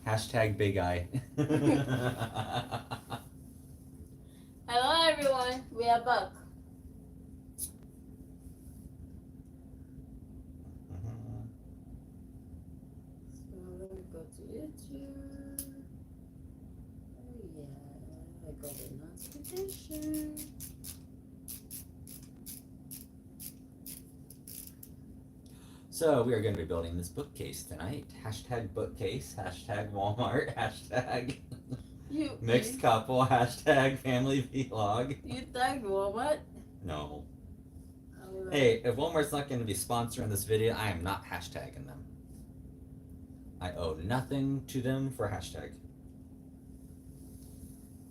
Hashtag big eye. Hello everyone, we are back. So let me go to YouTube. Oh yeah, I got a notification. So we are going to be building this bookcase tonight. Hashtag bookcase, hashtag Walmart, hashtag mixed couple, hashtag family vlog. You tagged Walmart? No. Alright. Hey, if Walmart's not going to be sponsoring this video, I am not hashtagging them. I owe nothing to them for hashtag.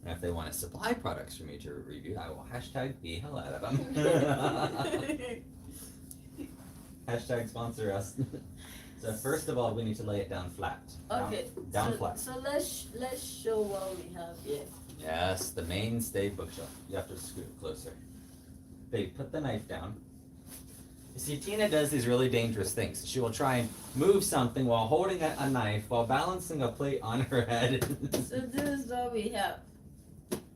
And if they want to supply products for me to review, I will hashtag the hell out of them. Hashtag sponsor us. So first of all, we need to lay it down flat. Okay. Down flat. So let's show what we have here. Yes, the Mainstay bookshelf. You have to scoot closer. Babe, put the knife down. You see, Tina does these really dangerous things. She will try and move something while holding a knife while balancing a plate on her head. So this is what we have.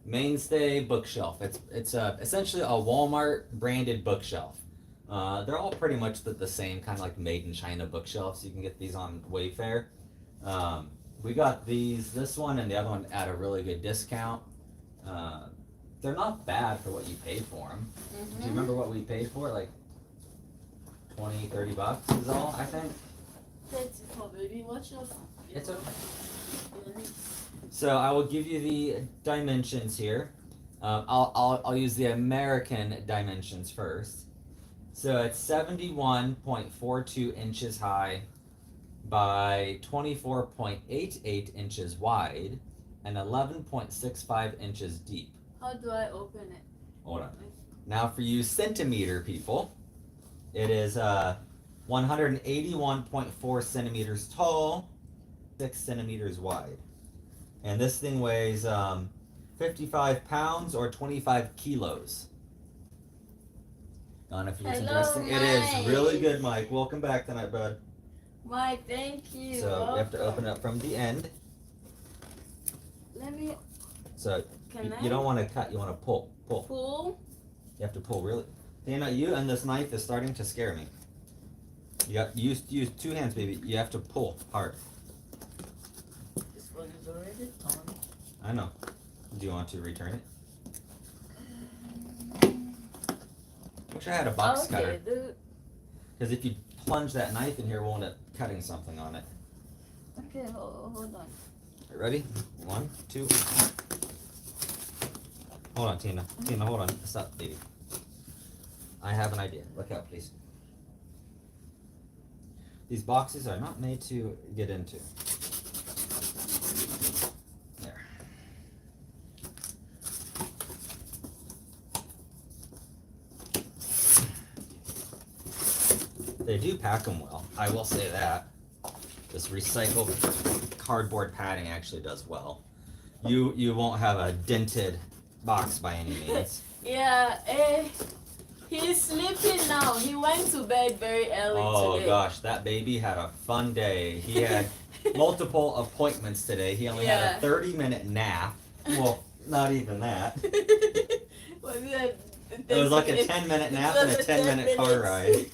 Mainstay bookshelf. It's essentially a Walmart branded bookshelf. They're all pretty much the same, kind of like made in China bookshelves. You can get these on Wayfair. We got this one and the other one at a really good discount. They're not bad for what you paid for them. Mm-hmm. Do you remember what we paid for? Like 20, 30 bucks is all, I think. That's probably watch your phone. It's okay. So I will give you the dimensions here. I'll use the American dimensions first. So it's 71.42 inches high by 24.88 inches wide and 11.65 inches deep. How do I open it? Hold on. Now for you centimeter people, it is 181.4 centimeters tall, 6 centimeters wide. And this thing weighs 55 pounds or 25 kilos. Donna, if you're interested, it is really good, Mike. Welcome back tonight, bud. Mike, thank you. So we have to open it up from the end. Let me. So you don't want to cut, you want to pull. Pull? You have to pull really. Dana, you and this knife is starting to scare me. You got use two hands, baby. You have to pull hard. This one is already torn. I know. Do you want to return it? Wish I had a box cutter. Because if you plunge that knife in here, we'll end up cutting something on it. Okay, hold on. You ready? 1, 2. Hold on, Tina. Tina, hold on. Stop, baby. I have an idea. Look out, please. These boxes are not made to get into. There. They do pack them well. I will say that. This recycled cardboard padding actually does well. You won't have a dented box by any means. Yeah, he's sleeping now. He went to bed very early today. Oh gosh, that baby had a fun day. He had multiple appointments today. He only had a 30-minute nap. Well, not even that. It was like a 10-minute nap and a 10-minute car ride.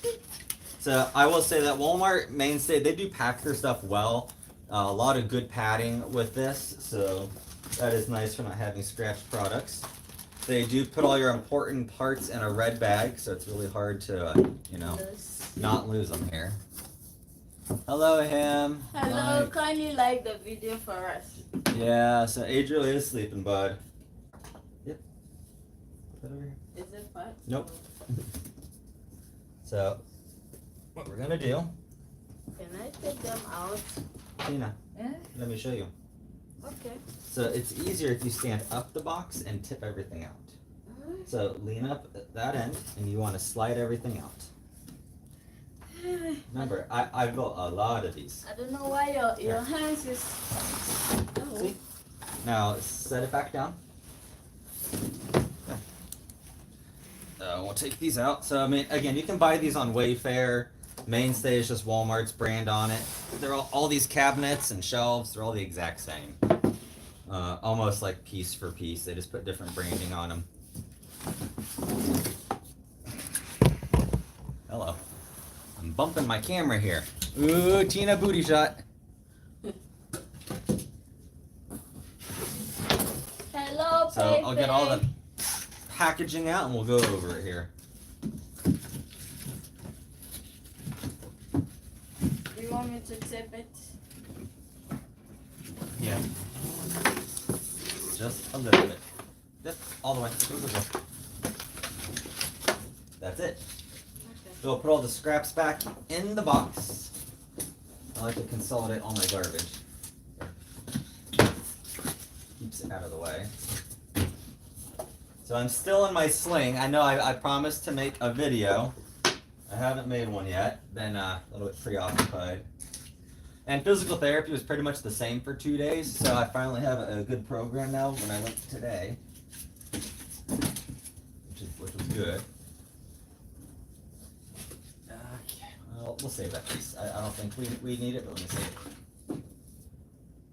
So I will say that Walmart Mainstay, they do pack their stuff well. A lot of good padding with this, so that is nice for not having scratched products. They do put all your important parts in a red bag, so it's really hard to, not lose them here. Hello, him. Hello, kindly like the video for us. Yeah, so Adriel is sleeping, bud. Yep. Put that over here. Is it fun? Nope. So, what we're gonna do? Can I take them out? Tina, Yeah. let me show you. Okay. So it's easier if you stand up the box and tip everything out. So lean up at that end, and you want to slide everything out. Remember, I built a lot of these. I don't know why your hands is. Oh. See? Now set it back down. We'll take these out. So I mean, again, you can buy these on Wayfair. Mainstay is just Walmart's brand on it. They're all these cabinets and shelves. They're all the exact same. Almost like piece for piece. They just put different branding on them. Hello. I'm bumping my camera here. Ooh, Tina booty shot. Hello, So I'll get all the packaging out and we'll go over it here. You want me to tip it? Yeah. Just a little bit. Just all the way. Go, go, go. That's it. Okay. So I'll put all the scraps back in the box. I like to consolidate all my garbage. Keeps it out of the way. So I'm still in my sling. I know I promised to make a video. I haven't made one yet. Been a little bit preoccupied. And physical therapy was pretty much the same for 2 days, so I finally have a good program now when I went today, which was good. Okay, well, we'll save that piece. I don't think we need it, but let me save it.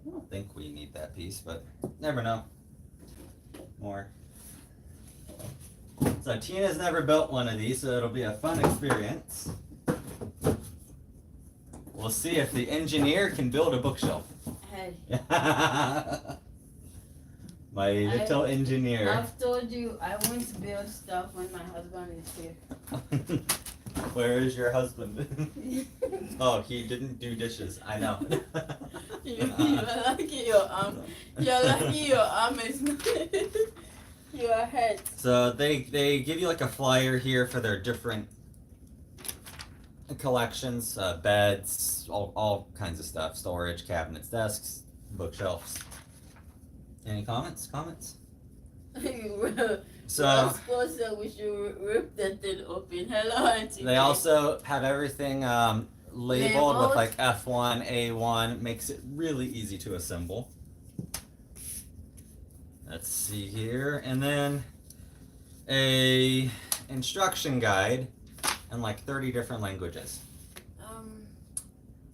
I don't think we need that piece, but never know. More. So Tina's never built one of these, so it'll be a fun experience. We'll see if the engineer can build a bookshelf. Hey. My little engineer. I've told you I won't build stuff when my husband is here. Where is your husband? Oh, he didn't do dishes. I know. You're lucky your arm. You're lucky your arm is not your head. So they give you like a flyer here for their different collections, beds, all kinds of stuff, storage, cabinets, desks, bookshelves. Any comments? So suppose that we should rip that thing open. Hello, Auntie. they also have everything labeled with like F1, A1, makes it really easy to assemble. Let's see here, and then a instruction guide in like 30 different languages.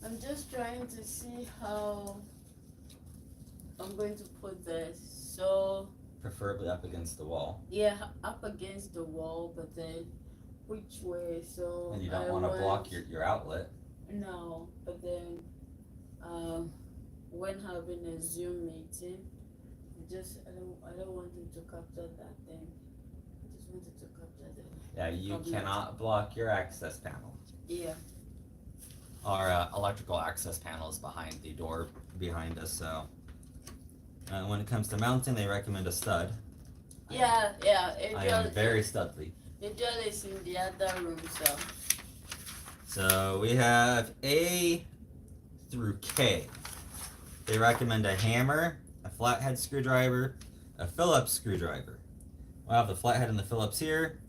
I'm just trying to see how I'm going to put this. So Preferably up against the wall. yeah, up against the wall, but then which way? So And you don't want to block your outlet. No, but then when having a Zoom meeting, I don't want him to capture that thing. I just wanted to capture that. Yeah, you cannot block your access panel. Yeah. Our electrical access panel is behind the door behind us, so when it comes to mounting, they recommend a stud. Yeah. I am very studly. Angel is in the other room, so. So we have A through K. They recommend a hammer, a flathead screwdriver, a Phillips screwdriver. We'll have the flathead and the Phillips here.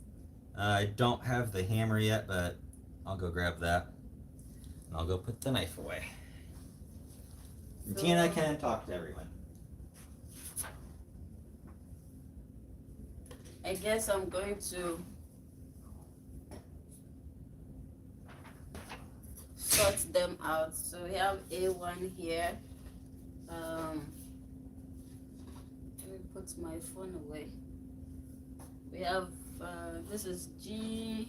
I don't have the hammer yet, but I'll go grab that. And I'll go put the knife away. And Tina can talk to everyone. I guess I'm going to sort them out. So we have A1 here. Let me put my phone away. We have this is G.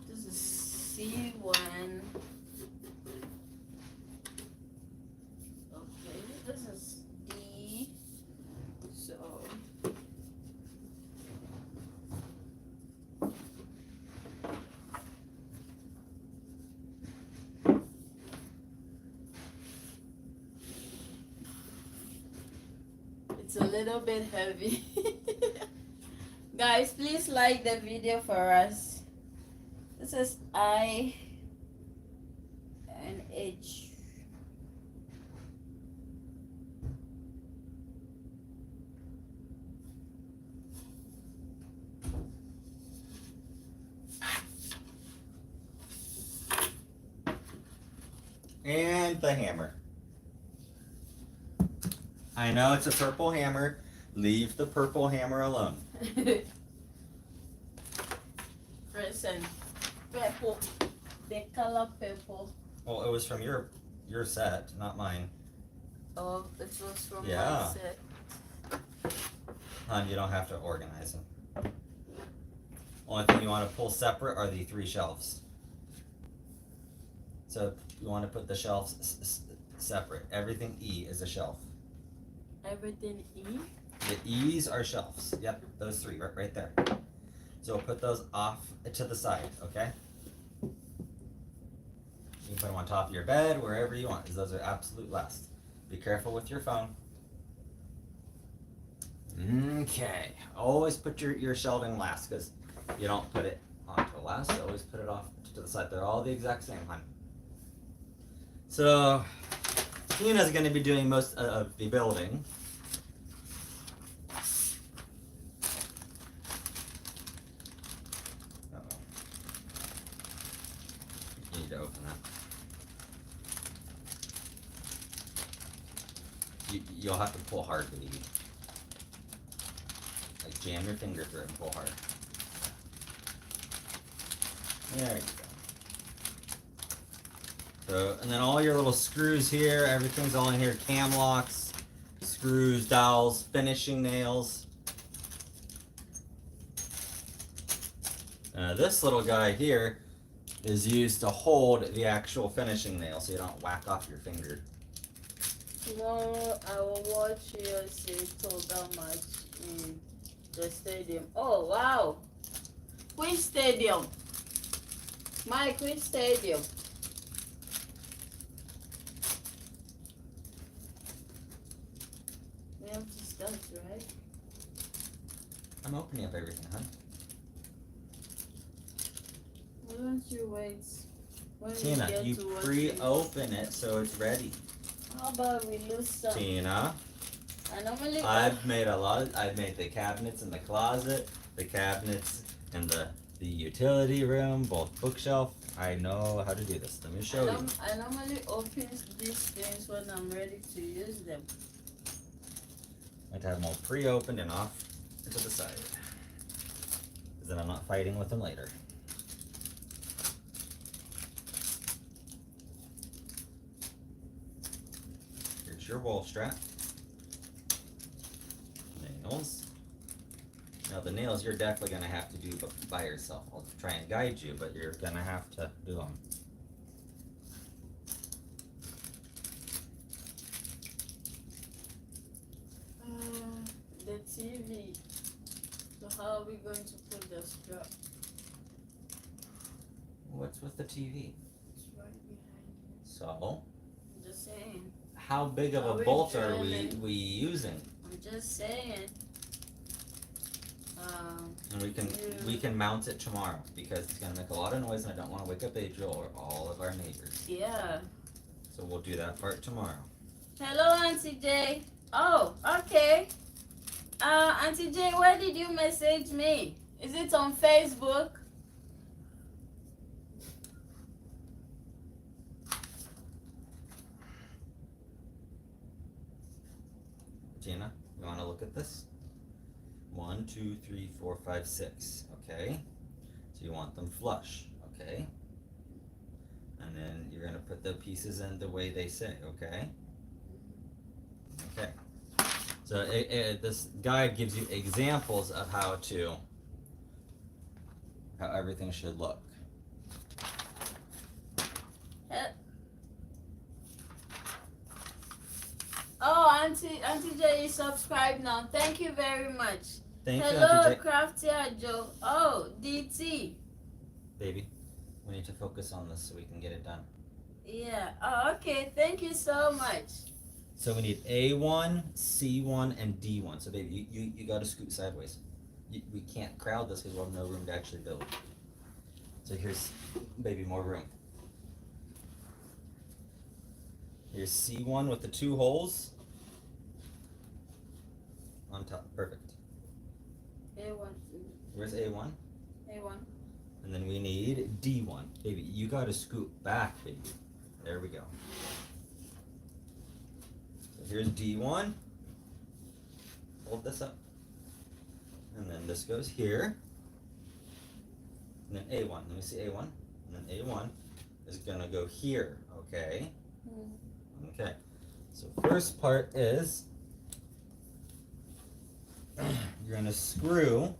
This is C1. Okay, this is D. So it's a little bit heavy. Guys, please like the video for us. This is I and H. And the hammer. I know it's a purple hammer. Leave the purple hammer alone. Listen, purple. The color purple. Well, it was from your set, not mine. Oh, it was from Yeah. my set. Hon, you don't have to organize them. Only thing you want to pull separate are the 3 shelves. So you want to put the shelves separate. Everything E is a shelf. Everything E? The E's are shelves. Yep, those 3 right there. So we'll put those off to the side, okay? You can put them on top of your bed, wherever you want, because those are absolute last. Be careful with your phone. Okay. Always put your shelving last, because you don't put it onto last. So always put it off to the side. They're all the exact same, hon. So Tina's going to be doing most of the building. Uh-oh. You need to open that. You'll have to pull hard, baby. Like jam your finger through it and pull hard. There you go. So, and then all your little screws here, everything's all in here. Cam locks, screws, dowels, finishing nails. This little guy here is used to hold the actual finishing nail so you don't whack off your finger. Tomorrow I will watch USA Toga match in the stadium. Oh wow! Which stadium? Mike, which stadium? We have to start, right? I'm opening up everything, huh? Why don't you wait? When Tina, we get you to what pre-open it so it's ready. How about we lose some? Tina, I normally I've made the cabinets in the closet, the cabinets in the utility room, both bookshelf. I know how to do this. Let me show you. I normally open these things when I'm ready to use them. I have to have them all pre-opened and off to the side. Because then I'm not fighting with them later. Here's your wool strap. Nails. Now the nails you're definitely going to have to do by yourself. I'll try and guide you, but you're going to have to do them. The TV. So how are we going to put the strap? What's with the TV? It's right behind you. So, I'm just saying. how big of a bolt are we using? I'm just saying. And we can mount it tomorrow because it's gonna make a lot of noise and I don't want to wake up Adriel or all of our neighbors. Yeah. So we'll do that part tomorrow. Hello, Auntie J. Oh, okay. Auntie J, where did you message me? Is it on Facebook? Gina, you want to look at this? 1, 2, 3, 4, 5, 6. Okay. So you want them flush. Okay. And then you're gonna put the pieces in the way they say. Okay. Okay. So this guide gives you examples of how everything should look. Oh, Auntie J, you subscribe now. Thank you very much. Thank you, Hello, Auntie J. Crafty Joe. Oh, DT. Baby, we need to focus on this so we can get it done. Yeah. Oh, okay. Thank you so much. So we need A1, C1, and D1. So baby, you got to scoot sideways. We can't crowd this because we'll have no room to actually build. So here's, baby, more room. Here's C1 with the 2 holes on top. Perfect. A1. Where's A1? A1. And then we need D1. Baby, you got to scoot back, baby. There we go. So here's D1. Hold this up. And then this goes here. And then A1. Let me see A1. And then A1 is going to go here. Okay? Okay. So first part is you're going to screw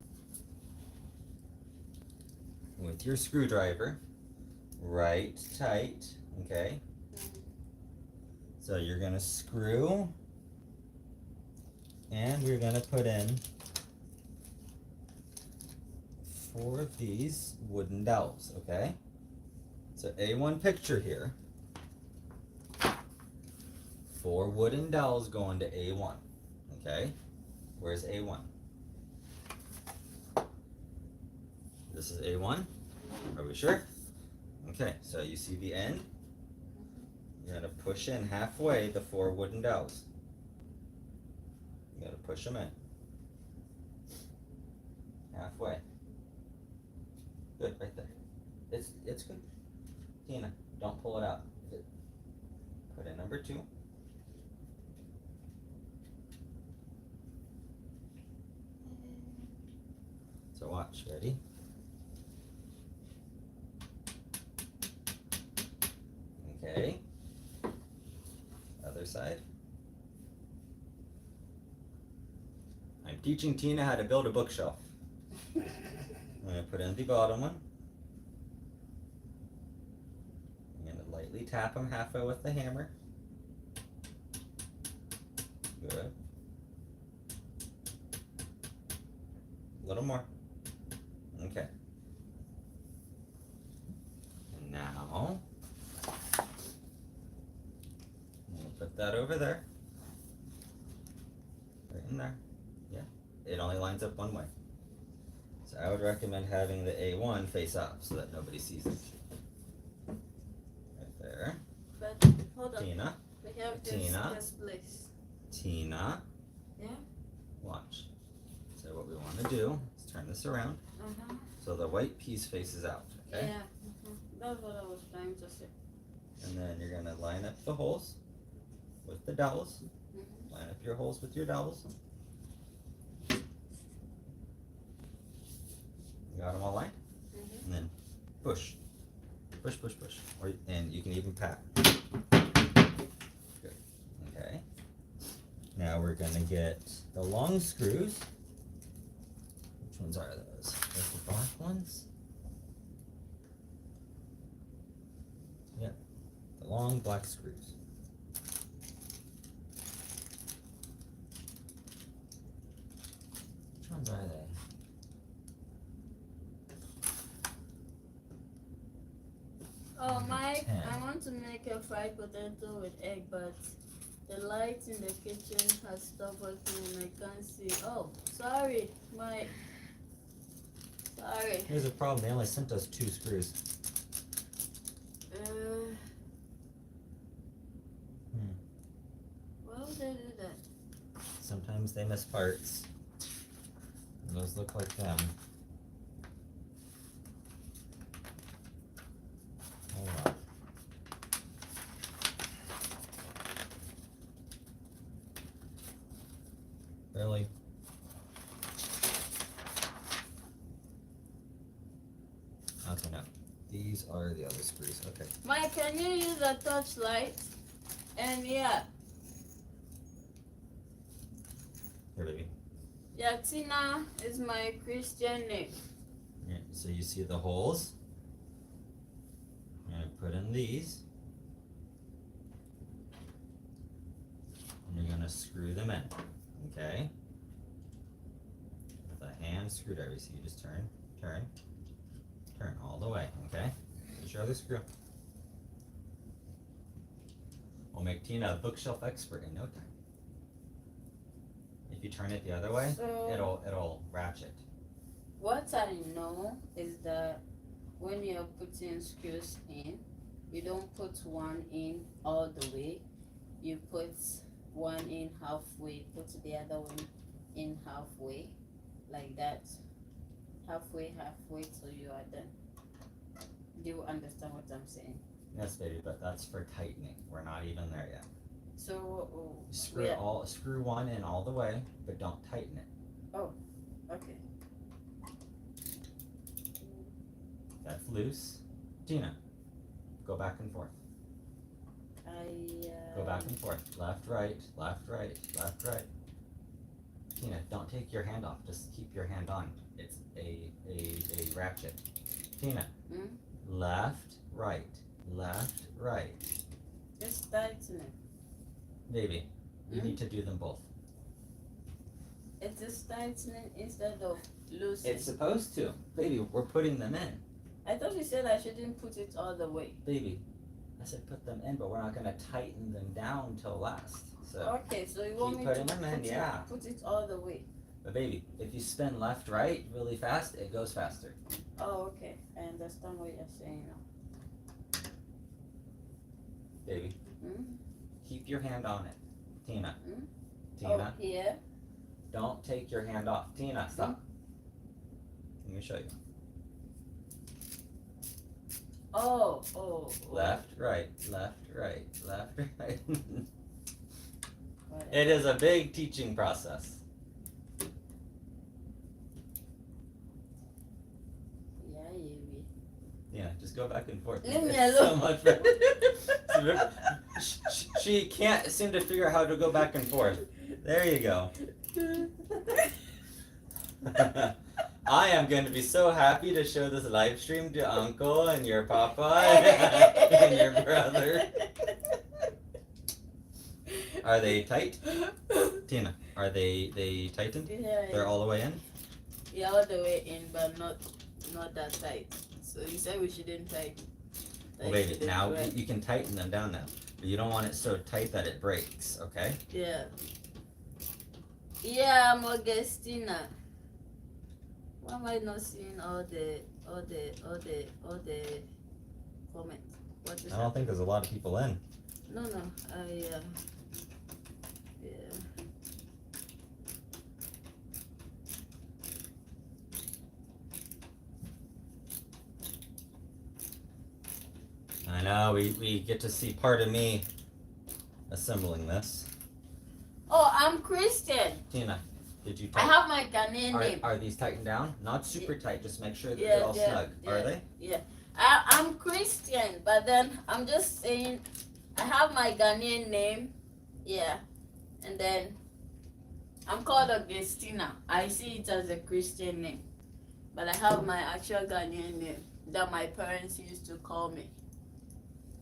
with your screwdriver right tight. Okay? So you're going to screw, and we're going to put in 4 of these wooden dowels, okay? So A1 picture here. 4 wooden dowels going to A1, okay? Where's A1? This is A1? Are we sure? Okay, so you see the end? You're going to push in halfway the 4 wooden dowels. You got to push them in. Halfway. Good, right there. It's good. Tina, don't pull it out. Put in number 2. So watch, ready? Okay. Other side. I'm teaching Tina how to build a bookshelf. I'm going to put in the bottom one. I'm going to lightly tap them halfway with the hammer. Good. A little more. Okay. And now, we'll put that over there. Right in there. Yeah. It only lines up one way. So I would recommend having the A1 face up so that nobody sees it. Right there. But hold on. Tina. We have Tina. this place. Tina. Yeah. Watch. So what we want to do is turn this around so the white piece faces out. Okay. Yeah. That's what I was trying to say. And then you're going to line up the holes with the dowels. Line up your holes with your dowels. You got them all lined? And then push. Push, push, push. And you can even pat. Good. Okay. Now we're going to get the long screws. Which ones are those? Those the black ones? Yep. The long black screws. Which ones are they? Oh, Mike, I want to make a fried potato with egg, but the light in the kitchen has stopped working and I can't see. Oh, sorry, Mike. Sorry. Here's the problem. They only sent us 2 screws. Why would they do that? Sometimes they miss parts. And those look like them. Hold on. Really? Okay, no. These are the other screws. Okay. Mike, can you use a torchlight? And yeah. Here, baby. Yeah, Tina is my Christian name. Yeah, so you see the holes. I'm going to put in these. And you're going to screw them in. Okay? With a hand screwdriver. So you just turn, turn, turn all the way. Okay? Here's your other screw. We'll make Tina a bookshelf expert in no time. If you turn it the other way, So, it'll ratchet. what I know is that when you're putting screws in, you don't put one in all the way. You put one in halfway, put the other one in halfway, like that. Halfway, halfway till you are done. Do you understand what I'm saying? Yes, baby, but that's for tightening. We're not even there yet. So Screw one in all the way, but don't tighten it. Oh, okay. That's loose. Tina, go back and forth. Go back and forth. Left, right, left, right, left, right. Tina, don't take your hand off. Just keep your hand on. It's a ratchet. Tina, left, right, left, right. Just tighten it. Baby, you need to do them both. It's just tightening instead of loosening. It's supposed to. Baby, we're putting them in. I thought you said I shouldn't put it all the way. Baby, I said put them in, but we're not going to tighten them down till last. So okay, so you want me to put it all the way. But baby, if you spin left, right really fast, it goes faster. Oh, okay. I understand what you're saying now. Baby, keep your hand on it. Tina. Oh, here? Don't take your hand off. Tina, stop. Let me show you. Oh. Left, right, left, right, left, right. It is a big teaching process. Yeah, just go back and forth. Leave me It's so alone. much better. She can't seem to figure out how to go back and forth. There you go. I am going to be so happy to show this live stream to Uncle and your Papa and your brother. Are they tight? Tina, are they tightened? Yeah. They're all the way in? Yeah, all the way in, but not that tight. So you said we shouldn't tighten. Well, baby, now you can tighten them down now. But you don't want it so tight that it breaks, okay? Yeah. Yeah, I'm Augustina. Why am I not seeing all the comments? What is I don't think there's a lot of people in. No, yeah. I know, we get to see part of me assembling this. Oh, I'm Christian. Tina, did you I tighten? have my Ghanaian name. Are these tightened down? Not super tight, just make sure that Yeah, they're all snug. Are they? Yeah. I'm Christian, but then I'm just saying I have my Ghanaian name. Yeah. And then I'm called Augustina. I see it as a Christian name. But I have my actual Ghanaian name that my parents used to call me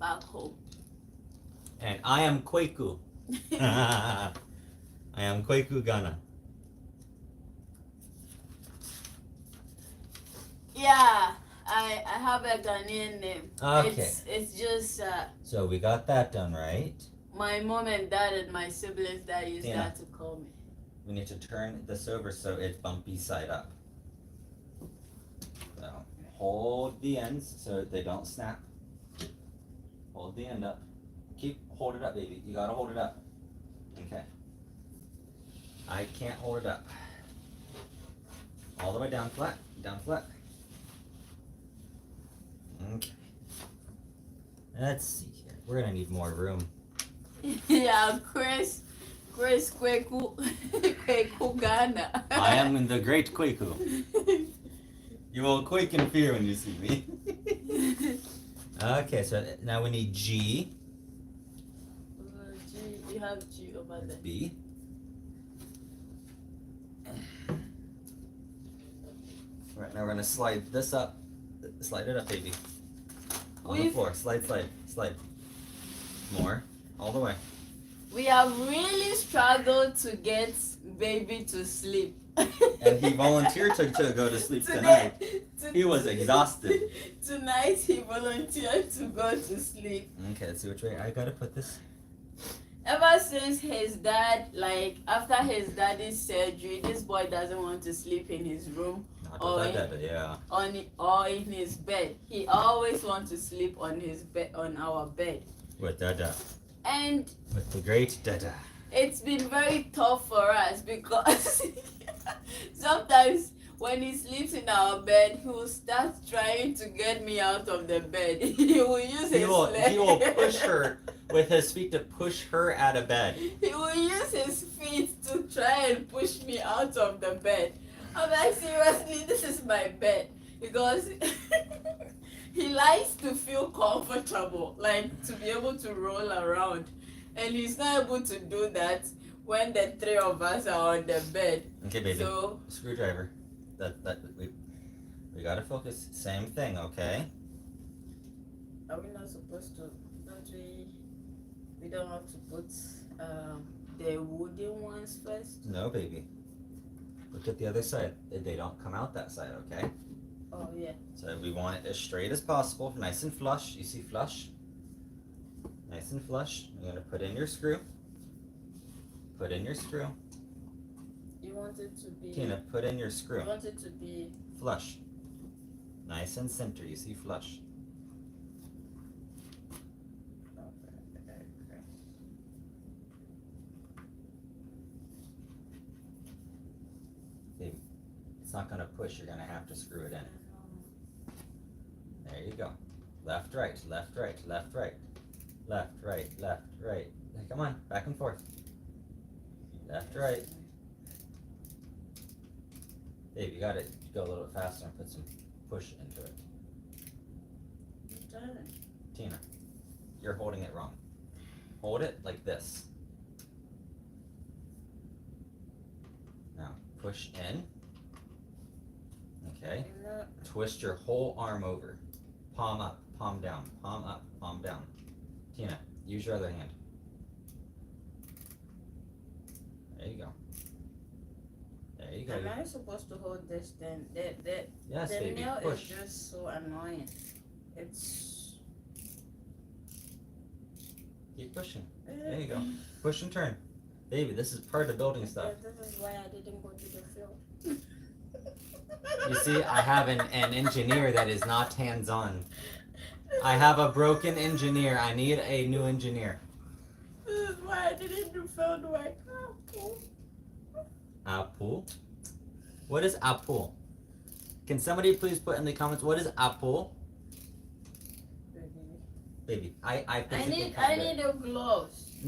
back home. And I am Kweku. I am Kweku Ghana. Yeah, I have a Ghanaian name. Okay. It's just So we got that done, right? my mom and dad and my siblings that used Tina. that to call me. We need to turn this over so it's bumpy side up. So hold the ends so they don't snap. Hold the end up. Hold it up, baby. You gotta hold it up. Okay. I can't hold it up. All the way down flat. Down flat. Okay. Let's see here. We're gonna need more room. Yeah, Chris Kweku Kweku Ghana. I am in the great Kweku. You will quake in fear when you see me. Okay, so now we need G. G, you have G over there. B. Right, now we're gonna slide this up. Slide it up, baby. On the floor. Slide. More. All the way. We have really struggled to get baby to sleep. And he volunteered to go to sleep tonight. He was exhausted. Tonight he volunteered to go to sleep. Okay, let's see which way. I gotta put this. Ever since his dad, after his daddy's surgery, this boy doesn't want to sleep in his room or in his bed. He always wants to sleep on his bed, on our bed. With Dada. And with the great Dada. It's been very tough for us because sometimes when he sleeps in our bed, he will start trying to get me out of the bed. He will use his leg. He will push her with his feet to push her out of bed. He will use his feet to try and push me out of the bed. I'm like, seriously, this is my bed. Because he likes to feel comfortable, like to be able to roll around. And he's not able to do that when the three of us are on the bed. Okay, baby. So, screwdriver. We gotta focus. Same thing, okay? are we not supposed to? Don't we? We don't have to put the wooden ones first. No, baby. Look at the other side. They don't come out that side, okay? Oh yeah. So we want it as straight as possible, nice and flush. You see flush? Nice and flush. You're gonna put in your screw. Put in your screw. You want it to be. Tina, put in your screw. You want it to be. Flush. Nice and center. You see flush. Baby, it's not gonna push. You're gonna have to screw it in. There you go. Left, right, left, right, left, right. Left, right, left, right. Come on, back and forth. Left, right. Dave, you gotta go a little bit faster and put some push into it. Tina, you're holding it wrong. Hold it like this. Now, push in. Okay. Twist your whole arm over. Palm up, palm down, palm up, palm down. Tina, use your other hand. There you go. There you go. Am I supposed to hold this then? Yes, the baby, nail push. is just so annoying. It's. Keep pushing. There you go. Push and turn. Baby, this is part of building stuff. This is why I didn't go to the field. You see, I have an engineer that is not hands-on. I have a broken engineer. I need a new engineer. This is why I didn't do field work. Apple? What is apple? Can somebody please put in the comments what is apple? Baby, I need the gloves.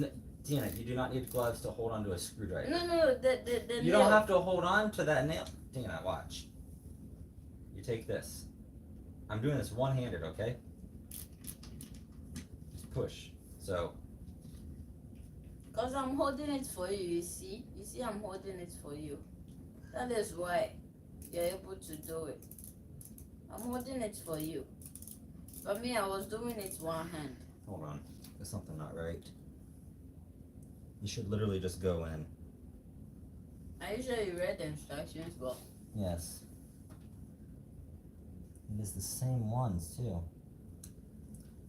Tina, you do not need gloves to hold onto a screwdriver. No, the You nail. don't have to hold on to that nail. Tina, watch. You take this. I'm doing this one-handed, okay? Just push. So. Because I'm holding it for you, you see? You see, I'm holding it for you. That is why you're able to do it. I'm holding it for you. For me, I was doing it one hand. Hold on. There's something not right. You should literally just go in. Are you sure you read the instructions well? Yes. It is the same ones, too.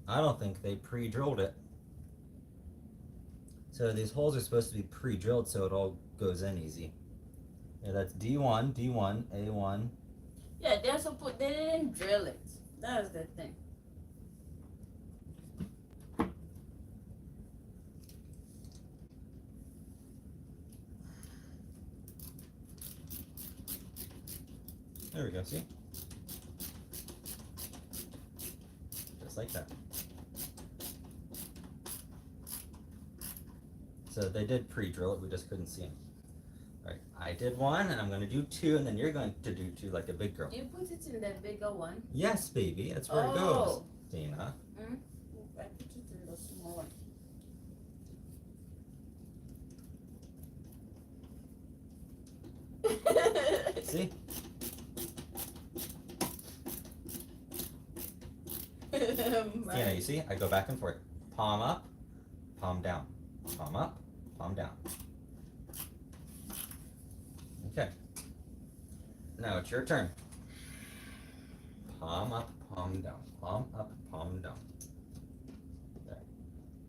I don't think they pre-drilled it. So these holes are supposed to be pre-drilled so it all goes in easy. Yeah, that's D1, D1, A1. Yeah, they didn't drill it. That's the thing. There we go, see? Just like that. So they did pre-drill it, we just couldn't see them. Alright, I did one, and I'm going to do two, and then you're going to do two like a big girl. You put it in the bigger one? Yes, baby, that's where it goes. Tina. I put it in the small one. See? Tina, you see? I go back and forth. Palm up, palm down. Palm up, palm down. Okay. Now it's your turn. Palm up, palm down. Palm up, palm down. There.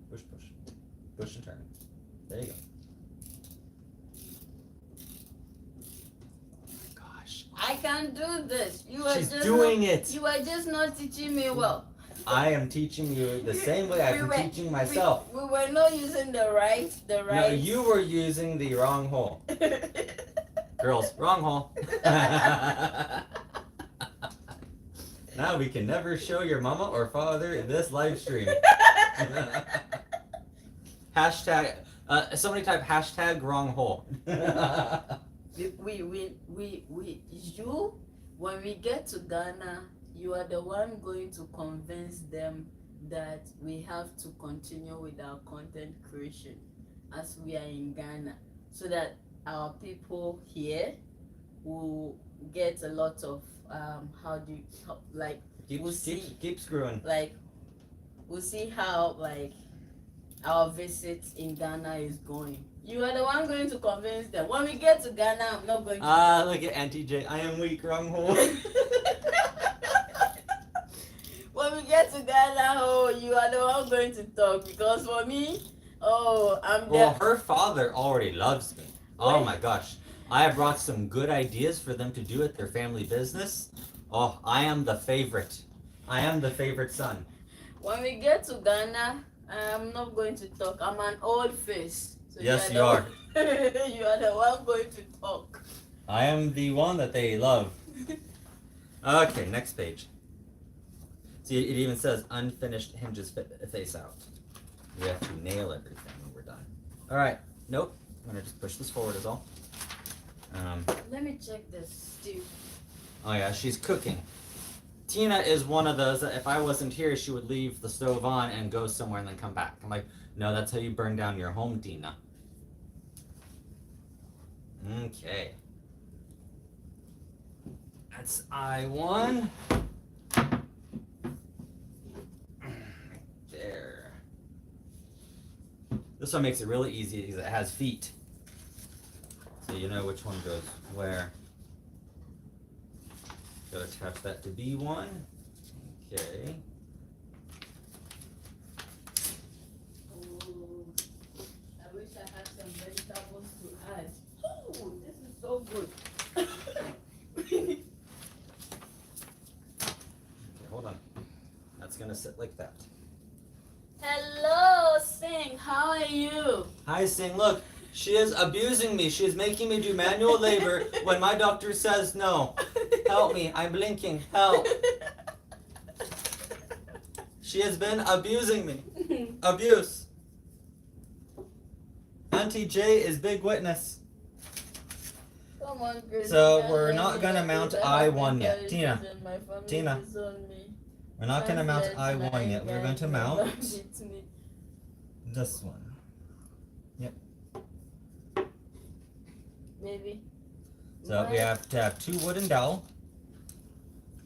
Push, push. Push and turn. There you go. Oh my gosh. I can't do this. She's doing it. You are just not teaching me well. I am teaching you the same way I've been teaching myself. We were not using the right. No, you were using the wrong hole. Girls, wrong hole. Now we can never show your mama or father in this live stream. Hashtag, somebody type hashtag wrong hole. You, when we get to Ghana, you are the one going to convince them that we have to continue with our content creation as we are in Ghana, so that our people here will get a lot of keep screwing. Like, we'll see how like our visit in Ghana is going. You are the one going to convince them. When we get to Ghana, I'm not going to. Look at Auntie J. I am weak, wrong hole. When we get to Ghana, you are the one going to talk, because for me, I'm there. Well, her father already loves me. Oh my gosh. I have brought some good ideas for them to do at their family business. Oh, I am the favorite. I am the favorite son. When we get to Ghana, I'm not going to talk. I'm an old face. So yes, you are. You are the one going to talk. I am the one that they love. Okay, next page. See, it even says unfinished hinges face out. We have to nail everything when we're done. All right. Nope. I'm gonna just push this forward is all. Let me check this, Steve. Oh yeah, she's cooking. Tina is one of those that if I wasn't here, she would leave the stove on and go somewhere and then come back. I'm like, no, that's how you burn down your home, Tina. Okay. That's I1. There. This one makes it really easy because it has feet. So you know which one goes where. Gotta attach that to B1. Okay. Oh, I wish I had some vegetables to add. Oh, this is so good. Okay, hold on. That's gonna sit like that. Hello, Sing. How are you? Hi, Sing. Look, she is abusing me. She is making me do manual labor when my doctor says no. Help me. I'm blinking. Help. She has been abusing me. Abuse. Auntie J is big witness. Come on, Chris. So we're not gonna mount I1 yet. Tina. Tina. We're not gonna mount I1 yet. We're going to mount this one. Yep. Maybe. So we have to have 2 wooden dowel.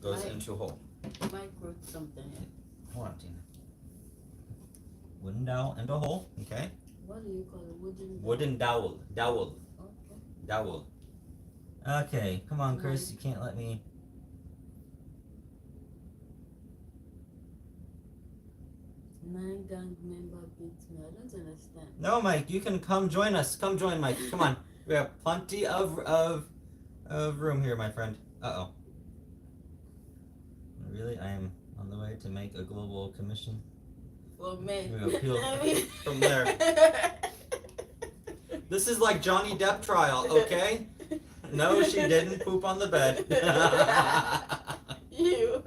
Goes into a hole. Might wrote something here. Hold on, Tina. Wooden dowel into a hole. Okay. What do you call it? Wooden dowel. Dowel. Okay. Dowel. Okay. Come on, Chris. You can't let me. Nine gang member beat me. I don't understand. No, Mike. You can come join us. Come join, Mike. Come on. We have plenty of room here, my friend. Uh-oh. Really? I am on the way to make a global commission. Well, man. We appeal from there. This is like Johnny Depp trial, okay? No, she didn't poop on the bed. You.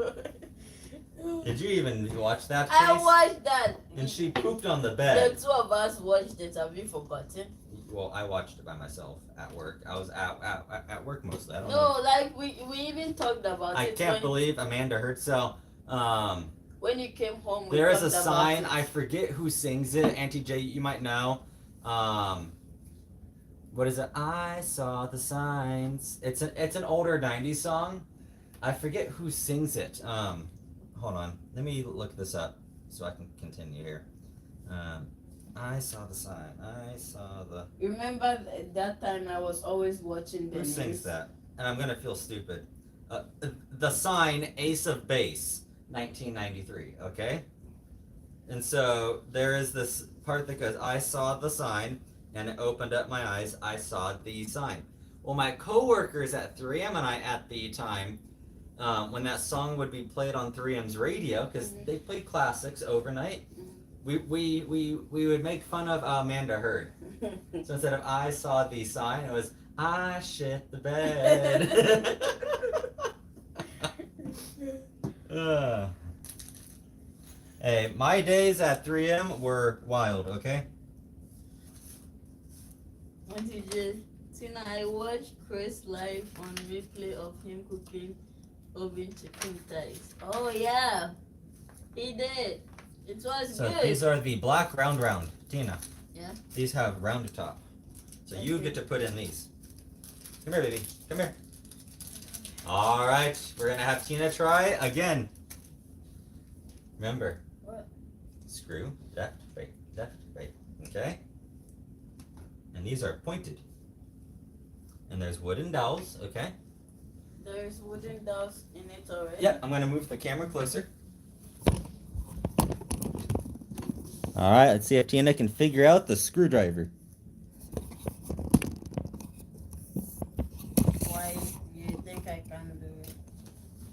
Did you even watch that, Chase? I watched that. And she pooped on the bed. The 2 of us watched it. Have you forgotten? Well, I watched it by myself at work. I was at work mostly. I don't know. No, like we even talked about it. I can't believe Amanda heard. So, when you came home, there is a sign. I forget who sings it. Auntie J, you might know. What is it? I saw the signs. It's an older '90s song. I forget who sings it. Hold on. Let me look this up so I can continue here. I saw the sign. I saw the. Remember that time I was always watching the Who news? sings that? And I'm gonna feel stupid. The Sign, Ace of Base, 1993. Okay. And so there is this part that goes, "I saw the sign, and it opened up my eyes. I saw the sign." Well, my coworkers at 3M and I at the time, when that song would be played on 3M's radio, because they played classics overnight. We would make fun of Amanda Heard. So instead of "I saw the sign," it was I shit the bed. Hey, my days at 3M were wild, okay? What you just Tina, I watched Chris live on replay of him cooking oven chicken thighs. Oh yeah, he did. It was So good. these are the black round, Tina. Yeah. These have round top. So you get to put in these. Come here, baby. Come here. All right, we're gonna have Tina try again. Remember. What? Screw, left, right, okay? And these are pointed. And there's wooden dowels, okay? There's wooden dowels in it already. Yep, I'm gonna move the camera closer. All right, let's see if Tina can figure out the screwdriver. Why you think I can do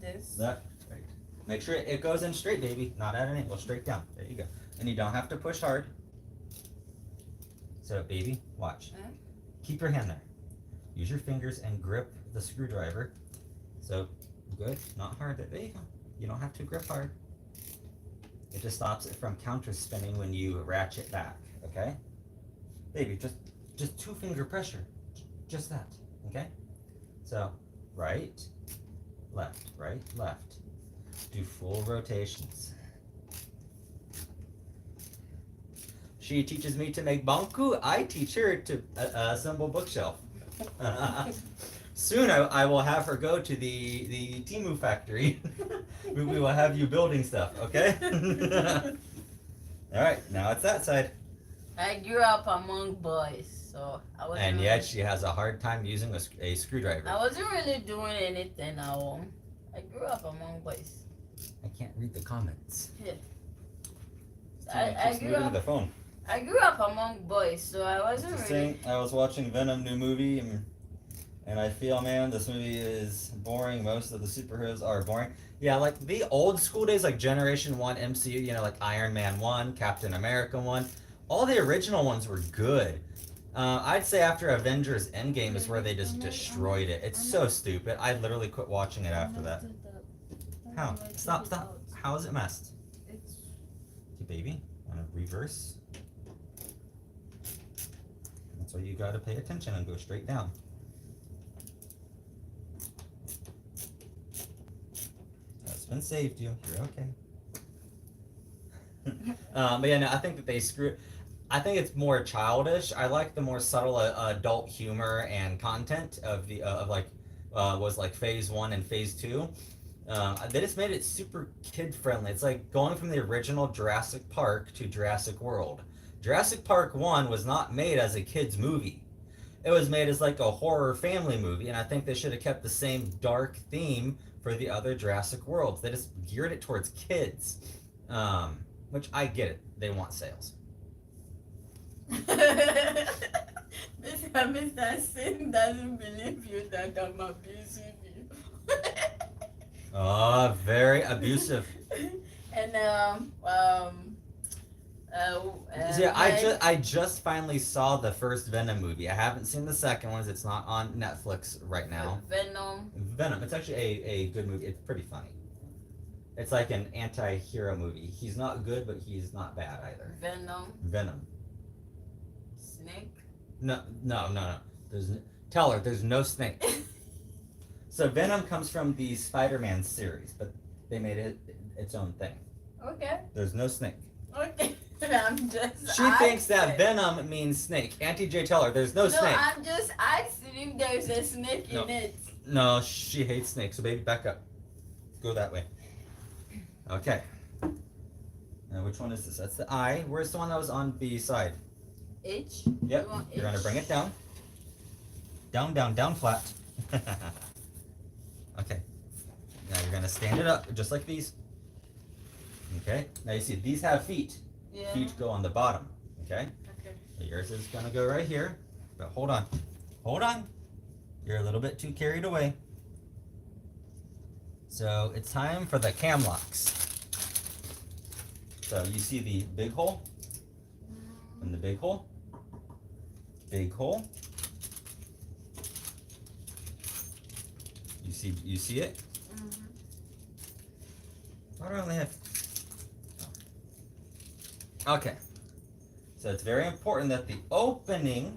this? That, right. Make sure it goes in straight, baby. Not at an angle, straight down. There you go. And you don't have to push hard. So, baby, watch. Huh? Keep your hand there. Use your fingers and grip the screwdriver. So, good, not hard. There you go. You don't have to grip hard. It just stops it from counter spinning when you ratchet back, okay? Baby, just 2-finger pressure. Just that, okay? So, right, left. Do full rotations. She teaches me to make banku. I teach her to assemble bookshelf. Soon I will have her go to the Timu factory. we will have you building stuff, okay? All right, now it's that side. I grew up among boys, so I wasn't. And yet she has a hard time using a screwdriver. I wasn't really doing anything at home. I grew up among boys. I can't read the comments. Yeah. I grew up. The phone. I grew up among boys, so I wasn't really. Saying, I was watching Venom new movie, and I feel, man, this movie is boring. Most of the superheroes are boring. Yeah, like the old school days, like Generation 1 MCU, you know, like Iron Man 1, Captain America 1. All the original ones were good. I'd say after Avengers Endgame is where they just destroyed it. It's so stupid. I literally quit watching it after that. How? Stop. How is it messed? Okay, baby. Want to reverse? That's why you gotta pay attention and go straight down. Husband saved you. You're okay. But yeah, no, I think that they screw. I think it's more childish. I like the more subtle adult humor and content of the was like Phase 1 and Phase 2. They just made it super kid friendly. It's like going from the original Jurassic Park to Jurassic World. Jurassic Park 1 was not made as a kid's movie. It was made as like a horror family movie, and I think they should have kept the same dark theme for the other Jurassic Worlds. They just geared it towards kids, which I get it. They want sales. Mr. Singh doesn't believe you that I'm abusing you. Oh, very abusive. And Yeah, I just finally saw the first Venom movie. I haven't seen the second one. It's not on Netflix right now. Venom. It's actually a good movie. It's pretty funny. It's like an anti-hero movie. He's not good, but he's not bad either. Venom. Snake? No. Tell her there's no snake. So Venom comes from the Spider-Man series, but they made it its own thing. Okay. There's no snake. Okay. She thinks that Venom means snake. Auntie J, tell her there's no snake. No, I'm just asking if there's a snake in it. No, she hates snakes. So baby, back up. Go that way. Okay. Now which one is this? That's the I. Where's the one that was on the side? H? Yep. You're gonna bring it down. Down, flat. Okay. Now you're gonna stand it up just like these. Okay. Now you see these have feet. Yeah. Feet go on the bottom. Okay. Okay. So yours is gonna go right here. But hold on. You're a little bit too carried away. So it's time for the cam locks. So you see the big hole and the big hole, big hole, You see it? Mm-hmm. Why do I only have? Oh. Okay. So it's very important that the opening,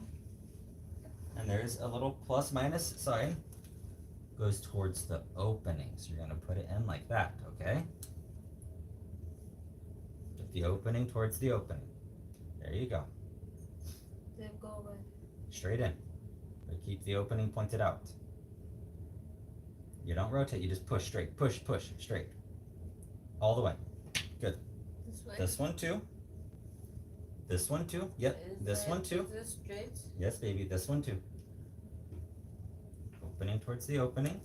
and there's a little plus minus sign, goes towards the opening. So you're gonna put it in like that, okay? Put the opening towards the opening. There you go. Then go away. Straight in. But keep the opening pointed out. You don't rotate, you just push straight. Push, straight. All the way. Good. This way. This one too. This one too. Yep. This one too. Is this straight? Yes, baby. This one too. Opening towards the opening.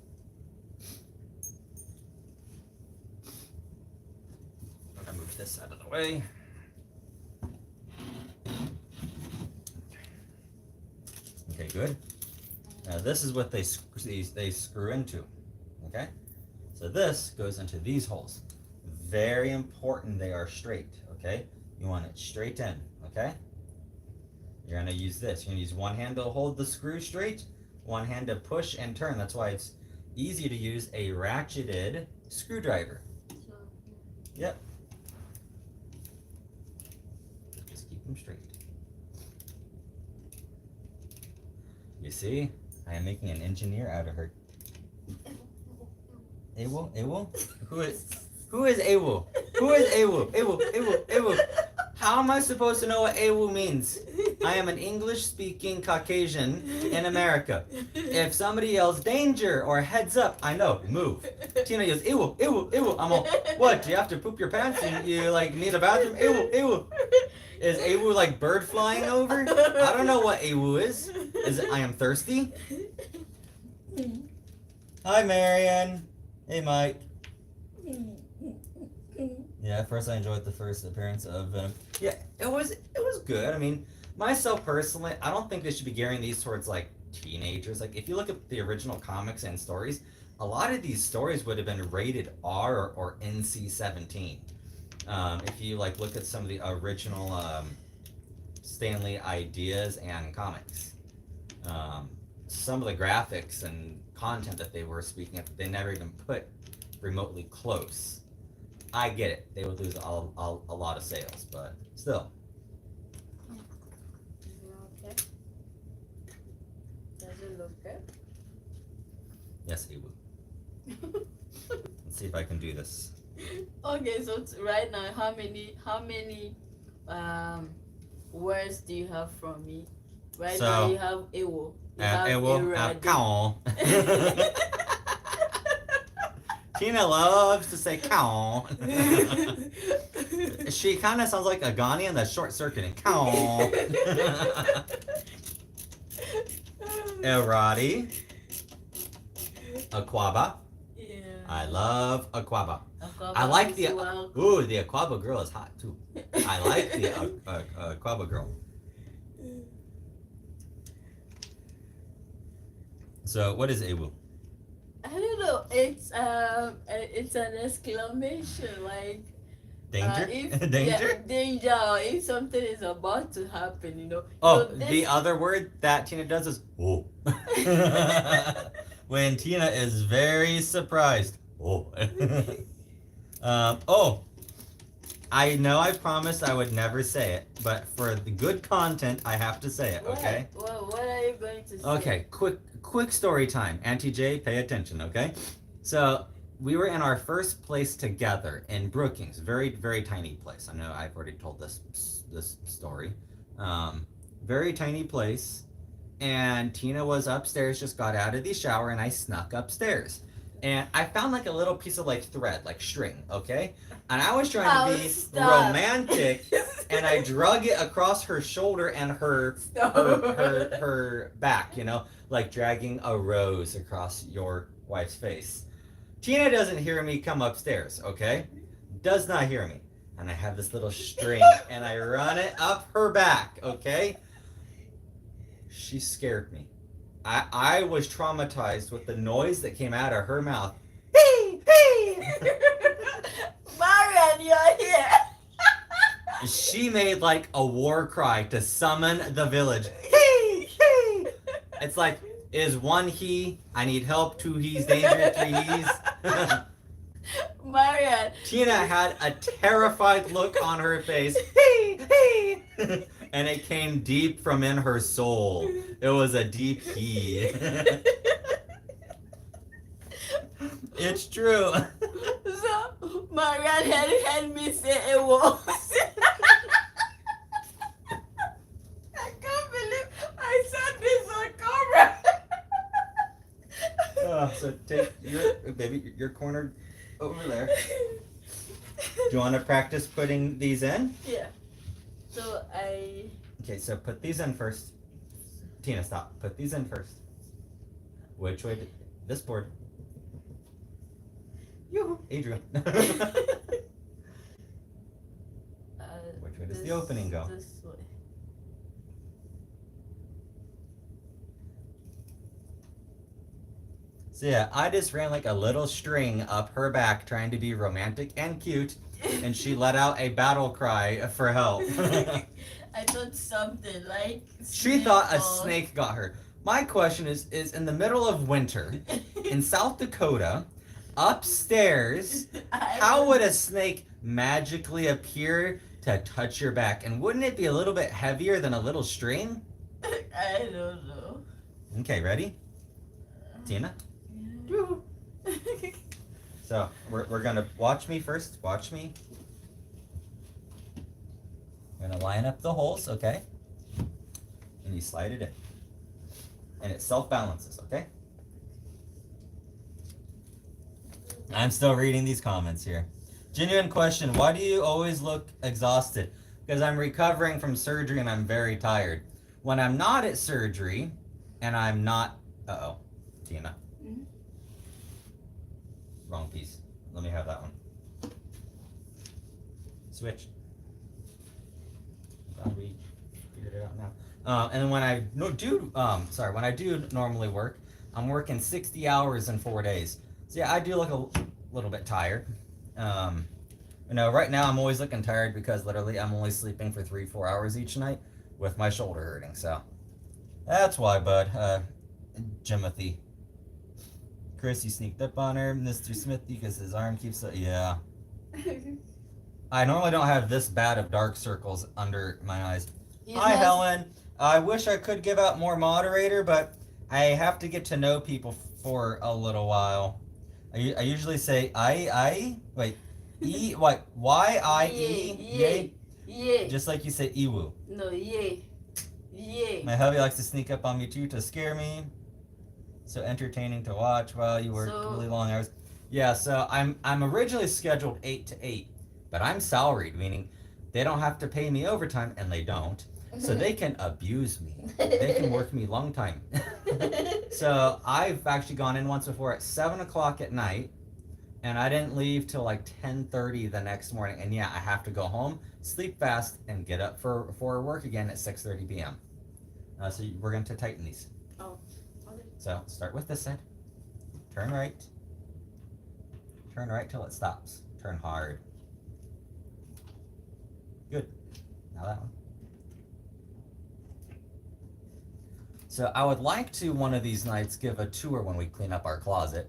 I'm gonna move this out of the way. Okay, good. Now this is what they screw into. Okay, so this goes into these holes. Very important. They are straight. Okay, you want it straight in. Okay. You're gonna use this. You're gonna use one hand to hold the screw straight, one hand to push and turn. That's why it's easy to use a ratcheted screwdriver. Yep. Just keep them straight. You see, I am making an engineer out of her. Awu? Who is Awu? Who is Awu? How am I supposed to know what AWU means? I am an English-speaking Caucasian in America. If somebody yells danger or heads up, I know, move. Tina yells, ew. I'm all, what, do you have to poop your pants? You like need a bathroom? Ew. Is AWU like bird flying over? I don't know what AWU is. Is it I am thirsty? Hi, Marion. Hey, Mike. Yeah, at first I enjoyed the first appearance of Venom. Yeah, it was good. I mean, myself personally, I don't think they should be gearing these towards like teenagers. Like if you look at the original comics and stories, a lot of these stories would have been rated R or NC-17. If you like look at some of the original Stan Lee ideas and comics, some of the graphics and content that they were speaking of, they never even put remotely close. I get it. They would lose a lot of sales, but still. Okay. Does it look good? Yes, it would. Let's see if I can do this. Okay, so right now, how many words do you have from me? Right now you have ewo. Ewo, cow. Tina loves to say cow. She kind of sounds like a Ghanaian that's short circuiting. Cow. Erati. Aquaba. Yeah. I love Aquaba. Aquaba I like the the Aquaba girl is hot too. I like the Aquaba girl. So what is Ewu? I don't know. It's an exclamation like danger. Danger. Yeah, danger. Or if something is about to happen, you know. Oh, so the other word that Tina does is oh. When Tina is very surprised. Oh. Oh. I know I promised I would never say it, but for the good content, I have to say it. Okay. What are you going to say? Okay. Quick story time. Auntie J, pay attention, okay? So we were in our first place together in Brookings, very, very tiny place. I know I've already told this story. Very tiny place. And Tina was upstairs, just got out of the shower, and I snuck upstairs. And I found like a little piece of like thread, like string, okay? And I was trying to be romantic, and I drug it across her shoulder and her back, you know, like dragging a rose across your wife's face. Tina doesn't hear me come upstairs, okay? Does not hear me. And I have this little string, and I run it up her back, okay? She scared me. I was traumatized with the noise that came out of her mouth. Hey! Marian, you're here! She made like a war cry to summon the village. Hey! It's like, is one he. I need help. Two he's danger. Three he's. Marian. Tina had a terrified look on her face. Hey, hey. And it came deep from in her soul. It was a deep he. It's true. So Marian had me say it was. I can't believe I said this on camera. So take your corner over there. Do you want to practice putting these in? Yeah. So Okay, so put these in first. Tina, stop. Put these in first. Which way? This board. You, Adrian. Which way does the opening go? This way. So yeah, I just ran like a little string up her back trying to be romantic and cute, and she let out a battle cry for help. I thought something like She thought a snake got her. My question is in the middle of winter in South Dakota, upstairs, how would a snake magically appear to touch your back? And wouldn't it be a little bit heavier than a little string? I don't know. Okay, ready? Tina? So we're gonna watch me first. Watch me. I'm gonna line up the holes, okay? And you slide it in. And it self-balances, okay? I'm still reading these comments here. Genuine question, why do you always look exhausted? Because I'm recovering from surgery and I'm very tired. When I'm not at surgery and I'm not... Uh-oh, Tina. Mm-hmm. Wrong piece. Let me have that one. Switch. Glad we figured it out now. And when I when I do normally work, I'm working 60 hours in 4 days. So yeah, I do look a little bit tired. Right now I'm always looking tired because literally I'm only sleeping for 3-4 hours each night with my shoulder hurting. So that's why, bud. Jimothy. Chris, you sneaked up on her, Mr. Smithy, because his arm keeps... Yeah. I normally don't have this bad of dark circles under my eyes. Hi, Helen. I wish I could give out more moderator, but I have to get to know people for a little while. I usually say Y-I-E, yay? Yeah. Just like you say Iwu. No, yeah. Yeah. My hubby likes to sneak up on me too to scare me. So entertaining to watch while you work really long hours. Yeah, so I'm originally scheduled 8 to 8, but I'm salaried, meaning they don't have to pay me overtime, and they don't. So they can abuse me. They can work me long time. So I've actually gone in once before at 7 o'clock at night, and I didn't leave till like 10:30 the next morning. And yeah, I have to go home, sleep fast, and get up for work again at 6:30 p.m. So we're going to tighten these. Oh, okay. So start with this side. Turn right. Turn right till it stops. Turn hard. Good. Now that one. So I would like to, one of these nights, give a tour when we clean up our closet.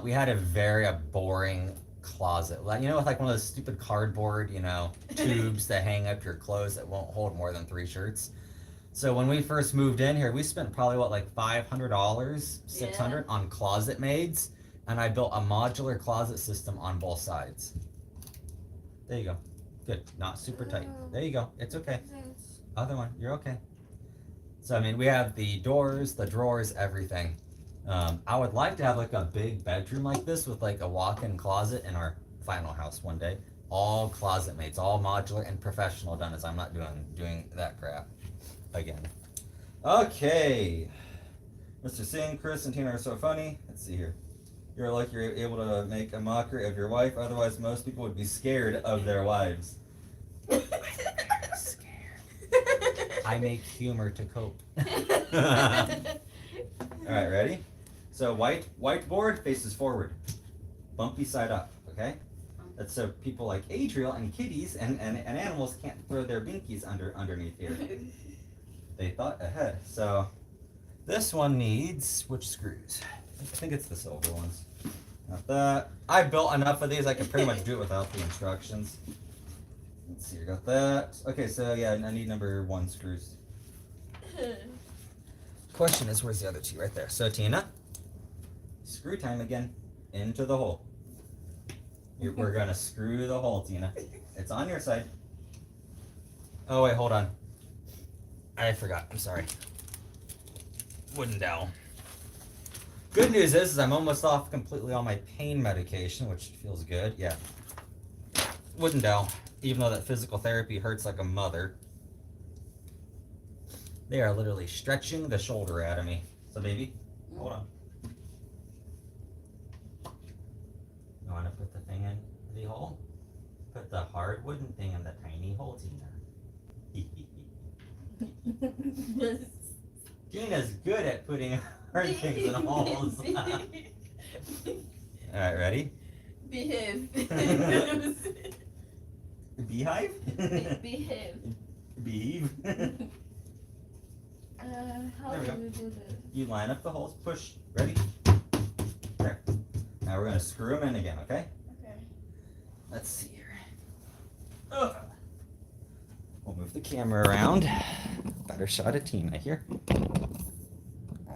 We had a very boring closet. Like, with like one of those stupid cardboard, tubes that hang up your clothes that won't hold more than 3 shirts. So when we first moved in here, we spent probably like $500, $600 on closet maids, and I built a modular closet system on both sides. There you go. Good. Not super tight. There you go. It's okay. Other one. You're okay. So we have the doors, the drawers, everything. I would like to have like a big bedroom like this with like a walk-in closet in our final house one day. All closet mates, all modular and professional done, as I'm not doing that crap again. Okay. Mr. Singh, Chris, and Tina are so funny. Let's see here. You're like you're able to make a mockery of your wife. Otherwise, most people would be scared of their wives. I make humor to cope. Alright, ready? So whiteboard faces forward. Bumpy side up, okay? That's so people like Adriel and kitties and animals can't throw their binkies underneath here. They thought ahead. So This one needs which screws? I think it's the silver ones. Got that. I built enough of these I could pretty much do it without the instructions. Let's see, I got that. Okay, so yeah, I need number 1 screws. Question is, where's the other 2? Right there. So Tina, screw time again. Into the hole. We're gonna screw the hole, Tina. It's on your side. Oh wait, hold on. I forgot. I'm sorry. Wooden dowel. Good news is I'm almost off completely on my pain medication, which feels good. Yeah. Wooden dowel. Even though that physical therapy hurts like a mother. They are literally stretching the shoulder out of me. So baby, hold on. You want to put the thing in the hole? Put the hard wooden thing in the tiny hole, Tina. Tina's good at putting hard things in holes. Alright, ready? Behave. Beehive? Behave. Behave. How There we do go. we do this? You line up the holes, push, ready? There. Now we're going to screw them in again, okay? Okay. Let's see here. Ugh. We'll move the camera around. Better shot of Tina here.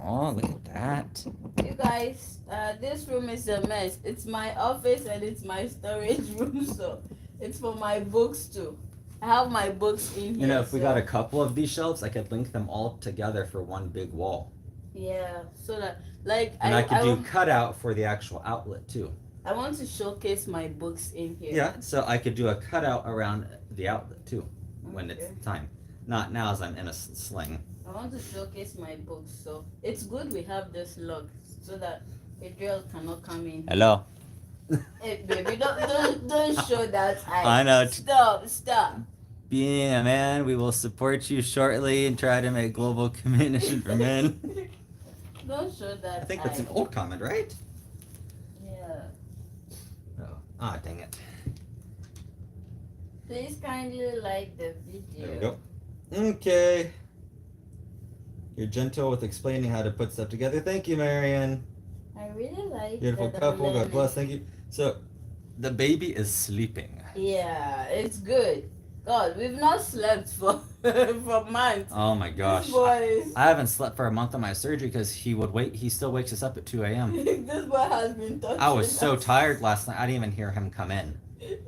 Oh, look at that. You guys, this room is a mess. It's my office and it's my storage room, so it's for my books too. I have my books in here. You know, if we got a couple of these shelves, I could link them all together for one big wall. Yeah, so that like And I could do cutout for the actual outlet too. I want to showcase my books in here. Yeah, so I could do a cutout around the outlet too when Okay. it's time. Not now as I'm in a sling. I want to showcase my books, so it's good we have this lock so that Adriel cannot come in. Hello. Hey baby, don't show that I know. Stop. Being a man, we will support you shortly and try to make global communication for men. Don't show that I think that's an old comment, right? Yeah. Oh, ah, dang it. Please kindly like the video. There we go. Okay. You're gentle with explaining how to put stuff together. Thank you, Marion. I really like Beautiful that couple. God learning. bless. Thank you. So, the baby is sleeping. Yeah, it's good. God, we've not slept for for months. Oh my gosh. This boy is, I haven't slept for a month on my surgery because he would wait. He still wakes us up at 2 a.m. this boy has been touching I was so us. tired last night. I didn't even hear him come in.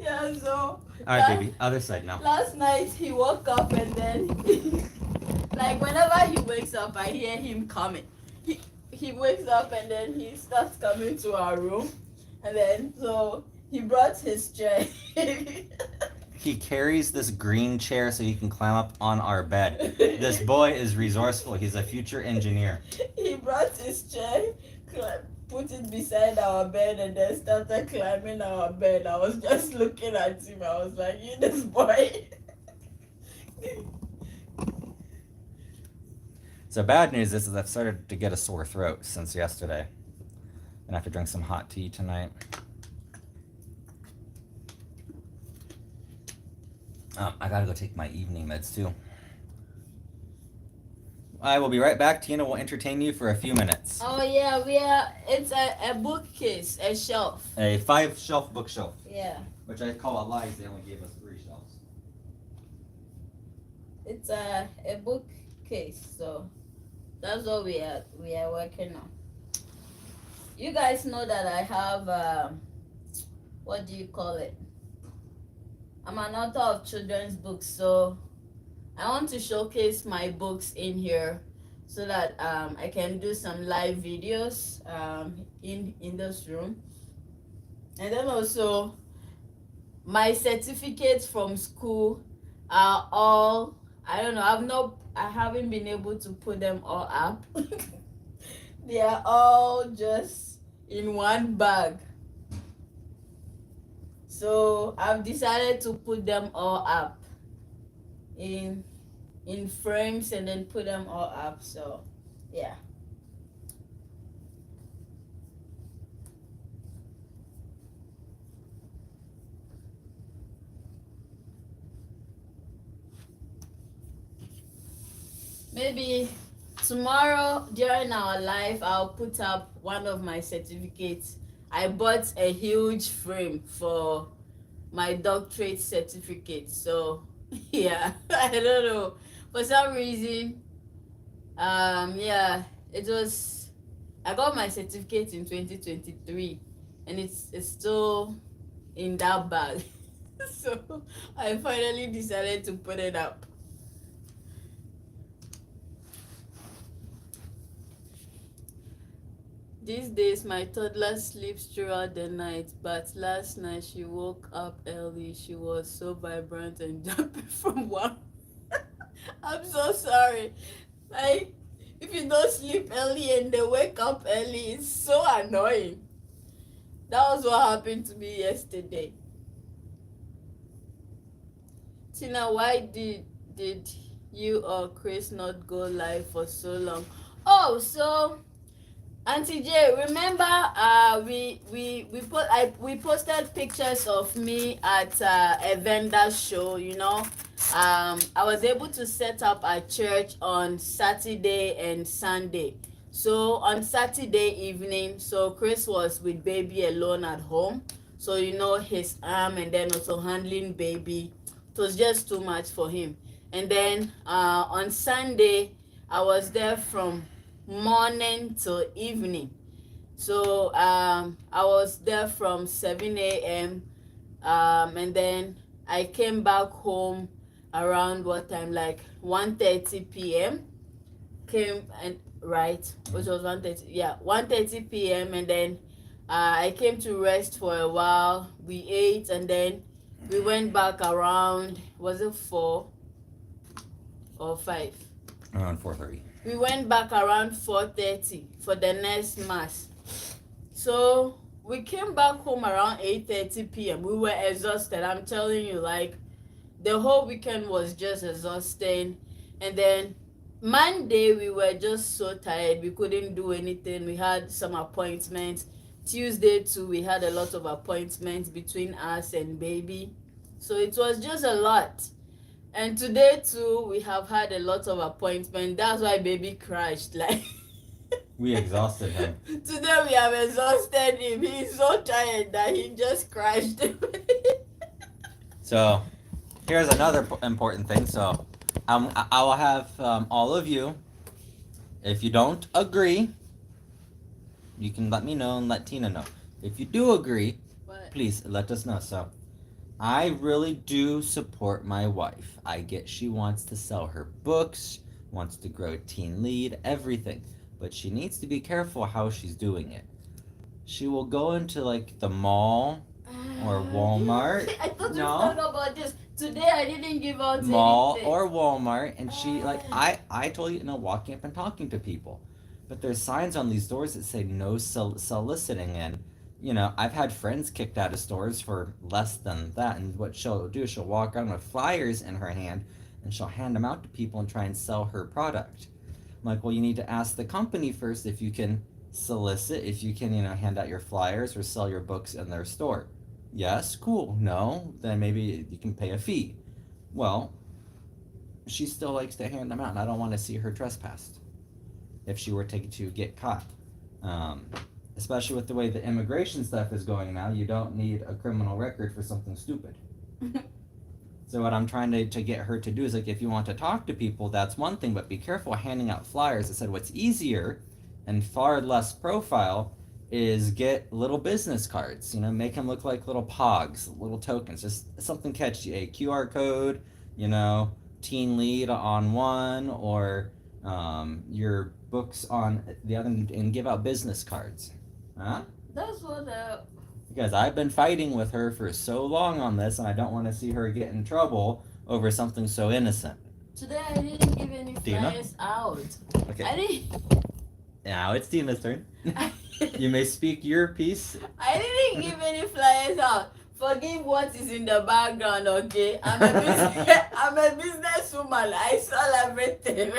Yeah, so. All right, baby. Other side now. Last night he woke up and then, like whenever he wakes up, I hear him coming. He wakes up and then he starts coming to our room, and then so he brought his chair. He carries this green chair so he can climb up on our bed. This boy is resourceful. He's a future engineer. He brought his chair, put it beside our bed, and then started climbing our bed. I was just looking at him. I was like, "You, this boy." So bad news is I've started to get a sore throat since yesterday. And I have to drink some hot tea tonight. I gotta go take my evening meds too. I will be right back. Tina will entertain you for a few minutes. Oh yeah, it's a bookcase, a shelf. A 5-shelf bookshelf, Yeah, which I call a lie. They only gave us 3 shelves. it's a bookcase. So that's what we are working on. You guys know that I have what do you call it? I'm an author of children's books, so I want to showcase my books in here so that I can do some live videos in this room. And then also my certificates from school are all, I don't know, I haven't been able to put them all up. They are all just in one bag. So I've decided to put them all up in frames and then put them all up. So yeah. Maybe tomorrow during our live, I'll put up one of my certificates. I bought a huge frame for my doctorate certificate. So yeah, I don't know. For some reason, yeah, it was. I got my certificate in 2023, and it's still in that bag. So I finally decided to put it up. These days, my toddler sleeps throughout the night, but last night she woke up early. She was so vibrant and jumping from one. I'm so sorry. Like, if you don't sleep early and they wake up early, it's so annoying. That was what happened to me yesterday. Tina, why did you or Chris not go live for so long? Oh, so Auntie J, remember we posted pictures of me at a vendor show, you know. I was able to set up a church on Saturday and Sunday. So on Saturday evening, so Chris was with baby alone at home. So you know his arm and then also handling baby. It was just too much for him. And then on Sunday, I was there from morning till evening. So I was there from 7 a.m. And then I came back home around what time, like 1:30 p.m. Came and right, which was 1:30, yeah, 1:30 p.m. And then I came to rest for a while. We ate and then we went back around, was it 4 or 5? Around 4:30. We went back around 4:30 for the next mass. So we came back home around 8:30 p.m. We were exhausted. I'm telling you, like, the whole weekend was just exhausting. And then Monday we were just so tired. We couldn't do anything. We had some appointments. Tuesday too, we had a lot of appointments between us and baby. So it was just a lot. And today too, we have had a lot of appointments. That's why baby crashed. Like, we exhausted him. Today we have exhausted him. He's so tired that he just crashed. So, here's another important thing. So, I will have all of you. If you don't agree, you can let me know and let Tina know. If you do agree, please let us know. So, I really do support my wife. I get she wants to sell her books, wants to grow Teen Lead, everything. But she needs to be careful how she's doing it. She will go into like the mall or Walmart. I thought you were talking about this. Today I didn't give out mall anything. Or Walmart, and she like I told you, walking up and talking to people. But there's signs on these doors that say no soliciting, and I've had friends kicked out of stores for less than that, and what she'll do is she'll walk around with flyers in her hand, and she'll hand them out to people and try and sell her product. I'm like, well, you need to ask the company first if you can solicit, if you can, hand out your flyers or sell your books in their store. Yes, cool. No, then maybe you can pay a fee. Well, she still likes to hand them out, and I don't want to see her trespassed if she were to get caught. Especially with the way the immigration stuff is going now, you don't need a criminal record for something stupid. So what I'm trying to get her to do is, like, if you want to talk to people, that's one thing, but be careful handing out flyers. I said what's easier and far less profile is get little business cards, make them look like little pogs, little tokens, just something catchy, a QR code, Teen Lead on one, or your books on the other, and give out business cards. Huh? That's what Because I've been fighting with her for so long on this, and I don't want to see her get in trouble over something so innocent. Today I didn't give any flyers out. Okay. I didn't. Now it's Tina's turn. You may speak your piece. I didn't give any flyers out. Forgive what is in the background, okay? I'm a businesswoman. I sell everything.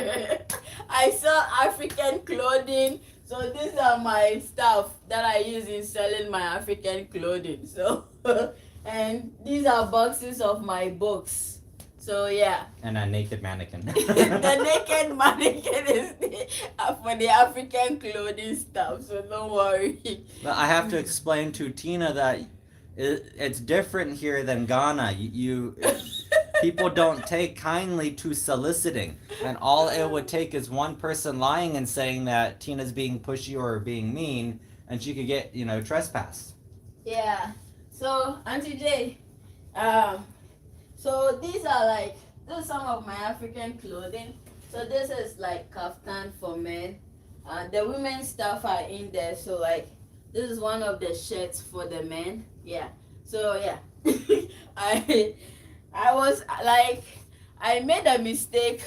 I sell African clothing. So these are my stuff that I use in selling my African clothing. So, and these are boxes of my books. So yeah. And a naked mannequin. The naked mannequin is there. for the African clothing stuff, so don't worry. But I have to explain to Tina that it's different here than Ghana. People don't take kindly to soliciting, and all it would take is one person lying and saying that Tina's being pushy or being mean, and she could get trespassed. Yeah. So Auntie J, so these are some of my African clothing. So this is like kaftan for men. The women's stuff are in there. So like this is one of the shirts for the men. Yeah. So yeah, I was like, I made a mistake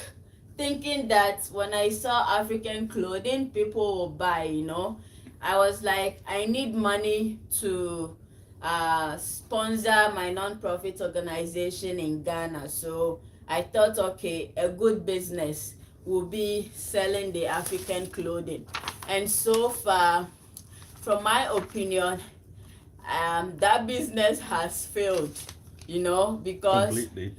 thinking that when I saw African clothing, people will buy. I was like, I need money to sponsor my non-profit organization in Ghana. So I thought, okay, a good business will be selling the African clothing. And so far, from my opinion, that business has failed, because Completely.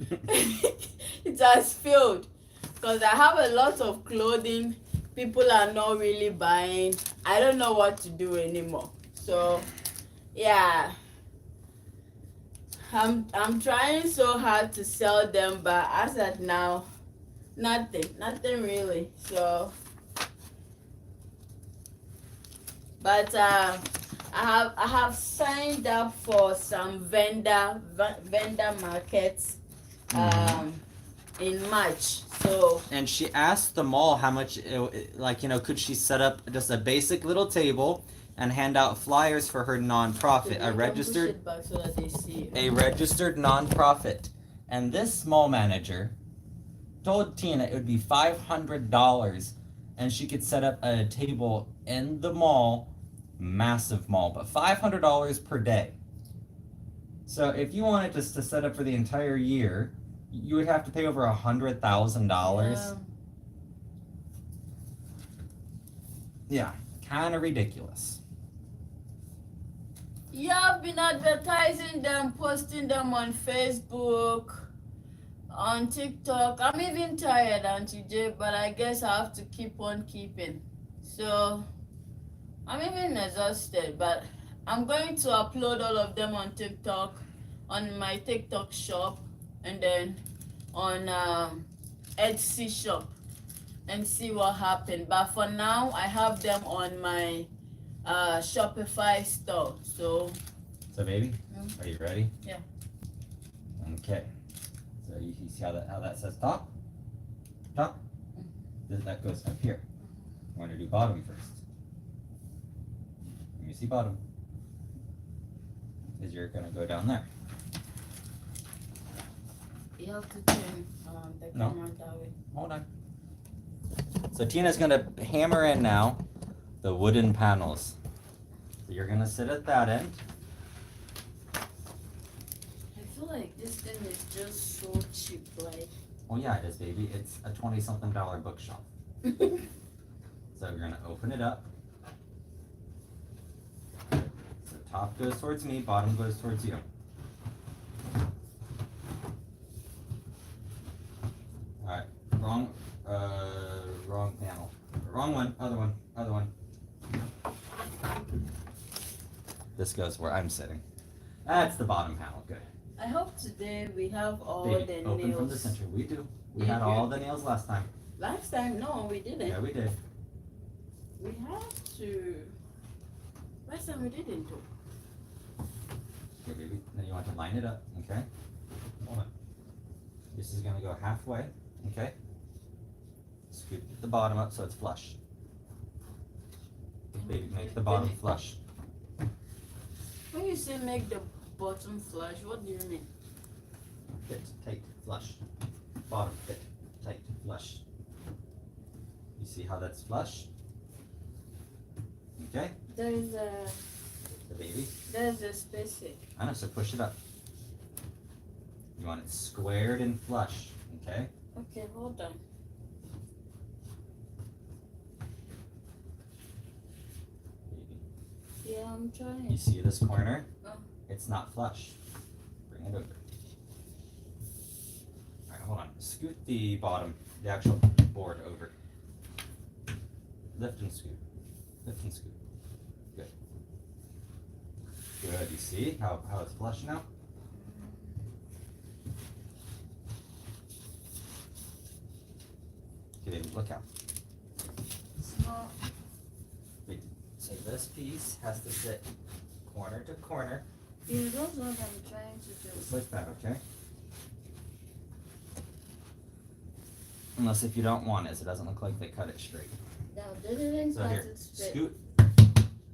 it has failed. Because I have a lot of clothing, people are not really buying. I don't know what to do anymore. So, yeah. I'm trying so hard to sell them, but as at now, nothing really. So, but I have signed up for some vendor markets in March. So. And she asked the mall how much, could she set up just a basic little table and hand out flyers for her nonprofit, a registered nonprofit. And this mall manager told Tina it would be $500 and she could set up a table in the mall, massive mall, but $500 per day. So if you wanted to set up for the entire year, you would have to pay over $100,000. Yeah, kind of ridiculous. Yeah, I've been advertising them, posting them on Facebook, on TikTok. I'm even tired, Auntie J, but I guess I have to keep on keeping. So, I'm even exhausted, but I'm going to upload all of them on TikTok, on my TikTok shop, and then on Etsy shop, and see what happens. But for now, I have them on my Shopify store. So baby, are you ready? Yeah. Okay. So you see how that says top? That goes up here. I want to do bottom first. Let me see bottom. Because you're gonna go down there. You have to turn the camera that way. Hold on. So Tina's gonna hammer in now the wooden panels. So you're gonna sit at that end. I feel like this thing is just so cheap, like. Oh yeah, it is, baby. It's a $20-something bookshelf. So you're gonna open it up. So top goes towards me, bottom goes towards you. Alright, wrong panel. Wrong one, other one. This goes where I'm sitting. That's the bottom panel, good. I hope today we have all Baby, the open nails. from the center. We do. We had all the nails last time. Last time, no, we didn't. Yeah, we did. We have to. Last time we didn't do. Okay, baby. Then you want to line it up, okay? Hold on. This is gonna go halfway, okay? Scoop the bottom up so it's flush. Baby, make the bottom flush. When you say make the bottom flush, what do you mean? Fit, tight, flush. Bottom, fit, tight, flush. You see how that's flush? Okay? There's a spacing. I know, so push it up. You want it squared and flush, okay? Okay, hold on. Yeah, I'm trying. You see this corner? Oh. It's not flush. Bring it over. Alright, hold on. Scoot the bottom, the actual board over. Lift and scoop. Lift and scoop. Good. Good. You see how it's flush now? Okay, look out. Small. Wait. So this piece has to sit corner to corner. Yeah, those ones I'm trying to do. Just like that, okay? Unless if you don't want it, so it doesn't look like they cut it straight. No, they didn't So cut here, it straight. scoot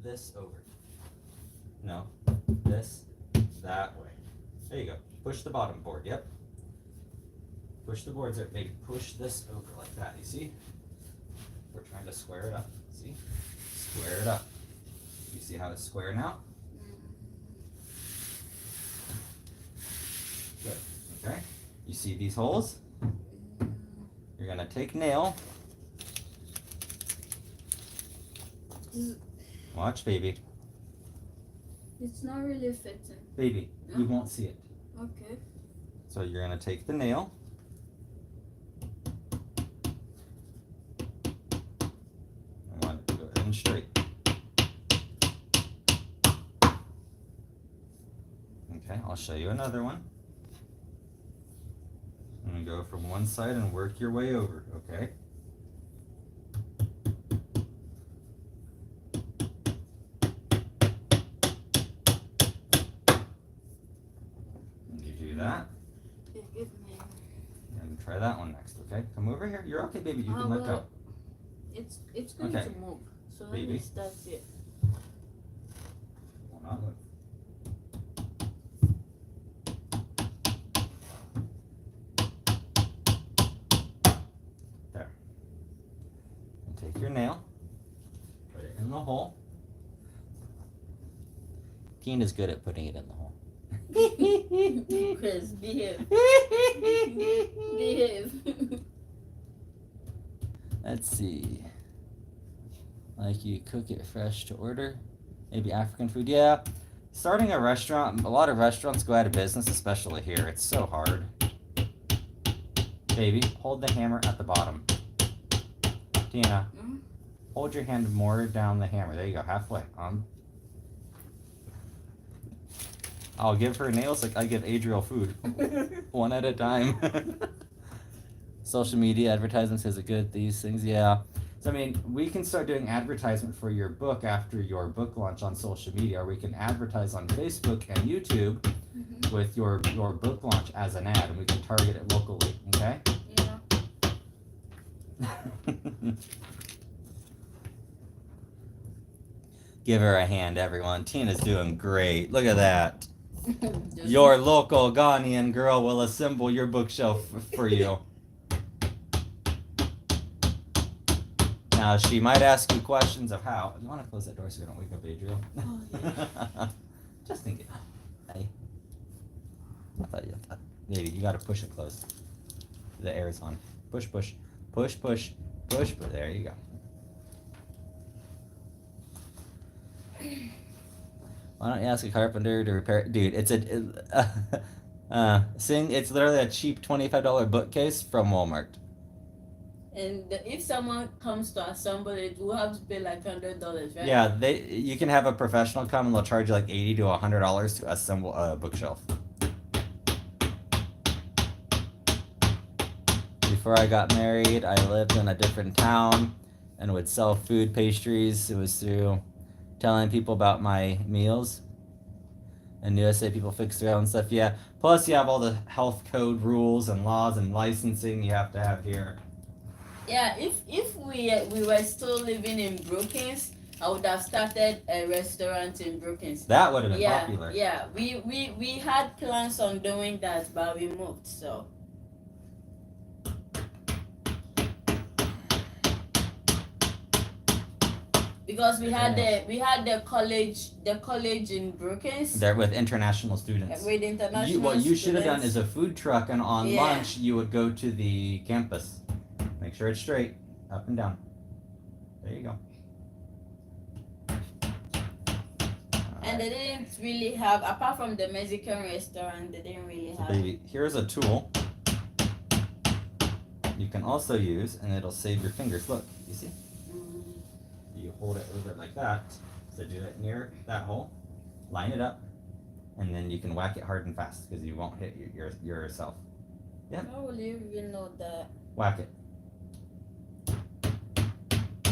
this over. No, this, that way. There you go. Push the bottom board, yep. Push the boards up, maybe push this over like that, you see? We're trying to square it up, see? Square it up. You see how it's square now? Good, okay. You see these holes? You're gonna take nail. Watch, baby. It's not really fitting. Baby, No? you won't see it. Okay. So you're gonna take the nail. I want it to go in straight. Okay, I'll show you another one. I'm gonna go from one side and work your way over, okay? You do that. Yeah, give me. And try that one next, okay? Come over here. You're okay, baby. You Oh, can let well, go. It's going Okay. to move. So let Baby. me start here. Will not move. There. And take your nail. Put it in the hole. Tina's good at putting it in the hole. Chris, behave. Behave. Let's see. Like you cook it fresh to order. Maybe African food. Yeah. Starting a restaurant, a lot of restaurants go out of business, especially here. It's so hard. Baby, hold the hammer at the bottom. Tina, hold your hand more down the hammer. There you go, halfway. I'll give her nails like I give Adriel food. One at a time. Social media advertisements is it good? These things, yeah. So I mean, we can start doing advertisement for your book after your book launch on social media, or we can advertise on Facebook and YouTube with your book launch as an ad, and we can target it locally. Okay? Yeah. Give her a hand, everyone. Tina's doing great. Look at that. Your local Ghanaian girl will assemble your bookshelf for you. Now, she might ask you questions of how. You want to close that door so you don't wake up Adriel? Oh, yeah. Just think it. Hey. I thought maybe you got to push it closed. The air is on. Push, push, push, push, push. But there you go. Why don't you ask a carpenter to repair it? Dude, it's it's literally a cheap $25 bookcase from Walmart. And if someone comes to assemble it, we'll have to pay like $100, right? Yeah, you can have a professional come and they'll charge you like $80 to $100 to assemble a bookshelf. Before I got married, I lived in a different town and would sell food, pastries. It was through telling people about my meals. In USA, people fix their own stuff. Yeah. Plus, you have all the health code rules and laws and licensing you have to have here. Yeah. If we were still living in Brookings, I would have started a restaurant in Brookings. That would have been popular. Yeah. We had plans on doing that, but we moved. So. Because we had the college in Brookings. There with international students. With international What you should have done students. is a food truck, and on lunch you would go to the campus. Make sure it's straight, up and down. There you go. And they didn't really have, apart from the Mexican restaurant, they didn't really have. Baby, here's a tool you can also use, and it'll save your fingers. Look, you see? You hold it over like that. So do it near that hole. Line it up. And then you can whack it hard and fast because you won't hit yourself. Yeah. How will you even know that? Whack it.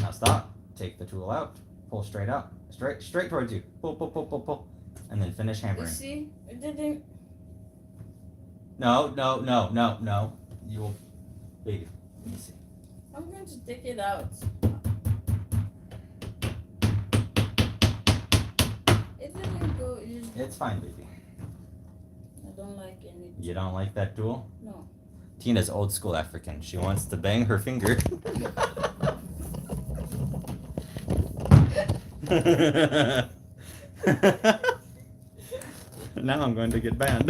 Now stop. Take the tool out. Pull straight out. Straight towards you. Pull. And then finish hammering. You see? It didn't. No. You will. Baby. Let me see. I'm going to take it out. It didn't go. It's fine, baby. I don't like any. You don't like that tool? No. Tina's old school African. She wants to bang her finger. Now I'm going to get banned.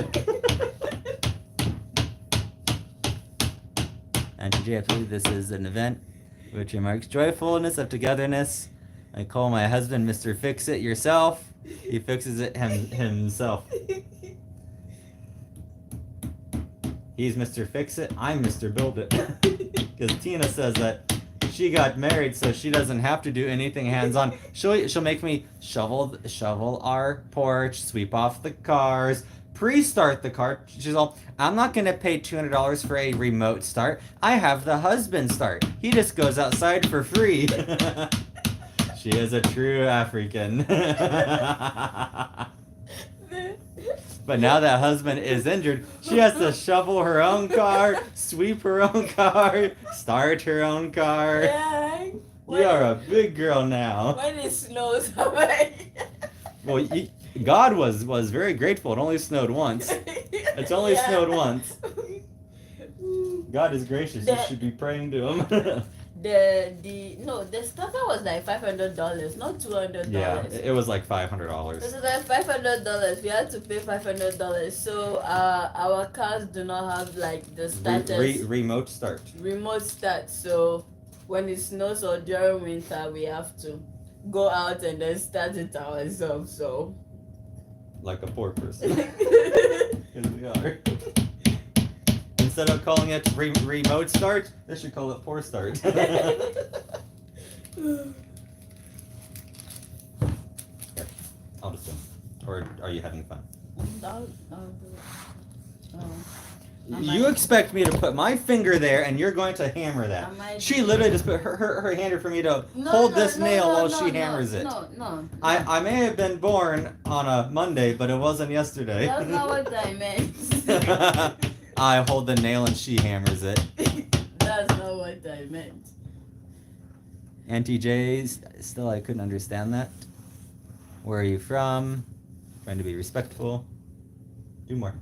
And today I believe this is an event which remarks joyfulness of togetherness. I call my husband Mr. Fix It Yourself. He fixes it himself. He's Mr. Fix It. I'm Mr. Build It. Because Tina says that she got married, so she doesn't have to do anything hands-on. She'll make me shovel our porch, sweep off the cars, pre-start the car. She's all, I'm not gonna pay $200 for a remote start. I have the husband start. He just goes outside for free. She is a true African. But now that husband is injured, she has to shovel her own car, sweep her own car, start her own car. Yeah. You are a big girl now. When it snows, I'm like. Well, God was very grateful. It only snowed once. It's only snowed once. God is gracious. You should be praying to him. The starter was like $500, not $200. Yeah, it was like $500. This is like $500. We had to pay $500. So our cars do not have like the starters. Remote start. Remote start. So when it snows or during winter, we have to go out and then start it ourselves. So like a poor person. Here we are. Instead of calling it remote start, they should call it poor start. Here, I'll just do it. Or are you having fun? I'll do it. Oh. You expect me to put my finger there and you're going to hammer that. She literally just put her hand for me to hold this nail while she hammers it. No. I may have been born on a Monday, but it wasn't yesterday. That's not what I meant. I hold the nail and she hammers it. That's not what I meant. Auntie J, still I couldn't understand that. Where are you from? Trying to be respectful. Do more.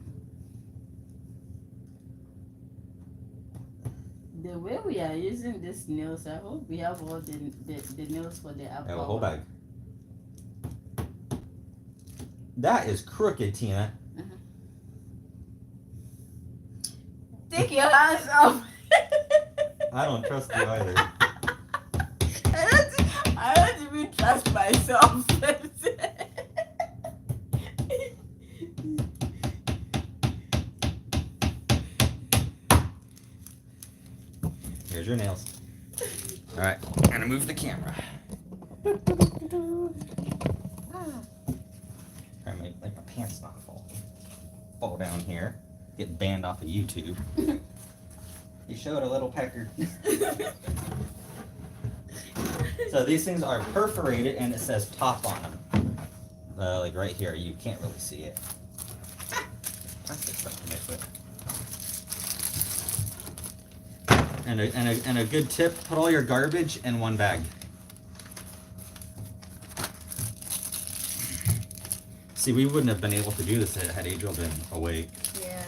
The way we are using these nails, I hope we have all the nails for the apple. I have a whole bag. That is crooked, Tina. Take your hands off. I don't trust you either. I don't even trust myself. Here's your nails. All right, I'm gonna move the camera. Try to make like my pants not fall down here. Get banned off of YouTube. You showed a little pecker. So these things are perforated and it says top on them. Like right here, you can't really see it. Plastic stuff to mess with. And a good tip, put all your garbage in one bag. See, we wouldn't have been able to do this had Adriel been awake. Yeah.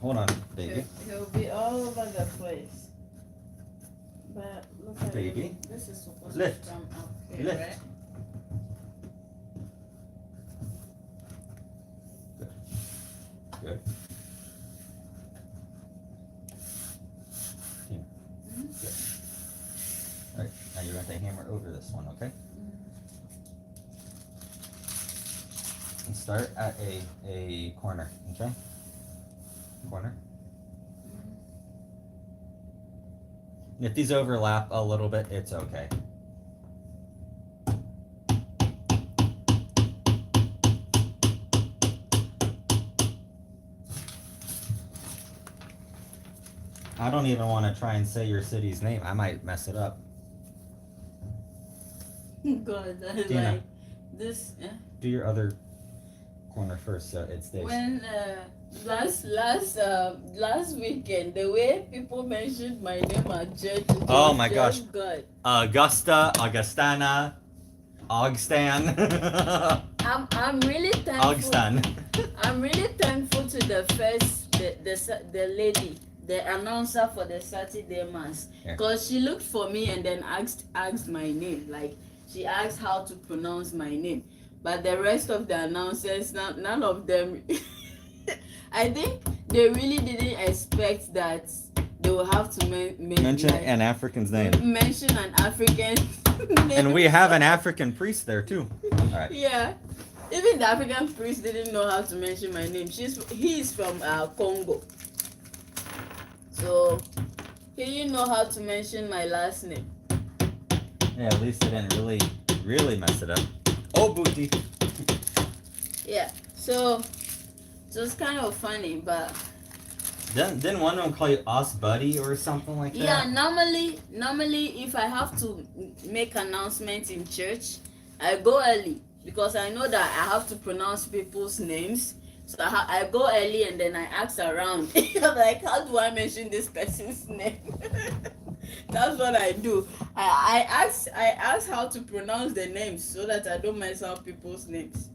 Hold on, baby. He'll be all over the place. But look at Baby. it. This is supposed Lift. to come up here, Lift. right? Good. Yeah. Good. All right, now you're going to hammer over this one, okay? And start at a corner, okay? Corner. If these overlap a little bit, it's okay. I don't even want to try and say your city's name. I might mess it up. God, I Dina, like this. do your other corner first so it stays. When last weekend, the way people mentioned my name at church. Oh my gosh. God. Augusta, Augustana, Augstan. I'm really thankful. Augstan. I'm really thankful to the lady, the announcer for the Saturday mass, because she looked for me and then asked my name. Like, she asked how to pronounce my name, but the rest of the announcers, none of them. I think they really didn't expect that they will have to mention an African's name. Mention an African name. And we have an African priest there too. All right. Yeah. Even the African priest didn't know how to mention my name. He's from Congo. So he didn't know how to mention my last name. Yeah, at least they didn't really mess it up. Oh, booty. Yeah. So it's kind of funny, but Didn't one of them call you Us Buddy or something like that? yeah, normally if I have to make announcements in church, I go early because I know that I have to pronounce people's names. So I go early and then I ask around. Like, how do I mention this person's name? That's what I do. I ask how to pronounce the names so that I don't mess up people's names.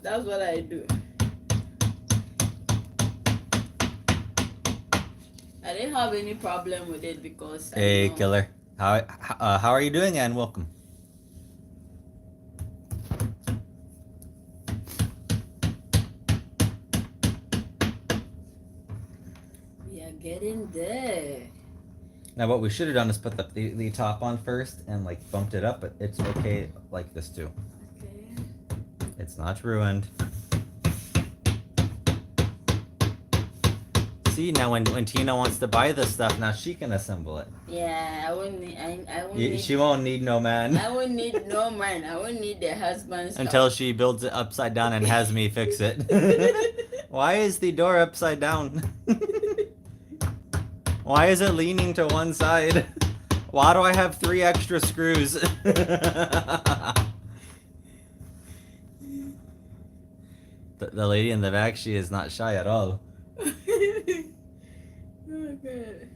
That's what I do. I didn't have any problem with it because Hey, killer. How are you doing? And welcome. We are getting there. Now, what we should have done is put the top on first and like bumped it up, but it's okay like this too. Okay. It's not ruined. See, now when Tina wants to buy this stuff, now she can assemble it. Yeah, I won't need. She won't need no man. I won't need no man. I won't need the husband's. Until she builds it upside down and has me fix it. Why is the door upside down? Why is it leaning to one side? Why do I have 3 extra screws? The lady in the back, she is not shy at all. Okay.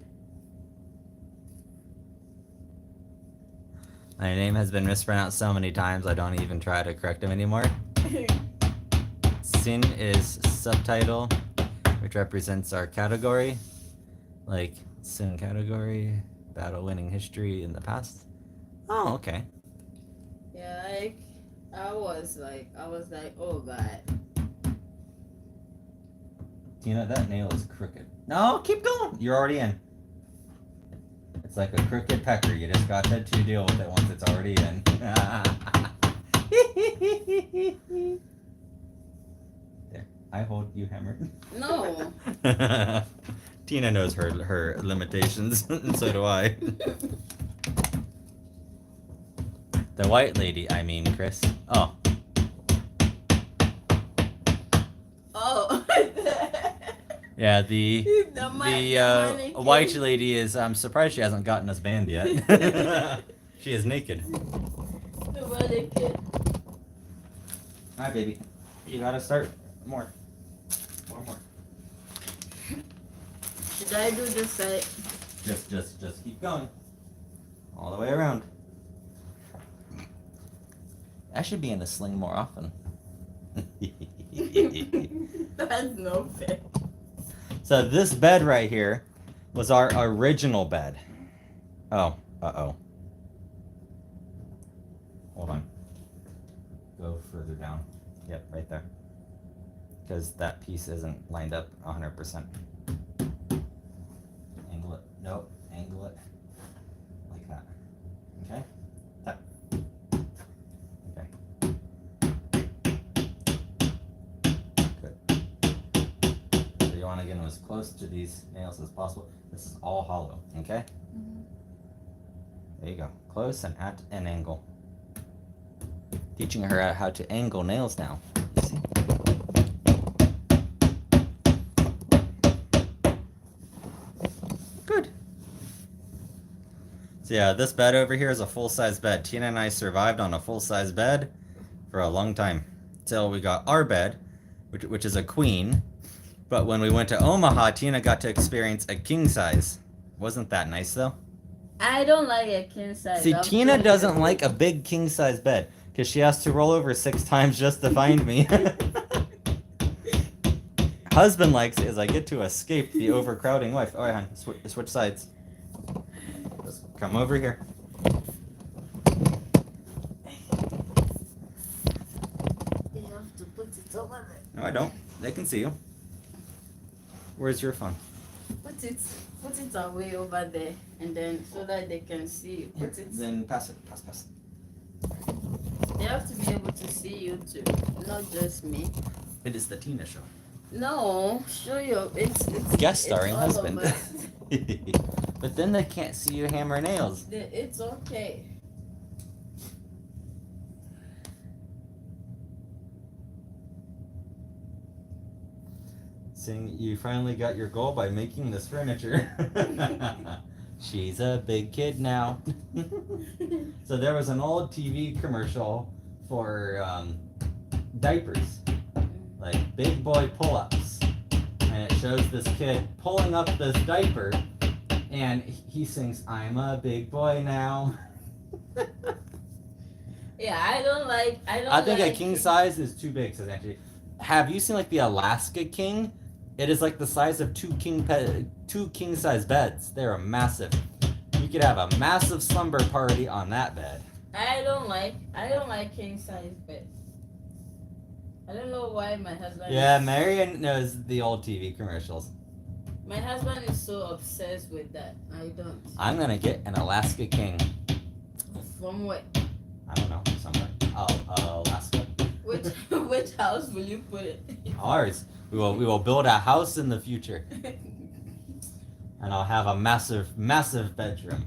My name has been mispronounced so many times I don't even try to correct them anymore. Sin is subtitle, which represents our category. Like, sin category, battle winning history in the past. Oh, okay. Yeah, like I was like, oh God. Tina, that nail is crooked. No, keep going. You're already in. It's like a crooked pecker. You just got to deal with it once it's already in. There, I hold you hammered. No. Tina knows her limitations, and so do I. The white lady, I mean, Chris. Oh. Oh. Yeah, the white mannequin. lady is. I'm surprised she hasn't gotten us banned yet. She is naked. The mannequin. Hi, baby. You gotta start more. More. Should I do this side? Just keep going. All the way around. I should be in a sling more often. That's no fair. So this bed right here was our original bed. Oh, uh-oh. Hold on. Go further down. Yep, right there. Because that piece isn't lined up 100%. Angle it. Nope. Angle it. Like that. Okay? That. Okay. Good. So you want to get them as close to these nails as possible. This is all hollow, okay? There you go. Close and at an angle. Teaching her how to angle nails now. You see? Good. So yeah, this bed over here is a full-size bed. Tina and I survived on a full-size bed for a long time. Till we got our bed, which is a queen. But when we went to Omaha, Tina got to experience a king size. Wasn't that nice though? I don't like a king size. See, Tina doesn't like a big king size bed because she has to roll over 6 times just to find me. Husband likes it as I get to escape the overcrowding wife. All right, hon, switch sides. Just come over here. You have to put it over there. No, I don't. They can see you. Where's your phone? Put it away over there, and then so that they can see you. Put it. Then pass it. Pass it. They have to be able to see you too, not just me. It is the Tina show. No, show your. It's Guest starring it's all husband. of us. But then they can't see you hammer nails. It's okay. Saying you finally got your goal by making this furniture. She's a big kid now. So there was an old TV commercial for diapers, like big boy pull-ups, and it shows this kid pulling up this diaper, and he sings, "I'm a big boy now." Yeah, I don't like. I think a king size is too big. So actually, have you seen like the Alaska King? It is like the size of two king size beds. They're massive. You could have a massive slumber party on that bed. I don't like king size beds. I don't know why my husband. Yeah, Marion knows the old TV commercials. My husband is so obsessed with that. I don't. I'm gonna get an Alaska King. From what? I don't know, somewhere. Alaska. Which house will you put it? Ours. We will build a house in the future, and I'll have a massive bedroom,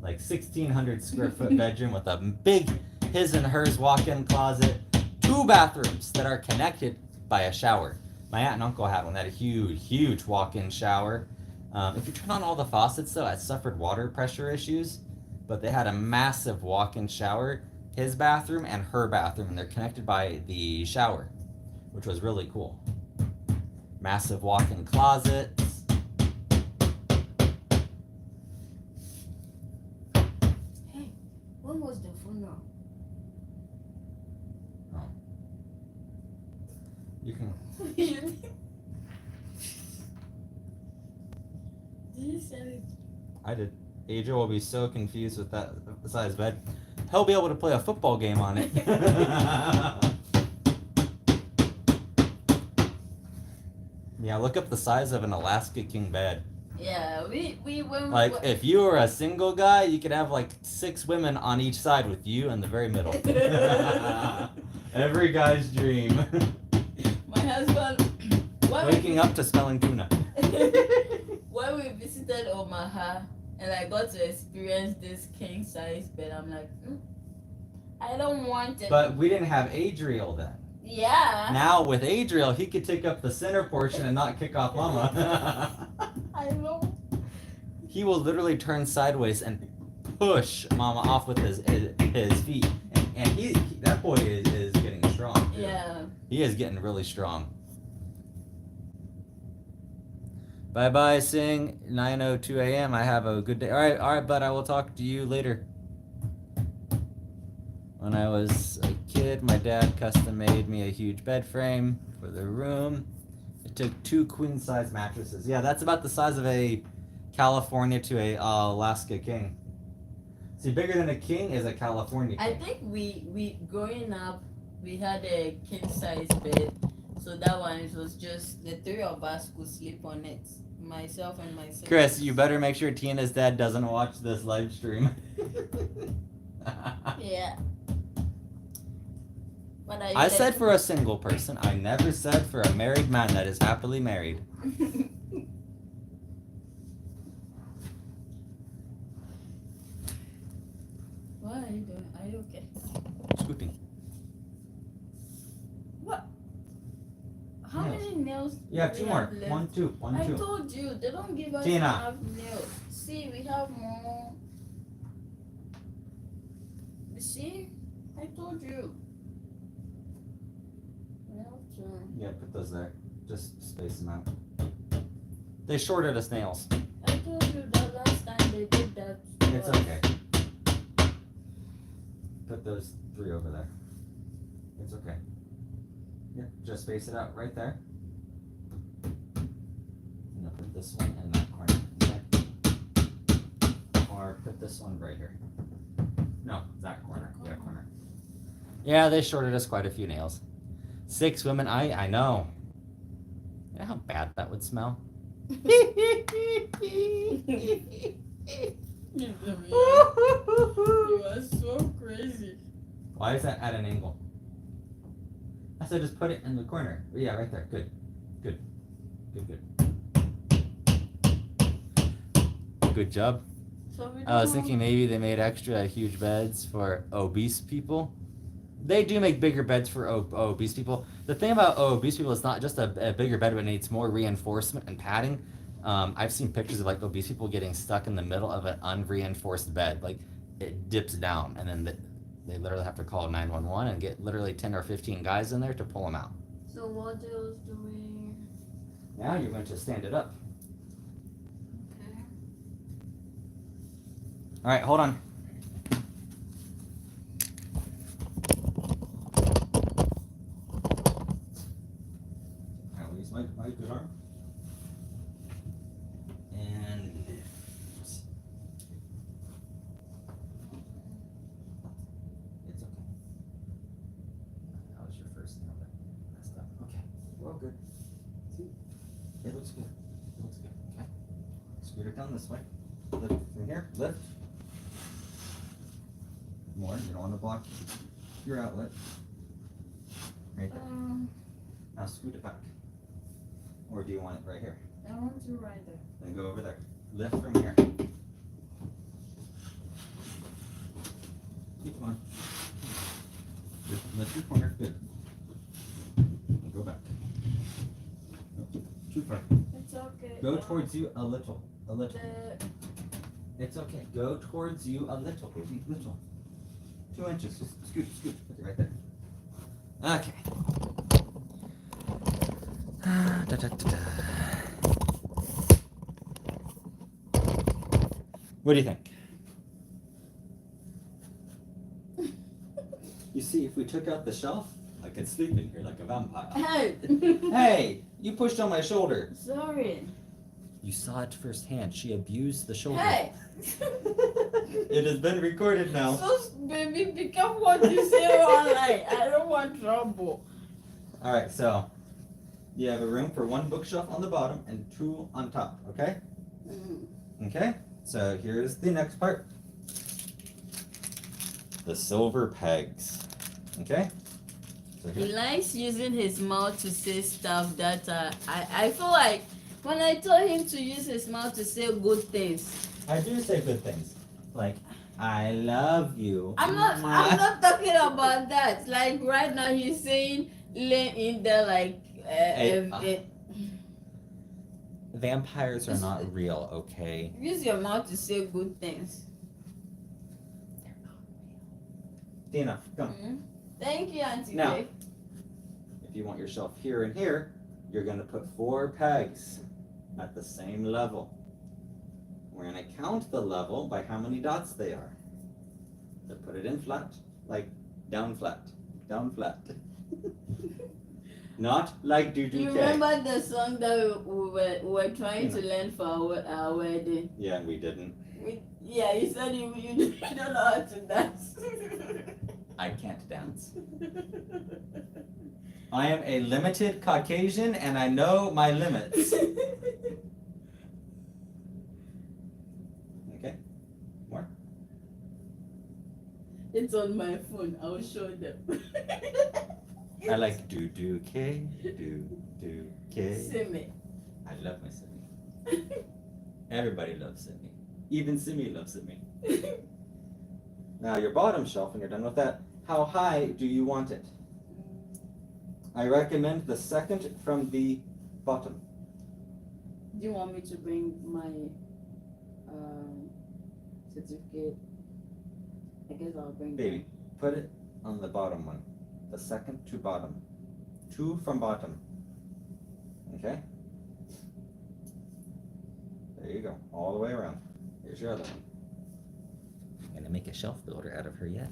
like 1,600 square foot bedroom with a big his and hers walk-in closet, 2 bathrooms that are connected by a shower. My aunt and uncle had one. They had a huge walk-in shower. If you turn on all the faucets though, it suffered water pressure issues, but they had a massive walk-in shower, his bathroom and her bathroom, and they're connected by the shower, which was really cool. Massive walk-in closets. Hey, when was the funeral? Oh. You can. Did you send it? I did. Adrian will be so confused with that size bed. He'll be able to play a football game on it. Yeah, look up the size of an Alaska King bed. Yeah, we when Like, if you were a single guy, you could have like 6 women on each side with you in the very middle. Every guy's dream. My husband. Waking up to smelling tuna. When we visited Omaha and I got to experience this king size bed, I'm like, I don't want it. But we didn't have Adriel then. Yeah. Now with Adriel, he could take up the center portion and not kick off Mama. I know. He will literally turn sideways and push Mama off with his feet. And he that boy is getting strong. Yeah. He is getting really strong. Bye-bye, Sing. 9:02 a.m. I have a good day. All right, bud. I will talk to you later. When I was a kid, my dad custom made me a huge bed frame for the room. It took 2 queen-size mattresses. Yeah, that's about the size of a California to a Alaska King. See, bigger than a king is a California King. I think we growing up, we had a king size bed. So that one, it was just the 3 of us could sleep on it. Myself and my sister. Chris, you better make sure Tina's dad doesn't watch this live stream. Yeah. But I said for a single person. I never said for a married man that is happily married. What are you doing? Are you okay? Scooping. What? How Nails. many nails? You have do two we more. have left? 1, 2. 1, I 2. told you they don't give us Tina. enough nails. See, we have more. You see, I told you. We have to. Yeah, put those there. Just space them out. They shorted us nails. I told you the last time they did that. It's okay. Put those 3 over there. It's okay. Yeah, just space it out right there. And I'll put this one in that corner. Okay? Or put this one right here. No, that corner. That corner. Yeah, they shorted us quite a few nails. 6 women. I know. You know how bad that would smell? You are so crazy. Why is that at an angle? I said just put it in the corner. Yeah, right there. Good. Good. Good, good. Good job. So we I was don't- thinking maybe they made extra huge beds for obese people. They do make bigger beds for obese people. The thing about obese people is not just a bigger bed, but it needs more reinforcement and padding. I've seen pictures of like obese people getting stuck in the middle of an unreinforced bed. Like it dips down, and then they literally have to call 911 and get literally 10 or 15 guys in there to pull them out. So what else do we? Now you're going to stand it up. Okay. All right, hold on. I'll use my good arm. And lift. It's okay. That was your first nail that messed up. Okay, we're all good. See? It looks good. It looks good. Okay. Scoot it down this way. Lift from here. Lift. More. You don't want to block your outlet. Right there. Now scoot it back. Or do you want it right here? I want to right there. Then go over there. Lift from here. Keep going. Lift your corner. Good. And go back. No, too far. It's okay. Go towards you a little. A little. The- It's okay. Go towards you a little, baby. Little. 2 inches. Just scoot, scoot. Okay, right there. Okay. Da, da, da, da. What do you think? You see, if we took out the shelf, I could sleep in here like a vampire. Hey. Hey, you pushed on my shoulder. Sorry. You saw it firsthand. She abused the shoulder. Hey. It has been recorded now. So, baby, be careful what you say online. I don't want trouble. All right, so you have a room for 1 bookshelf on the bottom and 2 on top, okay? Okay, so here's the next part. The silver pegs, okay? So He here. likes using his mouth to say stuff that I feel like when I told him to use his mouth to say good things. I do say good things, like, I love you. I'm not talking about that. Like right now he's saying lay in there like Vampires are not real, okay? use your mouth to say good things. Dina, come. Thank you, Auntie Now. Faye. If you want your shelf here and here, you're gonna put 4 pegs at the same level. We're gonna count the level by how many dots they are. So put it in flat, like down flat, down flat. Not like do You do remember the song that we were trying to learn for our wedding? Yeah, and we didn't. Yeah, you said you don't know how to dance. I can't dance. I am a limited Caucasian and I know my limits. Okay, more. It's on my phone. I'll show them. I like do do K, do K. Simi. I love my Simi. Everybody loves Simi. Even Simi loves Simi. Now your bottom shelf, when you're done with that, how high do you want it? I recommend the second from the bottom. Do you want me to bring my certificate? I guess I'll bring Baby, put it on the bottom one. The second to bottom. 2 from bottom. Okay? There you go. All the way around. Here's your other one. I'm gonna make a shelf builder out of her yet.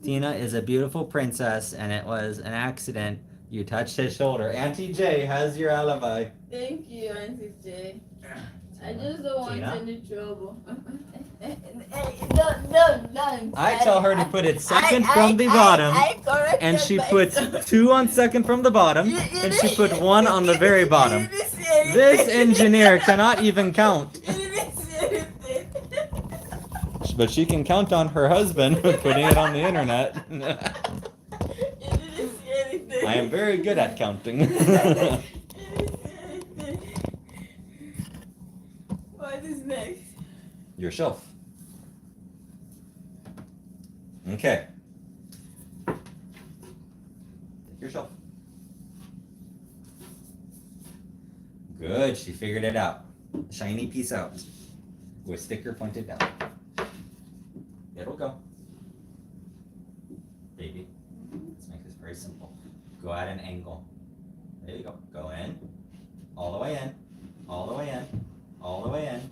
Tina is a beautiful princess, and it was an accident. You touched his shoulder. Auntie J has your alibi. Thank you, Auntie J. I just don't want Tina? any trouble. No. I tell her to put it second from the bottom, and she puts 2 on second from the bottom, and she put 1 on the very bottom. This engineer cannot even count. But she can count on her husband putting it on the internet. I am very good at counting. What is next? Your shelf. Okay. Take your shelf. Good, she figured it out. Shiny piece out. With sticker pointed down. It'll go. Baby. Let's make this very simple. Go at an angle. There you go. Go in. All the way in. All the way in. All the way in.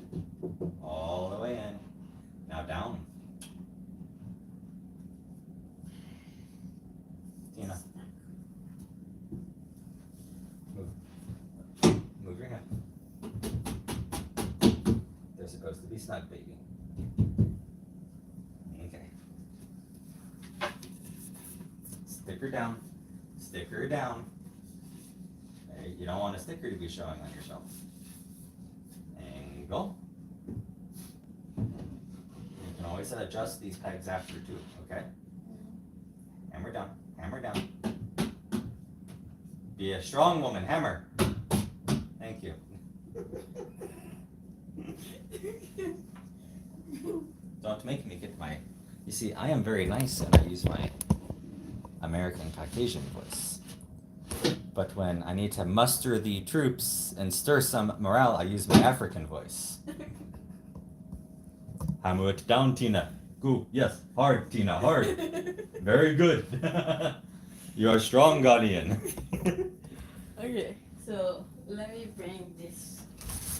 All the way in. Now down. Tina. Move. Move your hand. They're supposed to be snug, baby. Okay. Stick her down. Stick her down. You don't want a sticker to be showing on your shelf. Angle. You can always adjust these pegs after too, okay? Hammer down. Hammer down. Be a strong woman. Hammer. Thank you. Don't make me get my... You see, I am very nice and I use my American Caucasian voice. But when I need to muster the troops and stir some morale, I use my African voice. Hammer it down, Tina. Go. Yes. Hard, Tina. Hard. Very good. You are strong, guardian. Okay, so let me bring this.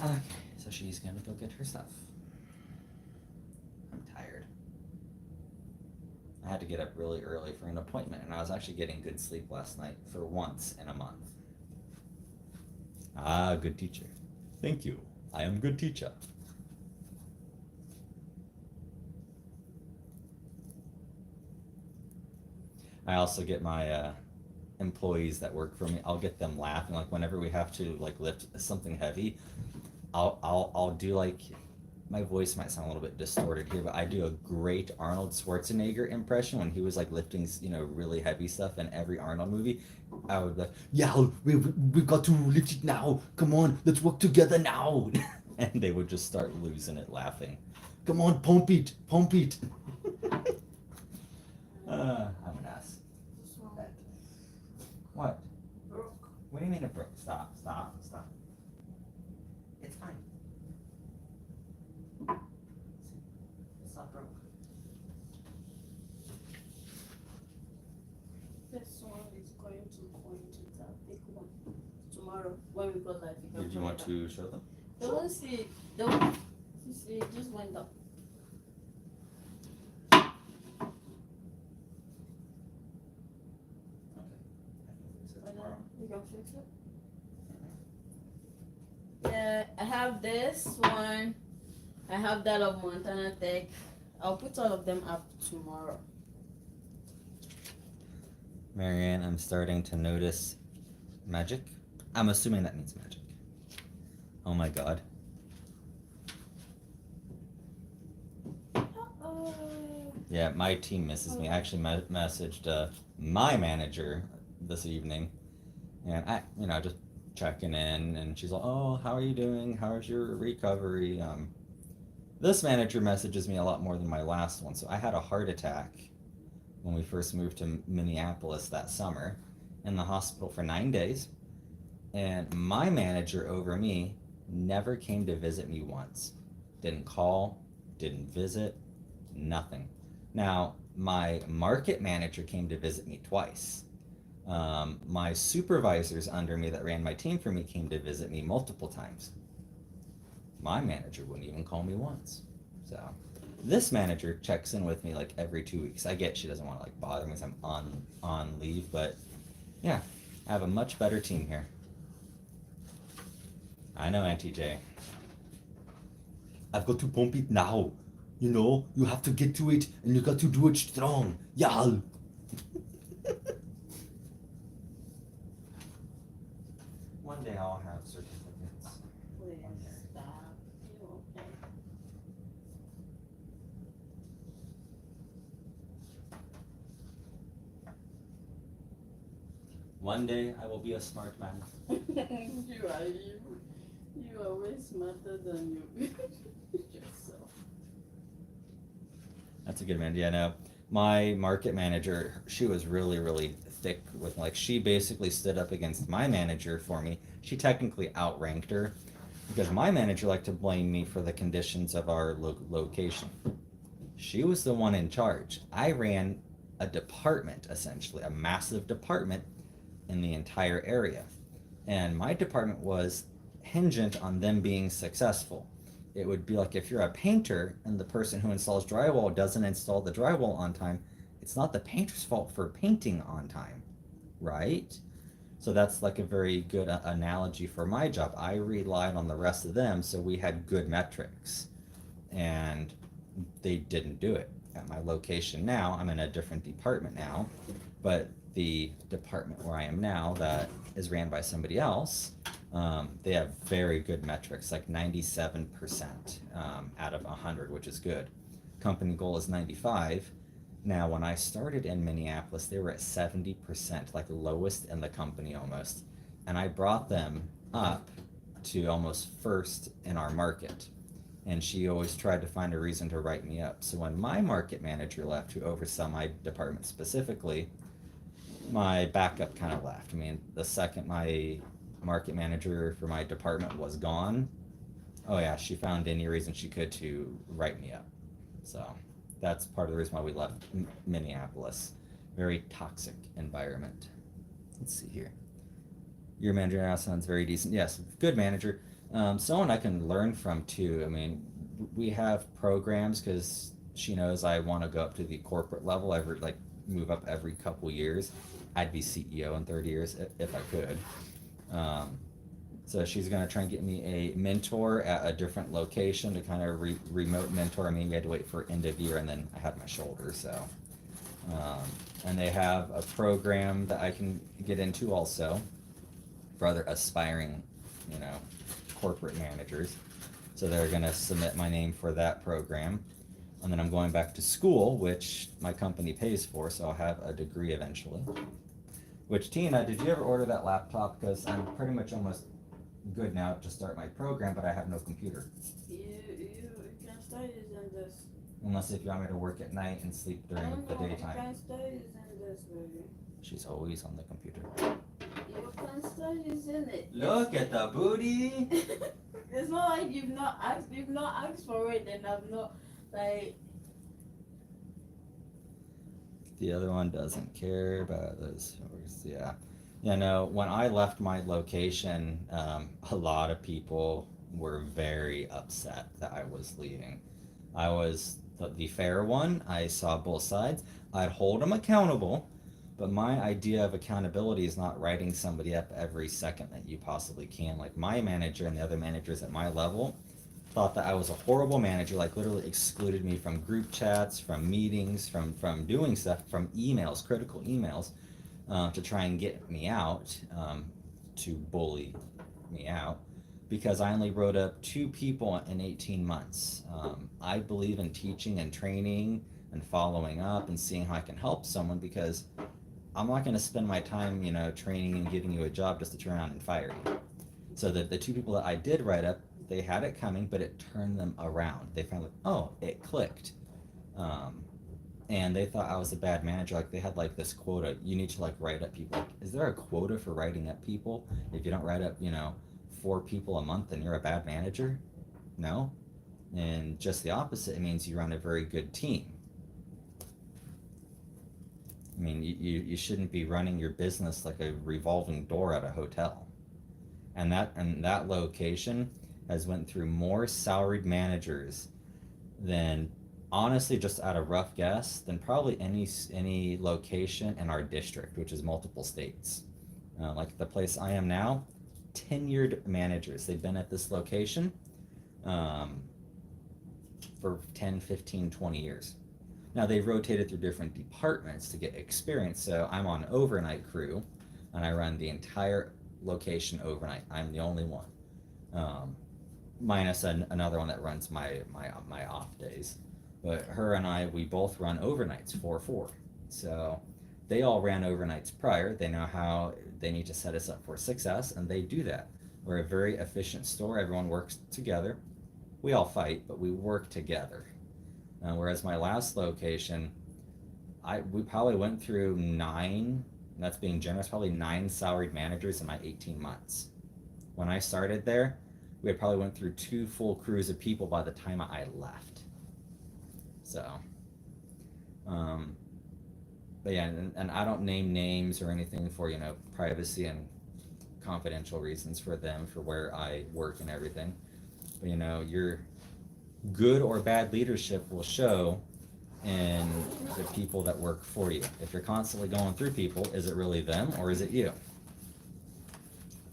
Okay, so she's gonna go get her stuff. I'm tired. I had to get up really early for an appointment, and I was actually getting good sleep last night for once in a month. Ah, good teacher. Thank you. I am good teacher. I also get my employees that work for me. I'll get them laughing. Like whenever we have to like lift something heavy, I'll do like, my voice might sound a little bit distorted here, but I do a great Arnold Schwarzenegger impression when he was like lifting, you know, really heavy stuff in every Arnold movie. I would be like, yeah, we've got to lift it now. Come on, let's work together now. And they would just start losing it laughing. Come on, pump it, pump it. I'm an ass. What? Broke. What do you mean it broke? Stop. It's fine. It's not broke. This one is going to that big one tomorrow when we go live. Did you want to show them? Don't see. Don't. You see, it just went up. You can fix it. Yeah, I have this one. I have that of Montana Tech. I'll put all of them up tomorrow. Marianne, I'm starting to notice magic. I'm assuming that means magic. Oh my god. Uh-oh. Yeah, my team misses me. I actually messaged my manager this evening, and I, just checking in, and she's like, "Oh, how are you doing? How's your recovery?" This manager messages me a lot more than my last one. So I had a heart attack when we first moved to Minneapolis that summer, in the hospital for 9 days. And my manager over me never came to visit me once. Didn't call, didn't visit, nothing. Now, my market manager came to visit me twice. My supervisors under me that ran my team for me came to visit me multiple times. My manager wouldn't even call me once. So this manager checks in with me like every 2 weeks. I get she doesn't want to like bother me because I'm on leave, but yeah, I have a much better team here. I know, Auntie J. I've got to pump it now. You know, you have to get to it and you got to do it strong. Y'all. One day I'll have certificates. Please stop. You okay? One day I will be a smart man. You are way smarter than you yourself. That's a good man. Yeah, no. My market manager, she was really, really thick with, like, she basically stood up against my manager for me. She technically outranked her because my manager liked to blame me for the conditions of our location. She was the one in charge. I ran a department, essentially, a massive department in the entire area. And my department was hingent on them being successful. It would be like if you're a painter and the person who installs drywall doesn't install the drywall on time, it's not the painter's fault for painting on time, right? So that's like a very good analogy for my job. I relied on the rest of them, so we had good metrics, and they didn't do it. At my location now, I'm in a different department now, but the department where I am now that is ran by somebody else, they have very good metrics, like 97% out of 100, which is good. Company goal is 95. Now, when I started in Minneapolis, they were at 70%, like lowest in the company almost. And I brought them up to almost first in our market. And she always tried to find a reason to write me up. So when my market manager left, who oversaw my department specifically, my backup kind of left. I mean, the second my market manager for my department was gone, oh yeah, she found any reason she could to write me up. So that's part of the reason why we left Minneapolis. Very toxic environment. Let's see here. Your manager now sounds very decent. Yes, good manager. Someone I can learn from too. I mean, we have programs because she knows I want to go up to the corporate level, move up every couple years. I'd be CEO in 30 years if I could. So she's going to try and get me a mentor at a different location to kind of remote mentor me. We had to wait for end of year, and then I had my shoulder. So, and they have a program that I can get into also for other aspiring, corporate managers. So they're going to submit my name for that program. And then I'm going back to school, which my company pays for, so I'll have a degree eventually. Which, Tina, did you ever order that laptop? Because I'm pretty much almost good now to start my program, but I have no computer. You can start using this. Unless if you want me to work at night and sleep during the daytime. You can start using this, baby. She's always on the computer. You can start using it. Look at the booty! It's not like you've not asked for it, and I've not, like... The other one doesn't care about those. Yeah. No, when I left my location, a lot of people were very upset that I was leaving. I was the fair one. I saw both sides. I'd hold them accountable, but my idea of accountability is not writing somebody up every second that you possibly can. Like, my manager and the other managers at my level thought that I was a horrible manager, like literally excluded me from group chats, from meetings, from doing stuff, from emails, critical emails, to try and get me out, to bully me out, because I only wrote up 2 people in 18 months. I believe in teaching and training and following up and seeing how I can help someone, because I'm not going to spend my time, training and giving you a job just to turn around and fire you. So the 2 people that I did write up, they had it coming, but it turned them around. They found like, oh, it clicked. And they thought I was a bad manager. Like they had like this quota. You need to like write up people. Like, is there a quota for writing up people? If you don't write up, 4 people a month, then you're a bad manager? No. And just the opposite, it means you run a very good team. I mean, you shouldn't be running your business like a revolving door at a hotel. And that location has went through more salaried managers than, honestly, just at a rough guess, than probably any location in our district, which is multiple states. Like the place I am now, tenured managers. They've been at this location for 10, 15, 20 years. Now they've rotated through different departments to get experience. So I'm on overnight crew, and I run the entire location overnight. I'm the only one, minus another one that runs my off days. But her and I, we both run overnights 4-4. So they all ran overnights prior. They know how they need to set us up for success, and they do that. We're a very efficient store. Everyone works together. We all fight, but we work together. Whereas my last location, we probably went through 9, that's being generous, probably 9 salaried managers in my 18 months. When I started there, we had probably went through 2 full crews of people by the time I left. So, but yeah, and I don't name names or anything for, privacy and confidential reasons for them, for where I work and everything. But, your good or bad leadership will show in the people that work for you. If you're constantly going through people, is it really them or is it you?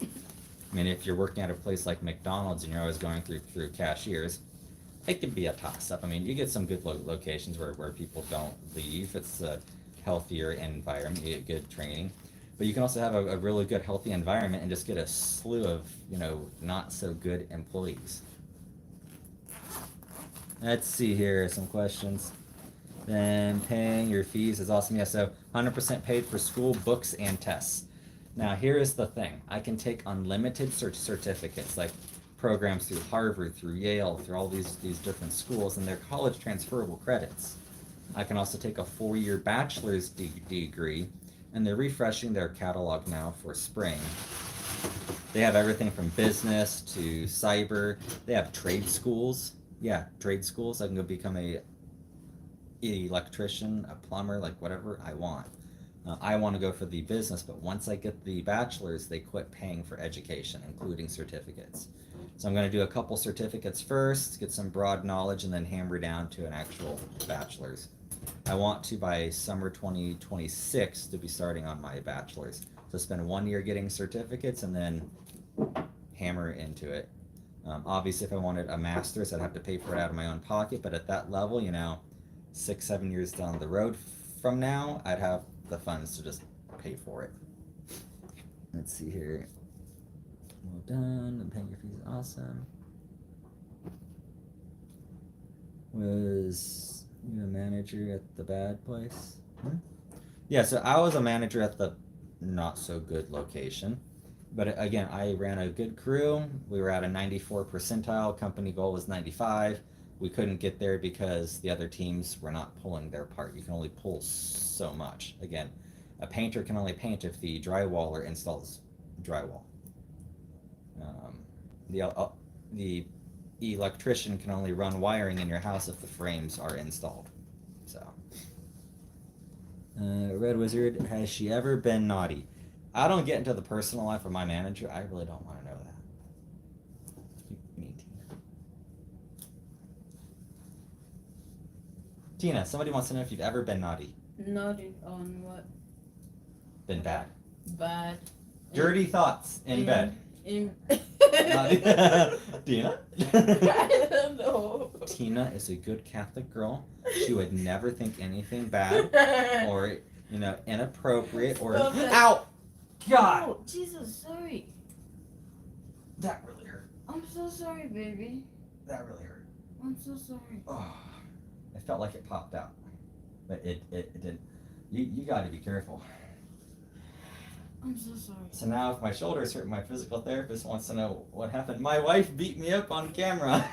I mean, if you're working at a place like McDonald's and you're always going through cashiers, it could be a toss-up. I mean, you get some good locations where people don't leave. It's a healthier environment. You get good training. But you can also have a really good, healthy environment and just get a slew of, not so good employees. Let's see here, some questions. Then paying your fees is awesome. Yeah, so 100% paid for school, books, and tests. Now, here is the thing. I can take unlimited certificates, like programs through Harvard, through Yale, through all these different schools, and they're college transferable credits. I can also take a 4-year bachelor's degree, and they're refreshing their catalog now for spring. They have everything from business to cyber. They have trade schools. Yeah, trade schools. I can go become a electrician, a plumber, like whatever I want. I want to go for the business, but once I get the bachelor's, they quit paying for education, including certificates. So I'm going to do a couple certificates first, get some broad knowledge, and then hammer down to an actual bachelor's. I want to, by summer 2026, to be starting on my bachelor's. So spend 1 year getting certificates and then hammer into it. Obviously, if I wanted a master's, I'd have to pay for it out of my own pocket, but at that level, 6-7 years down the road from now, I'd have the funds to just pay for it. Let's see here. Well done. And paying your fees is awesome. Was you a manager at the bad place? Yeah, so I was a manager at the not so good location. But again, I ran a good crew. We were at a 94 percentile. Company goal was 95. We couldn't get there because the other teams were not pulling their part. You can only pull so much. Again, a painter can only paint if the drywaller installs drywall. The electrician can only run wiring in your house if the frames are installed. So, Red Wizard, has she ever been naughty? I don't get into the personal life of my manager. I really don't want to know that. Me, Tina, somebody wants to know if you've ever been naughty. Naughty on what? Been bad. Bad. Dirty thoughts in bed. In Tina? I don't know. Tina is a good Catholic girl. She would never think anything bad or, inappropriate or... Ow! God! Oh, Jesus, sorry. That really hurt. I'm so sorry, baby. That really hurt. I'm so sorry. Oh, it felt like it popped out. But it didn't. You got to be careful. I'm so sorry. So now if my shoulder's hurt, my physical therapist wants to know what happened. My wife beat me up on camera.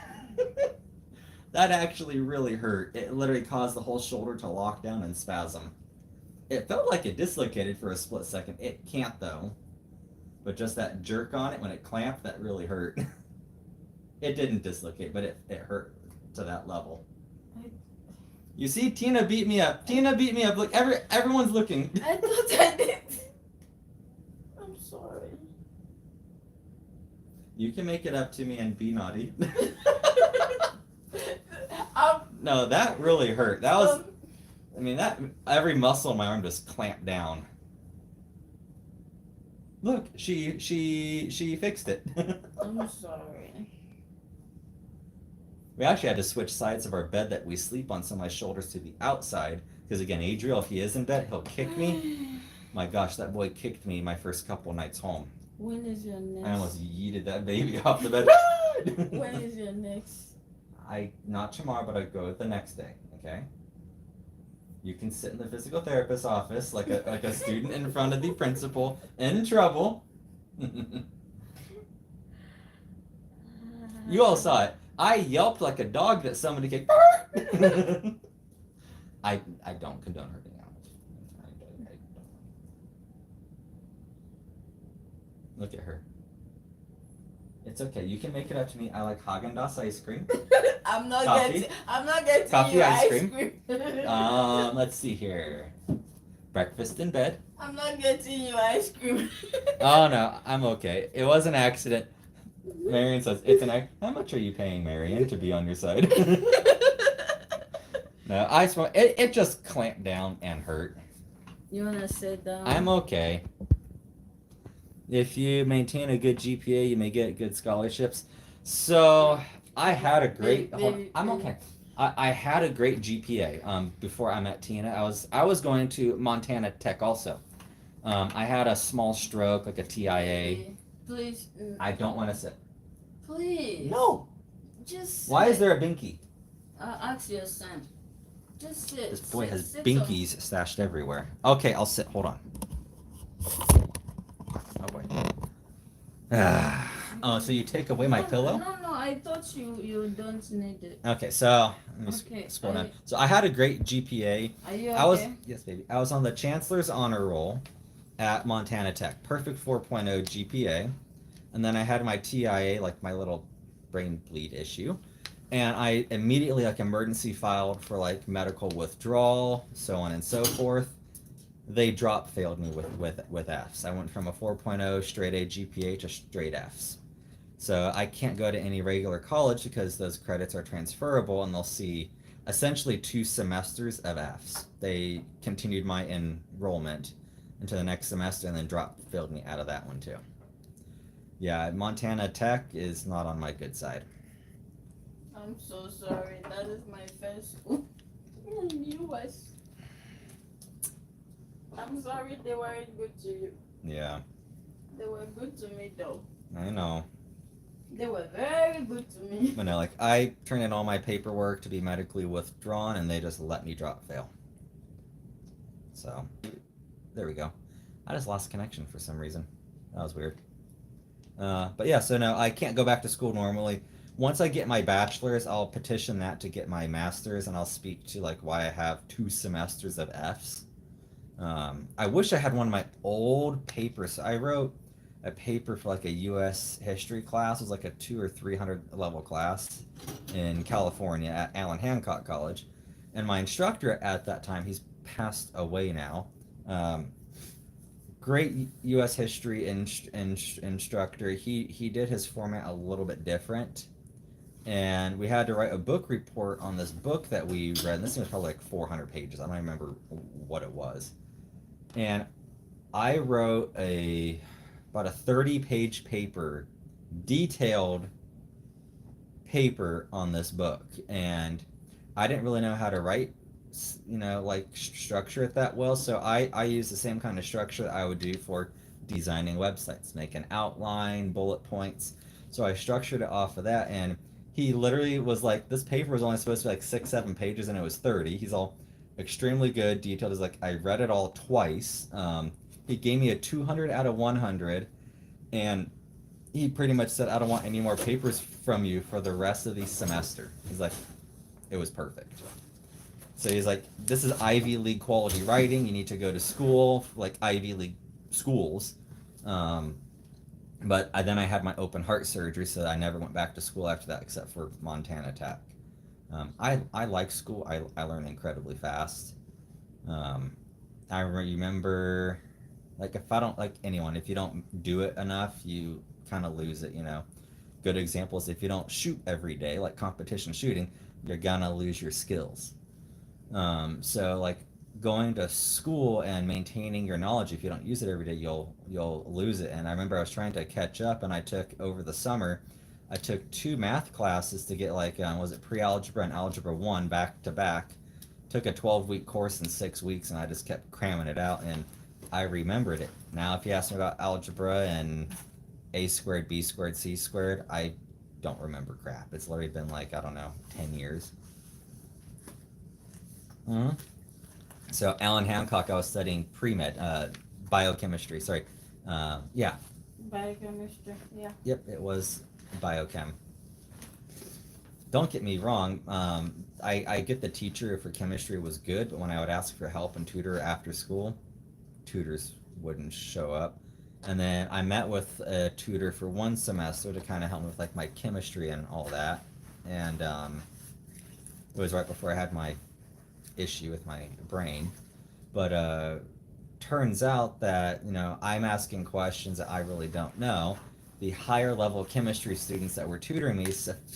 That actually really hurt. It literally caused the whole shoulder to lock down and spasm. It felt like it dislocated for a split second. It can't though. But just that jerk on it when it clamped, that really hurt. It didn't dislocate, but it hurt to that level. You see, Tina beat me up. Tina beat me up. Look, everyone's looking. I thought I did. I'm sorry. You can make it up to me and be naughty. No, that really hurt. That was, I mean, that every muscle in my arm just clamped down. Look, she fixed it. I'm sorry. We actually had to switch sides of our bed that we sleep on, so my shoulders to the outside. Because again, Adriel, if he is in bed, he'll kick me. My gosh, that boy kicked me my first couple nights home. When is your next? I almost yeeted that baby off the bed. When is your next? Not tomorrow, but I go the next day. Okay. You can sit in the physical therapist's office like a student in front of the principal in trouble. You all saw it. I yelped like a dog that somebody kicked. I don't condone hurting animals. I don't. Look at her. It's okay. You can make it up to me. I like Haagen-Dazs ice cream. I'm not Coffee? getting Coffee, you ice ice cream? cream. Let's see here. Breakfast in bed. I'm not getting you ice cream. Oh no, I'm okay. It was an accident. Marion says it's an accident. How much are you paying Marion to be on your side? No, I swear it just clamped down and hurt. You wanna sit down? I'm okay. If you maintain a good GPA, you may get good scholarships. So I had a great. I'm okay. I had a great GPA before I met Tina. I was going to Montana Tech also. I had a small stroke, like a TIA. Please. I don't want to sit. Please. No. Just. Why is there a binky? Ask your son. Just sit. This boy has sit binkies stashed everywhere. Okay, I'll sit. Hold on. Oh boy. Oh, so you take away my pillow? No, I thought you don't need it. Okay, so let me scroll down. So I had a great GPA. Are you okay? Yes, baby. I was on the Chancellor's Honor Roll at Montana Tech. Perfect 4.0 GPA. And then I had my TIA, like my little brain bleed issue. And I immediately emergency filed for medical withdrawal, so on and so forth. They failed me with Fs. I went from a 4.0 straight A GPA to straight Fs. So I can't go to any regular college because those credits are transferable, and they'll see essentially 2 semesters of Fs. They continued my enrollment into the next semester and then failed me out of that one too. Yeah, Montana Tech is not on my good side. I'm so sorry. That is my first school in the US. I'm sorry they weren't good to you. Yeah. They were good to me though. I know. They were very good to me. But no, I turned in all my paperwork to be medically withdrawn and they just let me fail. So, there we go. I just lost connection for some reason. That was weird. But yeah, so no, I can't go back to school normally. Once I get my bachelor's, I'll petition that to get my master's, and I'll speak to why I have 2 semesters of Fs. I wish I had one of my old papers. I wrote a paper for a U.S. history class. It was a 200 or 300 level class in California at Allen Hancock College, and my instructor at that time, he's passed away now. Great U.S. history instructor. He did his format a little bit different. And we had to write a book report on this book that we read. And this thing was probably 400 pages. I don't remember what it was. And I wrote about a 30-page paper, detailed paper on this book. And I didn't really know how to write, structure it that well. So I used the same kind of structure that I would do for designing websites, make an outline, bullet points. So I structured it off of that, and he literally was this paper was only supposed to be 6-7 pages, and it was 30. He's all extremely good, detailed. He's I read it all twice. He gave me a 200 out of 100, and he pretty much said, I don't want any more papers from you for the rest of the semester. He's like, it was perfect. So he's like, this is Ivy League quality writing. You need to go to school, like Ivy League schools. But then I had my open heart surgery, so I never went back to school after that, except for Montana Tech. I like school. I learn incredibly fast. I remember, like, if I don't, like anyone, if you don't do it enough, you kind of lose it, you know. Good examples, if you don't shoot every day, like competition shooting, you're gonna lose your skills. So like going to school and maintaining your knowledge, if you don't use it every day, you'll lose it. And I remember I was trying to catch up, and I took over the summer, I took 2 math classes to get like was it pre-algebra and algebra 1 back to back. Took a 12-week course in 6 weeks, and I just kept cramming it out, and I remembered it. Now if you ask me about algebra and a squared, b squared, c squared, I don't remember crap. It's literally been like, I don't know, 10 years. Mm-hmm. So Alan Hancock, I was studying pre-med, biochemistry, sorry. Yeah. Biochemistry, yeah. Yep, it was biochem. Don't get me wrong, I get the teacher for chemistry was good, but when I would ask for help and tutor after school, tutors wouldn't show up. And then I met with a tutor for 1 semester to kind of help me with like my chemistry and all that. And it was right before I had my issue with my brain. But turns out that, you know, I'm asking questions that I really don't know. The higher level chemistry students that were tutoring me,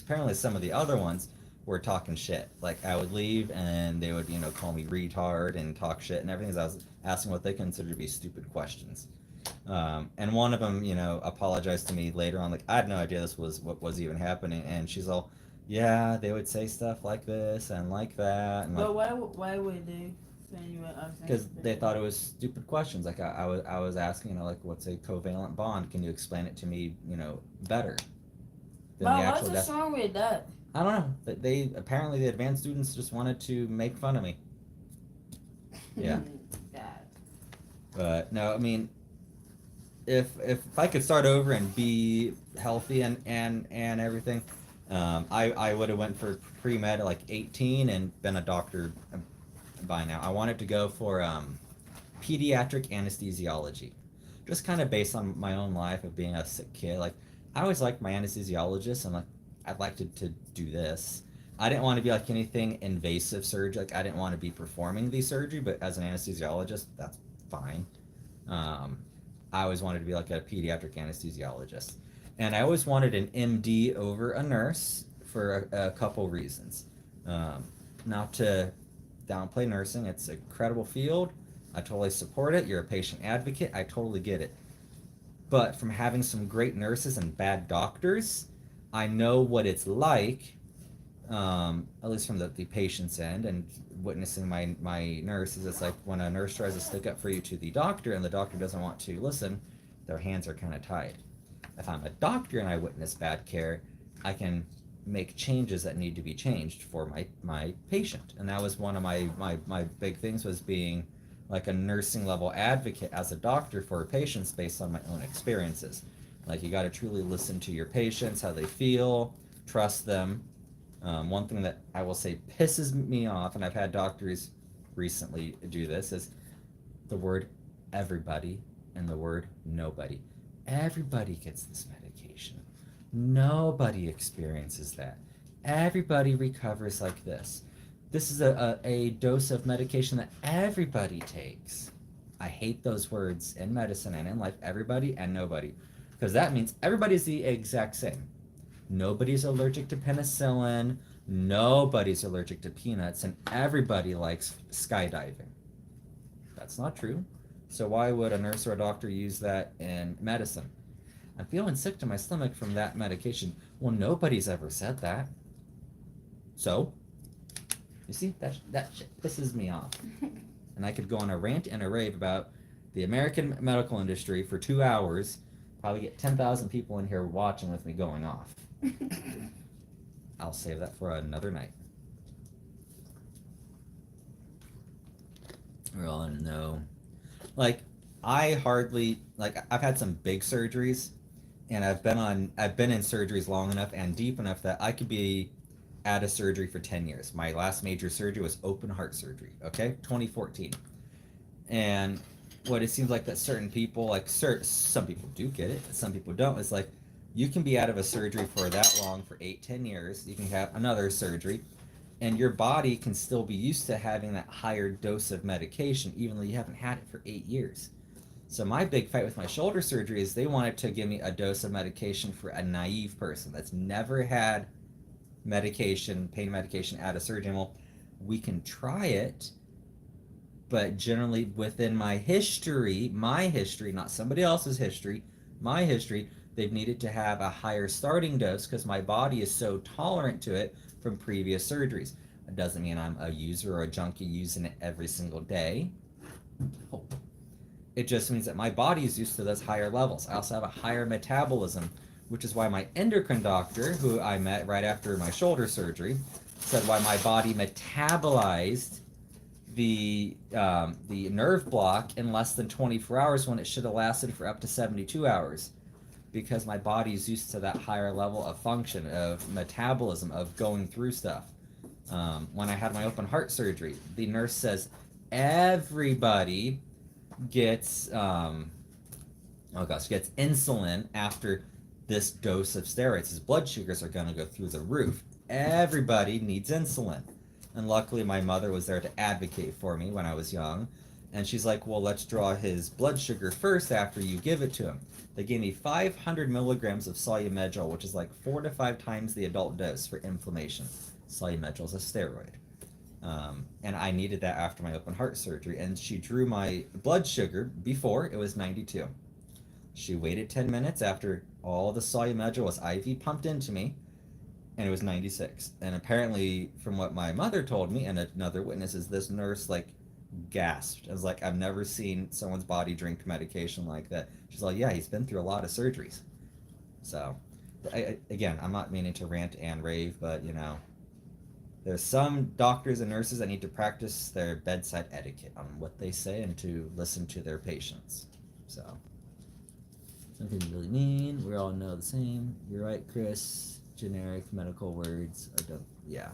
apparently some of the other ones were talking shit. Like I would leave and they would, you know, call me retard and talk shit and everything, as I was asking what they considered to be stupid questions. And one of them, you know, apologized to me later on, like I had no idea this was what was even happening, and she's all, yeah, they would say stuff like this and like that. And but why would they send you an asking? because they thought it was stupid questions. Like I was asking, you know, like what's a covalent bond? Can you explain it to me, you know, better? But what's wrong with that? I don't know. But they apparently the advanced students just wanted to make fun of me. Yeah. But no, I mean, if I could start over and be healthy and everything, I would have went for pre-med at like 18 and been a doctor by now. I wanted to go for pediatric anesthesiology, just kind of based on my own life of being a sick kid. Like I always liked my anesthesiologist, and like I'd like to do this. I didn't want to be like anything invasive surgery. Like I didn't want to be performing the surgery, but as an anesthesiologist, that's fine. I always wanted to be like a pediatric anesthesiologist, and I always wanted an MD over a nurse for a couple reasons. Not to downplay nursing, it's an incredible field. I totally support it. You're a patient advocate. I totally get it. But from having some great nurses and bad doctors, I know what it's like, at least from the patient's end, and witnessing my nurses. It's like when a nurse tries to stick up for you to the doctor and the doctor doesn't want to listen, their hands are kind of tied. If I'm a doctor and I witness bad care, I can make changes that need to be changed for my patient. And that was one of my big things, was being like a nursing level advocate as a doctor for patients based on my own experiences. Like you got to truly listen to your patients, how they feel, trust them. One thing that I will say pisses me off, and I've had doctors recently do this, is the word everybody and the word nobody. Everybody gets this medication. Nobody experiences that. Everybody recovers like this. This is a dose of medication that everybody takes. I hate those words in medicine and in life, everybody and nobody, because that means everybody's the exact same. Nobody's allergic to penicillin, nobody's allergic to peanuts, and everybody likes skydiving. That's not true. So why would a nurse or a doctor use that in medicine? I'm feeling sick to my stomach from that medication. Well, nobody's ever said that. So, you see, that shit pisses me off. And I could go on a rant and a rave about the American medical industry for 2 hours, probably get 10,000 people in here watching with me going off. I'll save that for another night. Well, no. Like, I hardly like. I've had some big surgeries, and I've been in surgeries long enough and deep enough that I could be out of surgery for 10 years. My last major surgery was open heart surgery. Okay, 2014. And what it seems like that certain people, like some people do get it, some people don't. It's like you can be out of a surgery for that long, for 8, 10 years. You can have another surgery, and your body can still be used to having that higher dose of medication, even though you haven't had it for 8 years. So my big fight with my shoulder surgery is they wanted to give me a dose of medication for a naive person that's never had medication, pain medication at a surgery. Well, we can try it, but generally within my history, not somebody else's history, my history, they've needed to have a higher starting dose because my body is so tolerant to it from previous surgeries. It doesn't mean I'm a user or a junkie using it every single day. It just means that my body is used to those higher levels. I also have a higher metabolism, which is why my endocrine doctor, who I met right after my shoulder surgery, said why my body metabolized the nerve block in less than 24 hours when it should have lasted for up to 72 hours, because my body's used to that higher level of function, of metabolism, of going through stuff. When I had my open heart surgery, the nurse says everybody gets gets insulin after this dose of steroids. His blood sugars are going to go through the roof. Everybody needs insulin. And luckily my mother was there to advocate for me when I was young. And she's like, well, let's draw his blood sugar first after you give it to him. They gave me 500 milligrams of Solumedrol, which is like 4 to 5 times the adult dose for inflammation. Solumedrol is a steroid. And I needed that after my open heart surgery. And she drew my blood sugar before it was 92. She waited 10 minutes after all the Solumedrol was IV pumped into me, and it was 96. And apparently, from what my mother told me and another witness, is this nurse like gasped. I was like, I've never seen someone's body drink medication like that. She's like, yeah, he's been through a lot of surgeries. So, again, I'm not meaning to rant and rave, but you know, there's some doctors and nurses that need to practice their bedside etiquette on what they say and to listen to their patients. So, something you really mean. We all know the same. You're right, Chris. Generic medical words. I don't. Yeah.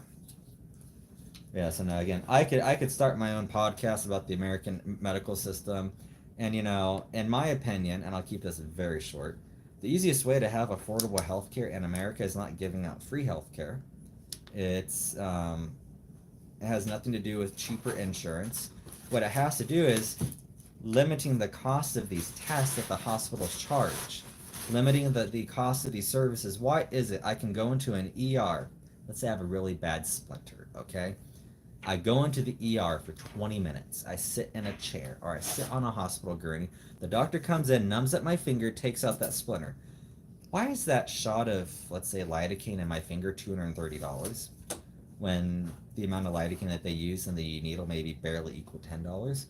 Yeah. So now again, I could start my own podcast about the American medical system, and you know, in my opinion, and I'll keep this very short, the easiest way to have affordable healthcare in America is not giving out free healthcare. It has nothing to do with cheaper insurance. What it has to do is limiting the cost of these tests that the hospitals charge, limiting the cost of these services. Why is it I can go into an ER, let's say I have a really bad splinter, okay? I go into the ER for 20 minutes. I sit in a chair or I sit on a hospital gurney. The doctor comes in, numbs at my finger, takes out that splinter. Why is that shot of, let's say, lidocaine in my finger $230 when the amount of lidocaine that they use in the needle maybe barely equal $10?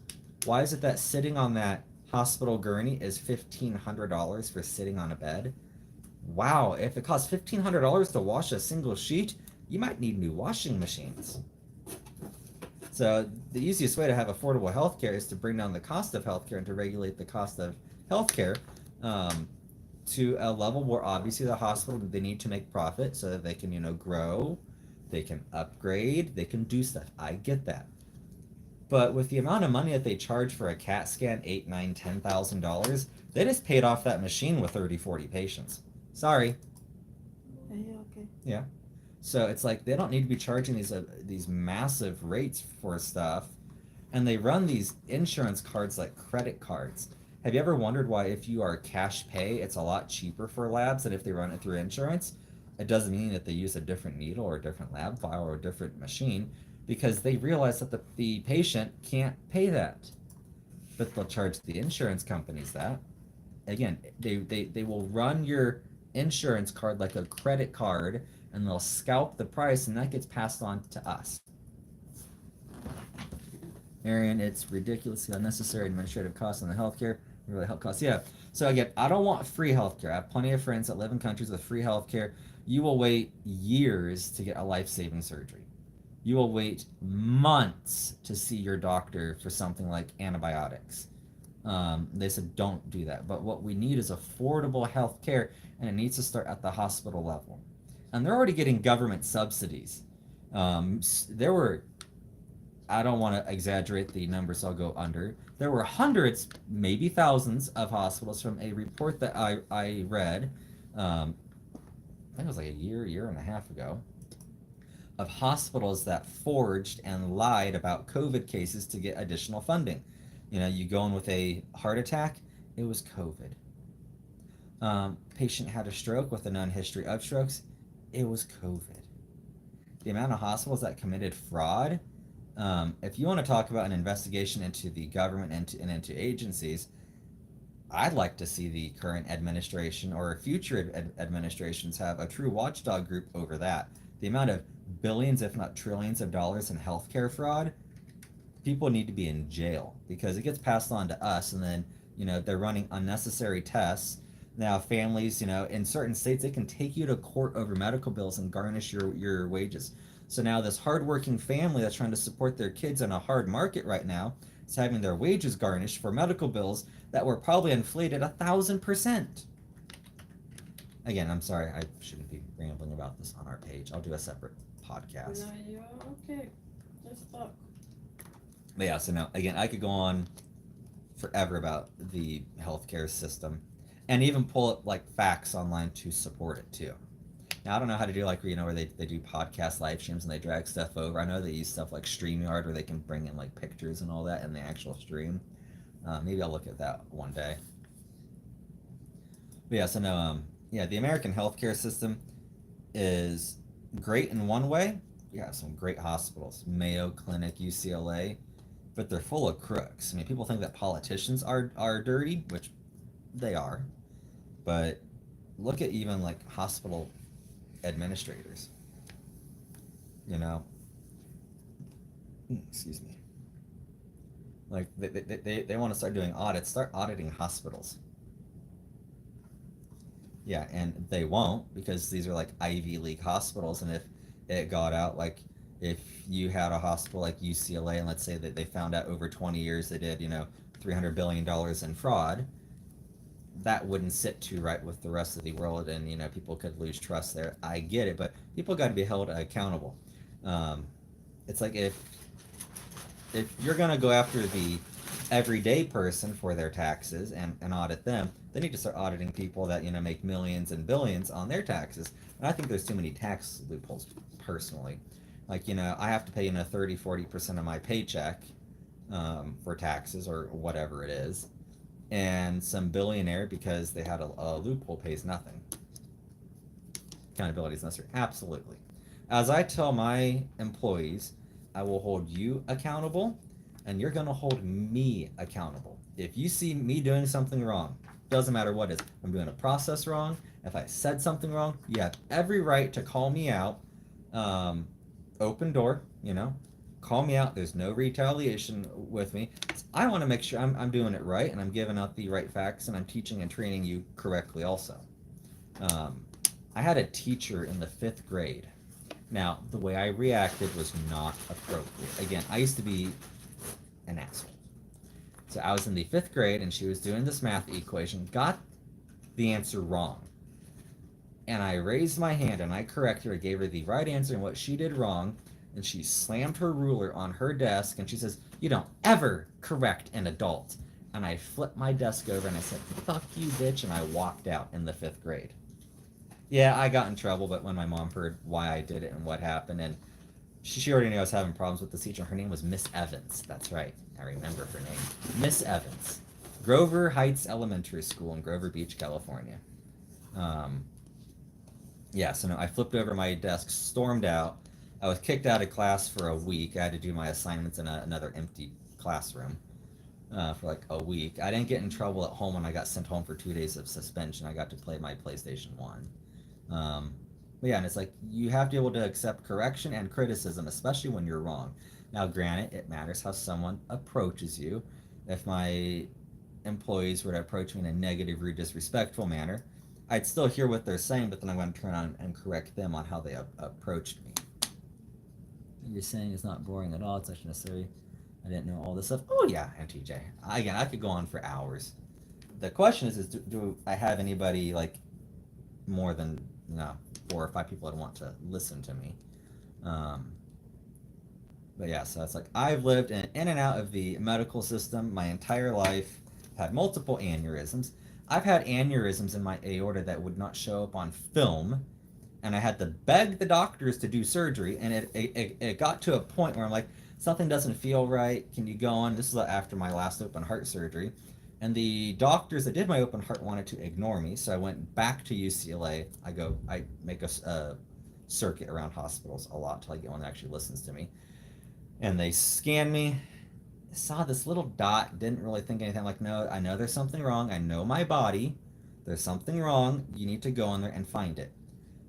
Why is it that sitting on that hospital gurney is $1,500 for sitting on a bed? Wow, if it costs $1,500 to wash a single sheet, you might need new washing machines. So the easiest way to have affordable healthcare is to bring down the cost of healthcare and to regulate the cost of healthcare to a level where obviously the hospital, they need to make profit so that they can, you know, grow, they can upgrade, they can do stuff. I get that. But with the amount of money that they charge for a CAT scan, $8,000, $9,000, $10,000, they just paid off that machine with 30, 40 patients. Sorry. Are you okay? Yeah. So it's like they don't need to be charging these massive rates for stuff, and they run these insurance cards like credit cards. Have you ever wondered why if you are cash pay, it's a lot cheaper for labs than if they run it through insurance? It doesn't mean that they use a different needle or a different lab file or a different machine, because they realize that the patient can't pay that. But they'll charge the insurance companies that. Again, they will run your insurance card like a credit card, and they'll scalp the price, and that gets passed on to us. Marion, it's ridiculously unnecessary administrative costs on the healthcare. Really health costs. Yeah. So again, I don't want free healthcare. I have plenty of friends that live in countries with free healthcare. You will wait years to get a life-saving surgery. You will wait months to see your doctor for something like antibiotics. They said don't do that. But what we need is affordable health care, and it needs to start at the hospital level. And they're already getting government subsidies. There were, I don't want to exaggerate the numbers, I'll go under. There were hundreds, maybe thousands of hospitals from a report that I read, I think it was like a year and a half ago, of hospitals that forged and lied about COVID cases to get additional funding. You know, you go in with a heart attack, it was COVID. Patient had a stroke with a known history of strokes, it was COVID. The amount of hospitals that committed fraud, if you want to talk about an investigation into the government and into agencies, I'd like to see the current administration or future administrations have a true watchdog group over that. The amount of billions, if not trillions, of dollars in healthcare fraud, people need to be in jail because it gets passed on to us, and then they're running unnecessary tests. Now, families, in certain states, they can take you to court over medical bills and garnish your wages. So now this hardworking family that's trying to support their kids in a hard market right now is having their wages garnished for medical bills that were probably inflated 1,000%. Again, I'm sorry, I shouldn't be rambling about this on our page. I'll do a separate podcast. No, you're okay. Just talk. But yeah, so now, again, I could go on forever about the healthcare system and even pull up like facts online to support it too. Now, I don't know how to do like, where they do podcast live streams and they drag stuff over. I know they use stuff like StreamYard where they can bring in like pictures and all that in the actual stream. Maybe I'll look at that one day. But yeah, so no, yeah, the American healthcare system is great in one way. You have some great hospitals, Mayo Clinic, UCLA, but they're full of crooks. I mean, people think that politicians are dirty, which they are, but look at even like hospital administrators. Excuse me. Like they want to start doing audits, start auditing hospitals. Yeah, and they won't because these are like Ivy League hospitals, and if it got out, like if you had a hospital like UCLA, and let's say that they found out over 20 years they did, $300 billion in fraud, that wouldn't sit too right with the rest of the world, and people could lose trust there. I get it, but people got to be held accountable. It's like if you're gonna go after the everyday person for their taxes and audit them, they need to start auditing people that make millions and billions on their taxes. And I think there's too many tax loopholes personally. Like I have to pay 30-40% of my paycheck for taxes or whatever it is, and some billionaire, because they had a loophole, pays nothing. Accountability is necessary. Absolutely. As I tell my employees, I will hold you accountable, and you're going to hold me accountable. If you see me doing something wrong, doesn't matter what it is, I'm doing a process wrong, if I said something wrong, you have every right to call me out. Open door, call me out. There's no retaliation with me. I want to make sure I'm doing it right, and I'm giving out the right facts, and I'm teaching and training you correctly also. I had a teacher in the 5th grade. Now, the way I reacted was not appropriate. Again, I used to be an asshole. So I was in the 5th grade, and she was doing this math equation, got the answer wrong. And I raised my hand, and I corrected her, gave her the right answer and what she did wrong, and she slammed her ruler on her desk, and she says, "You don't ever correct an adult." And I flipped my desk over, and I said, "Fuck you, bitch," and I walked out in the 5th grade. Yeah, I got in trouble, but when my mom heard why I did it and what happened, and she already knew I was having problems with the teacher. Her name was Miss Evans. That's right. I remember her name. Miss Evans. Grover Heights Elementary School in Grover Beach, California. Yeah, so no, I flipped over my desk, stormed out. I was kicked out of class for a week. I had to do my assignments in another empty classroom for like a week. I didn't get in trouble at home when I got sent home for 2 days of suspension. I got to play my PlayStation 1. But yeah, and it's like you have to be able to accept correction and criticism, especially when you're wrong. Now, granted, it matters how someone approaches you. If my employees were to approach me in a negative, rude, disrespectful manner, I'd still hear what they're saying, but then I'm going to turn on and correct them on how they approached me. You're saying it's not boring at all, it's actually necessary. I didn't know all this stuff. Oh yeah, Auntie J. Again, I could go on for hours. The question is do I have anybody like more than 4 or 5 people that want to listen to me? Um, but yeah, so it's like I've lived in and out of the medical system my entire life, had multiple aneurysms. I've had aneurysms in my aorta that would not show up on film, and I had to beg the doctors to do surgery, and it got to a point where I'm like, something doesn't feel right. Can you go on? This is after my last open heart surgery. And the doctors that did my open heart wanted to ignore me, so I went back to UCLA. I make a circuit around hospitals a lot till I get one that actually listens to me. And they scanned me, saw this little dot, didn't really think anything. Like, no, I know there's something wrong. I know my body. There's something wrong. You need to go in there and find it.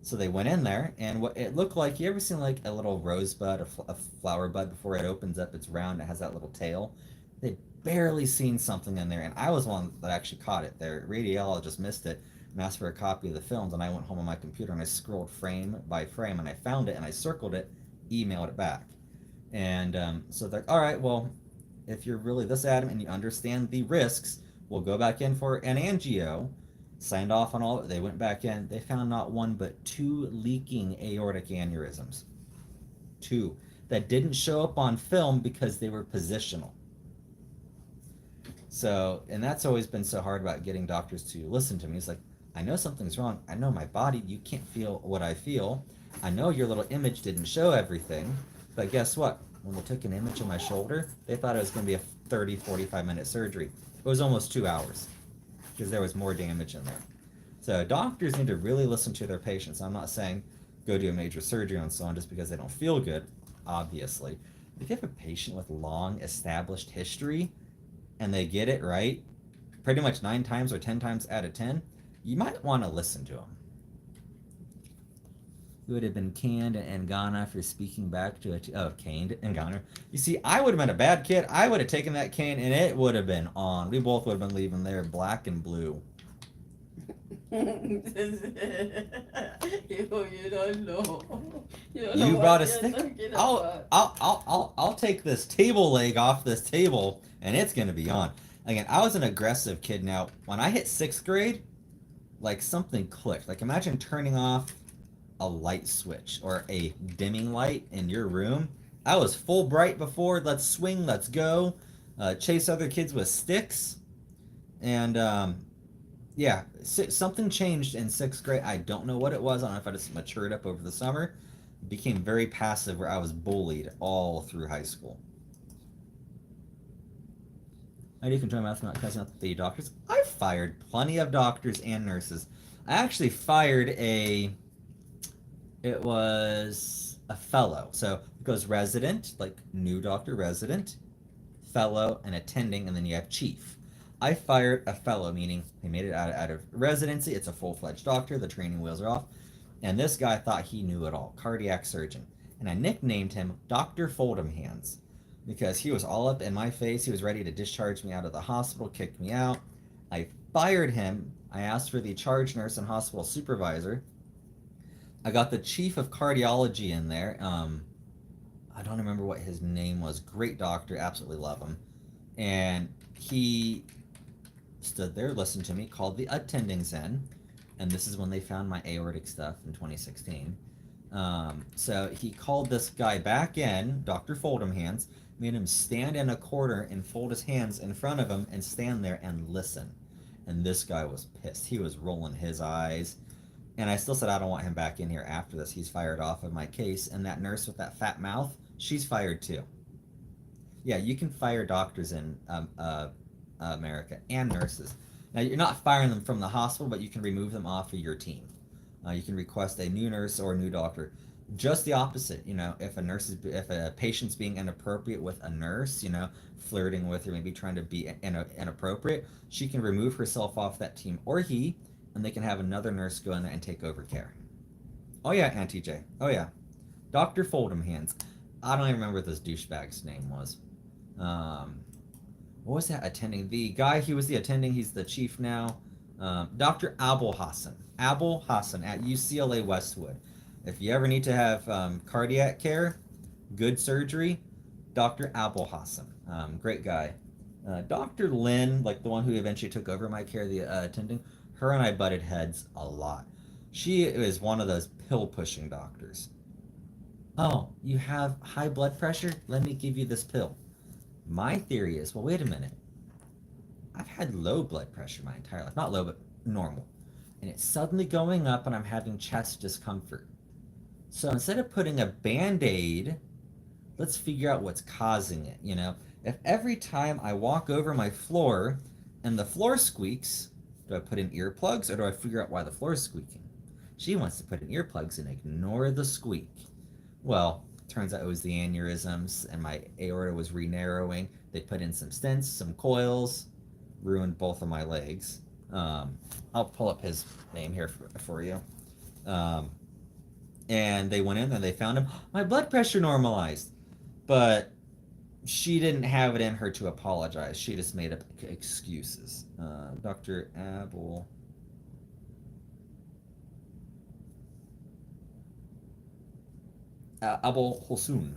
So they went in there, and what it looked like, you ever seen like a little rosebud, a flower bud before it opens up, it's round, it has that little tail? They'd barely seen something in there, and I was one that actually caught it. Their radiologist missed it and asked for a copy of the films, and I went home on my computer and I scrolled frame by frame, and I found it, and I circled it, emailed it back. And so they're like, all right, well, if you're really this adamant and you understand the risks, we'll go back in for an angio. Signed off on all of it. They went back in. They found not one but 2 leaking aortic aneurysms. 2 that didn't show up on film because they were positional. So, and that's always been so hard about getting doctors to listen to me. It's like, I know something's wrong. I know my body. You can't feel what I feel. I know your little image didn't show everything. But guess what? When they took an image of my shoulder, they thought it was going to be a 30, 45-minute surgery. It was almost 2 hours because there was more damage in there. So doctors need to really listen to their patients. I'm not saying go do a major surgery on someone just because they don't feel good, obviously. If you have a patient with long established history and they get it right pretty much 9 times or 10 times out of 10, you might want to listen to them. You would have been canned in Ghana for speaking back to caned in Ghana. You see, I would have been a bad kid. I would have taken that cane and it would have been on. We both would have been leaving there black and blue. You don't know. You brought a stick. I'll take this table leg off this table and it's gonna be on. Again, I was an aggressive kid. Now, when I hit 6th grade, like something clicked. Like imagine turning off a light switch or a dimming light in your room. I was full bright before. Let's swing, let's go. Chase other kids with sticks. And yeah, something changed in 6th grade. I don't know what it was. I don't know if I just matured up over the summer. Became very passive where I was bullied all through high school. I do control my mouth not cussing out the doctors. I fired plenty of doctors and nurses. I actually fired it was a fellow. So it goes resident, like new doctor, resident, fellow, and attending, and then you have chief. I fired a fellow, meaning he made it out of residency. It's a full-fledged doctor. The training wheels are off. And this guy thought he knew it all, cardiac surgeon. And I nicknamed him Dr. Fold'em Hands because he was all up in my face. He was ready to discharge me out of the hospital, kick me out. I fired him. I asked for the charge nurse and hospital supervisor. I got the chief of cardiology in there. I don't remember what his name was. Great doctor, absolutely love him. And he stood there, listened to me, called the attendings in, and this is when they found my aortic stuff in 2016. So he called this guy back in, Dr. Fold'em Hands, made him stand in a corner and fold his hands in front of him and stand there and listen. And this guy was pissed. He was rolling his eyes. And I still said, I don't want him back in here after this. He's fired off of my case. And that nurse with that fat mouth, she's fired too. Yeah, you can fire doctors in America and nurses. Now, you're not firing them from the hospital, but you can remove them off of your team. You can request a new nurse or a new doctor. Just the opposite, if a patient's being inappropriate with a nurse, flirting with her, maybe trying to be inappropriate, she can remove herself off that team, or he, and they can have another nurse go in there and take over care. Oh yeah, Auntie J. Oh yeah. Dr. Fold'em Hands. I don't even remember what this douchebag's name was. What was that attending? The guy, he was the attending, he's the chief now. Dr. Abul Hassan. Abul Hassan at UCLA Westwood. If you ever need to have cardiac care, good surgery, Dr. Abul Hassan. Great guy. Dr. Lynn, like the one who eventually took over my care, the attending, her and I butted heads a lot. She is one of those pill pushing doctors. Oh, you have high blood pressure? Let me give you this pill. My theory is, well, wait a minute. I've had low blood pressure my entire life. Not low, but normal. And it's suddenly going up and I'm having chest discomfort. So instead of putting a band-aid, let's figure out what's causing it, you know? If every time I walk over my floor and the floor squeaks, do I put in earplugs or do I figure out why the floor is squeaking? She wants to put in earplugs and ignore the squeak. Well, turns out it was the aneurysms and my aorta was re-narrowing. They put in some stents, some coils, ruined both of my legs. I'll pull up his name here for you. And they went in and they found him. My blood pressure normalized. But she didn't have it in her to apologize. She just made up excuses. Dr. Abul Hossoun.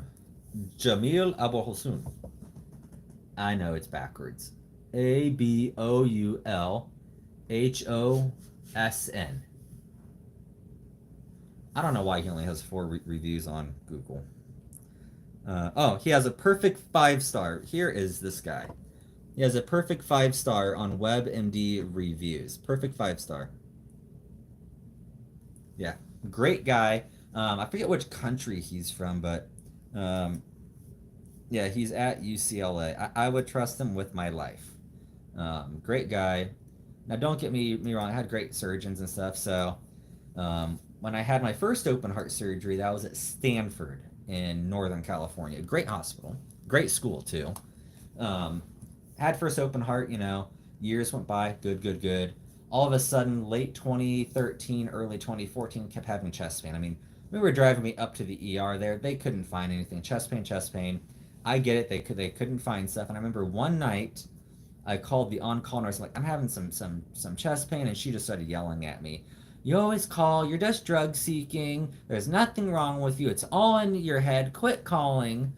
Jamil Abul Hossoun. I know it's backwards. ABOULHOSN. I don't know why he only has 4 reviews on Google. He has a perfect 5-star. Here is this guy. He has a perfect 5-star on WebMD reviews. Perfect 5-star. Yeah, great guy. I forget which country he's from, but yeah, he's at UCLA. I would trust him with my life. Great guy. Now, don't get me wrong. I had great surgeons and stuff. So when I had my first open heart surgery, that was at Stanford in Northern California. Great hospital. Great school, too. Had first open heart, you know, years went by. Good. All of a sudden, late 2013, early 2014, kept having chest pain. I mean, we were driving me up to the ER there. They couldn't find anything. Chest pain. I get it. They couldn't find stuff. And I remember one night, I called the on-call nurse. I'm like, I'm having some chest pain, and she just started yelling at me. You always call. You're just drug seeking. There's nothing wrong with you. It's all in your head. Quit calling.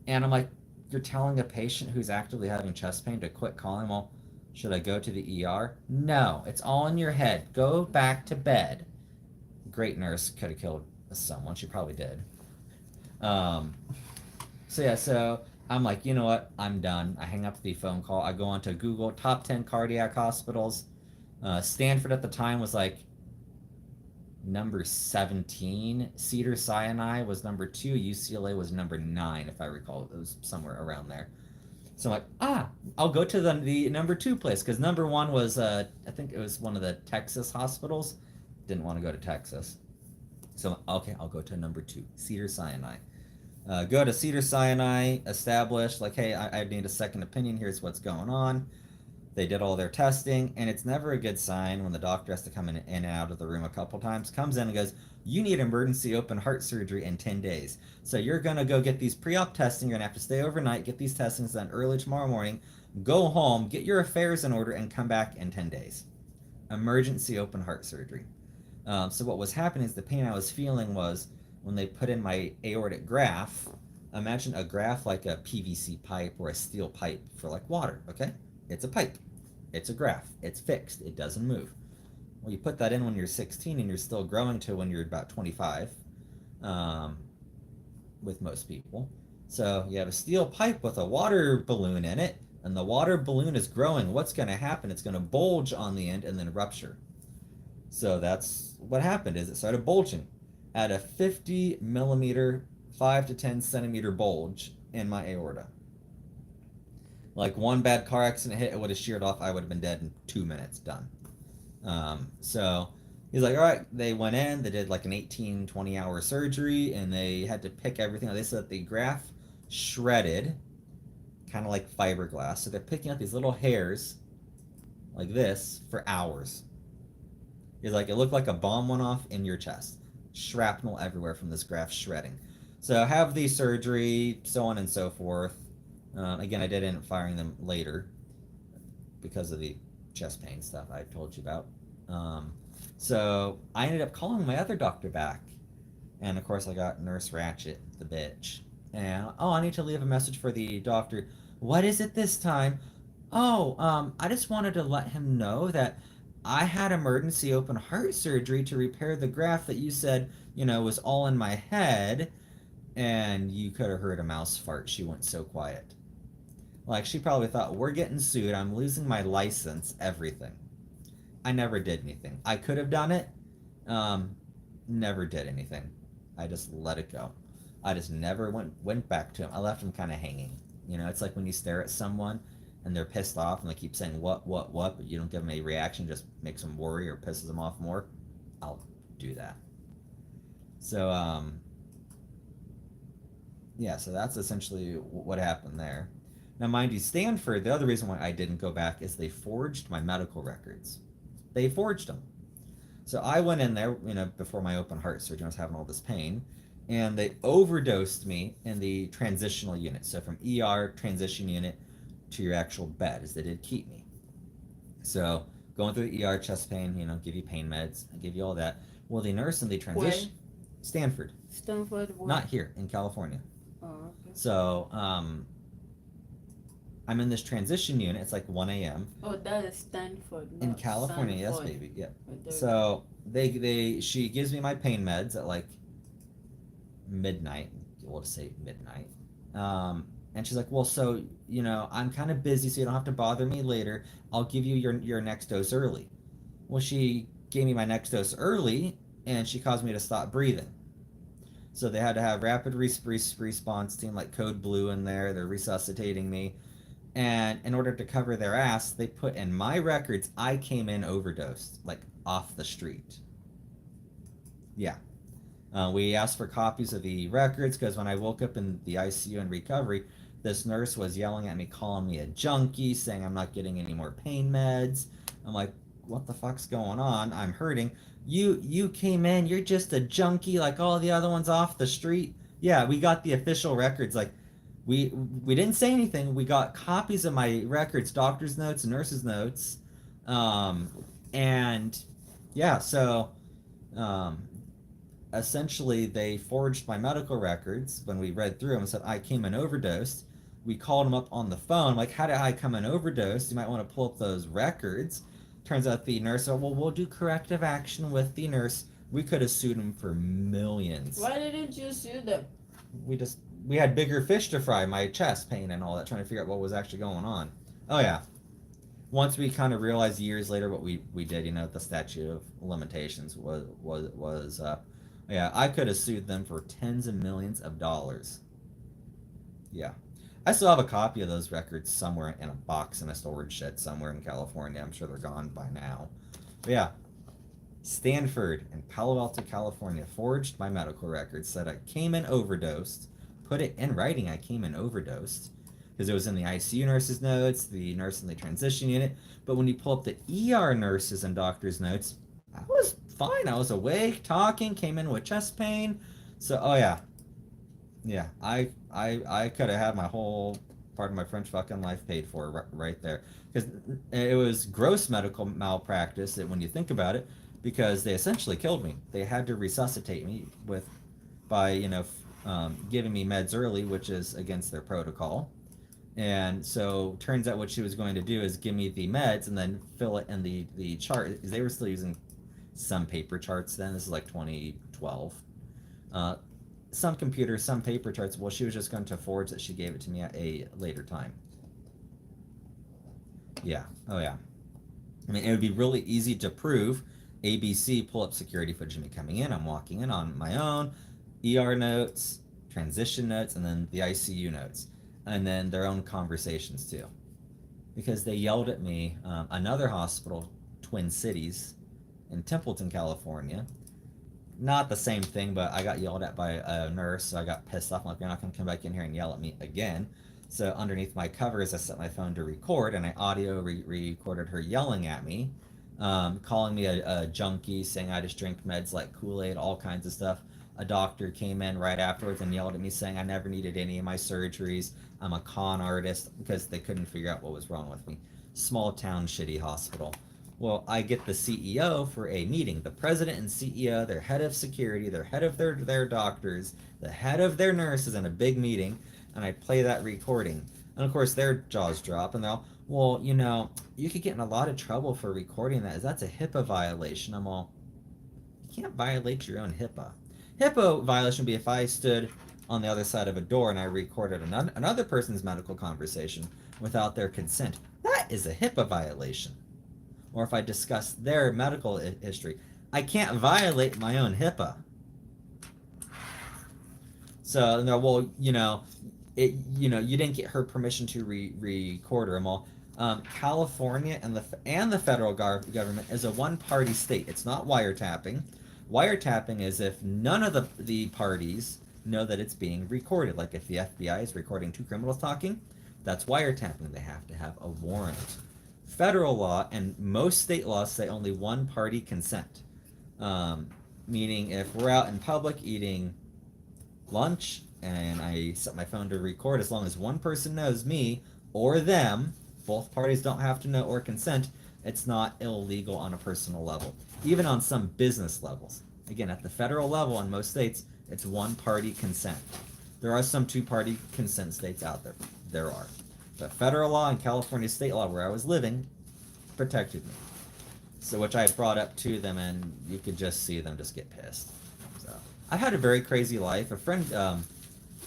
And I'm like, you're telling a patient who's actively having chest pain to quit calling? Well, should I go to the ER? No, it's all in your head. Go back to bed. Great nurse. Could have killed someone. She probably did. So I'm like, you know what? I'm done. I hang up the phone call. I go onto Google, top 10 cardiac hospitals. Stanford at the time was like number 17. Cedars-Sinai was number 2. UCLA was number 9, if I recall. It was somewhere around there. So I'm like, I'll go to the number 2 place, because number 1 was, I think it was one of the Texas hospitals. Didn't want to go to Texas. So, okay, I'll go to number 2, Cedars-Sinai. Go to Cedars-Sinai, establish, like, hey, I need a second opinion. Here's what's going on. They did all their testing, and it's never a good sign when the doctor has to come in and out of the room a couple times, comes in and goes, you need emergency open heart surgery in 10 days. So you're going to go get these pre-op testing. You're going to have to stay overnight, get these testings done early tomorrow morning, go home, get your affairs in order, and come back in 10 days. Emergency open heart surgery. So what was happening is the pain I was feeling was when they put in my aortic graft. Imagine a graft like a PVC pipe or a steel pipe for like water, okay? It's a pipe. It's a graft. It's fixed. It doesn't move. Well, you put that in when you're 16 and you're still growing to when you're about 25, with most people. So you have a steel pipe with a water balloon in it, and the water balloon is growing. What's going to happen? It's going to bulge on the end and then rupture. So that's what happened, is it started bulging at a 50 millimeter, 5 to 10 centimeter bulge in my aorta. Like one bad car accident hit, it would have sheared off. I would have been dead in 2 minutes, done. So he's like, all right, they went in, they did like an 18, 20 hour surgery, and they had to pick everything. They said the graft shredded, kind of like fiberglass. So they're picking up these little hairs like this for hours. He's like, it looked like a bomb went off in your chest. Shrapnel everywhere from this graft shredding. So have the surgery, so on and so forth. Again, I did end up firing them later because of the chest pain stuff I told you about. So I ended up calling my other doctor back. And of course I got Nurse Ratchet, the bitch. And, I need to leave a message for the doctor. What is it this time? Oh, I just wanted to let him know that I had emergency open heart surgery to repair the graft that you said, was all in my head. And you could have heard a mouse fart. She went so quiet. Like, she probably thought, we're getting sued. I'm losing my license, everything. I never did anything. I could have done it. Never did anything. I just let it go. I just never went back to him. I left him kind of hanging. It's like when you stare at someone and they're pissed off and they keep saying what, but you don't give them a reaction, just makes them worry or pisses them off more. I'll do that. So, yeah, so that's essentially what happened there. Now, mind you, Stanford, the other reason why I didn't go back is they forged my medical records. They forged them. So I went in there, before my open heart surgery, I was having all this pain, and they overdosed me in the transitional unit. So from ER, transition unit, to your actual bed, as they did keep me. So going through the ER, chest pain, give you pain meds, give you all that. Well, the nurse in the transition, Stanford. Stanford, what? Not here, in California. Oh, okay. So, I'm in this transition unit. It's like 1 a.m. Oh, that is Stanford. in not California. Yes, Stanford. baby. Yeah. Right there. So she gives me my pain meds at like midnight. We'll just say midnight. And she's like, well, so I'm kind of busy, so you don't have to bother me later. I'll give you your next dose early. Well, she gave me my next dose early, and she caused me to stop breathing. So they had to have rapid response team like Code Blue in there. They're resuscitating me. And in order to cover their ass, they put in my records I came in overdosed, like off the street. Yeah. We asked for copies of the records because when I woke up in the ICU in recovery, this nurse was yelling at me, calling me a junkie, saying I'm not getting any more pain meds. I'm like, what the fuck's going on? I'm hurting. You came in, you're just a junkie like all the other ones off the street. Yeah, we got the official records. Like, we didn't say anything. We got copies of my records, doctor's notes, nurse's notes. And yeah, so essentially they forged my medical records when we read through them and said I came in overdosed. We called them up on the phone, like, how did I come in overdosed? You might want to pull up those records. Turns out the nurse said, well, we'll do corrective action with the nurse. We could have sued him for millions. Why didn't you sue them? We had bigger fish to fry, my chest pain and all that, trying to figure out what was actually going on. Oh yeah. Once we kind of realized years later what we did, the statute of limitations was yeah, I could have sued them for tens of millions of dollars. Yeah. I still have a copy of those records somewhere in a box in a storage shed somewhere in California. I'm sure they're gone by now. But yeah, Stanford in Palo Alto, California forged my medical records, said I came in overdosed, put it in writing I came in overdosed, because it was in the ICU nurse's notes, the nurse in the transition unit. But when you pull up the ER nurses and doctor's notes, I was fine. I was awake, talking, came in with chest pain. So, oh yeah. Yeah, I could have had my whole part of my French fucking life paid for right there. Because it was gross medical malpractice when you think about it, because they essentially killed me. They had to resuscitate me by giving me meds early, which is against their protocol. And so turns out what she was going to do is give me the meds and then fill it in the chart. They were still using some paper charts then. This is like 2012. Some computers, some paper charts. Well, she was just going to forge that she gave it to me at a later time. Yeah. Oh, yeah. I mean, it would be really easy to prove. ABC, pull up security footage of me coming in. I'm walking in on my own. ER notes, transition notes, and then the ICU notes. And then their own conversations, too. Because they yelled at me, another hospital, Twin Cities, in Templeton, California. Not the same thing, but I got yelled at by a nurse, so I got pissed off. I'm like, you're not going to come back in here and yell at me again. So underneath my covers, I set my phone to record, and I audio recorded her yelling at me, calling me a junkie, saying I just drink meds like Kool-Aid, all kinds of stuff. A doctor came in right afterwards and yelled at me, saying I never needed any of my surgeries. I'm a con artist, because they couldn't figure out what was wrong with me. Small town, shitty hospital. Well, I get the CEO for a meeting. The president and CEO, their head of security, their head of their doctors, the head of their nurses in a big meeting, and I play that recording. And of course, their jaws drop, and they're all, well, you know, you could get in a lot of trouble for recording that. That's a HIPAA violation. I'm all, you can't violate your own HIPAA. HIPAA violation would be if I stood on the other side of a door and I recorded another person's medical conversation without their consent. That is a HIPAA violation. Or if I discuss their medical history, I can't violate my own HIPAA. So, no, well, you know, you didn't get her permission to record her. Well, California and the federal government is a one-party state. It's not wiretapping. Wiretapping is if none of the parties know that it's being recorded. Like if the FBI is recording two criminals talking, that's wiretapping. They have to have a warrant. Federal law and most state laws say only one party consent. Meaning if we're out in public eating lunch and I set my phone to record, as long as one person knows, me or them, both parties don't have to know or consent, it's not illegal on a personal level. Even on some business levels. Again, at the federal level in most states, it's one party consent. There are some two-party consent states out there. There are. But federal law and California state law, where I was living, protected me. So, which I brought up to them, and you could just see them just get pissed. So, I had a very crazy life. A friend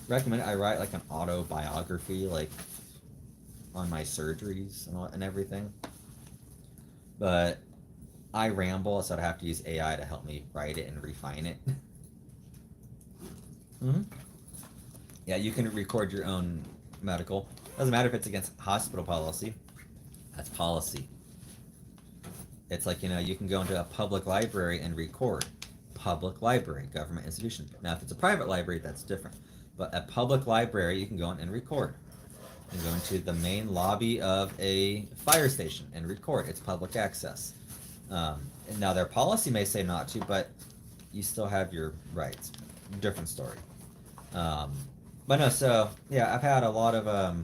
recommended I write like an autobiography, like on my surgeries and everything. But I ramble, so I'd have to use AI to help me write it and refine it. Mm-hmm. Yeah, you can record your own medical. Doesn't matter if it's against hospital policy. That's policy. It's like, you can go into a public library and record. Public library, government institution. Now, if it's a private library, that's different. But a public library, you can go in and record. You can go into the main lobby of a fire station and record. It's public access. And now, their policy may say not to, but you still have your rights. Different story. But no, so, yeah, I've had a lot of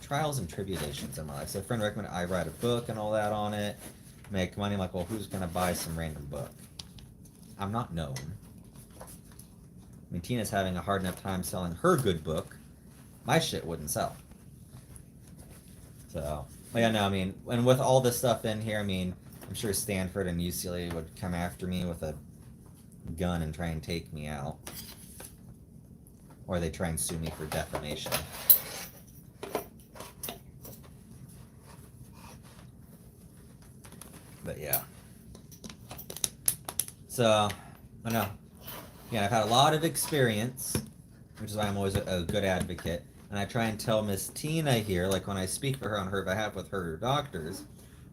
trials and tribulations in my life. So a friend recommended I write a book and all that on it, make money. I'm like, well, who's going to buy some random book? I'm not known. I mean, Tina's having a hard enough time selling her good book. My shit wouldn't sell. So, well, yeah, no, I mean, and with all this stuff in here, I mean, I'm sure Stanford and UCLA would come after me with a gun and try and take me out. Or they try and sue me for defamation. But yeah. So, I know. Yeah, I've had a lot of experience, which is why I'm always a good advocate. And I try and tell Miss Tina here, like when I speak for her on her behalf with her doctors,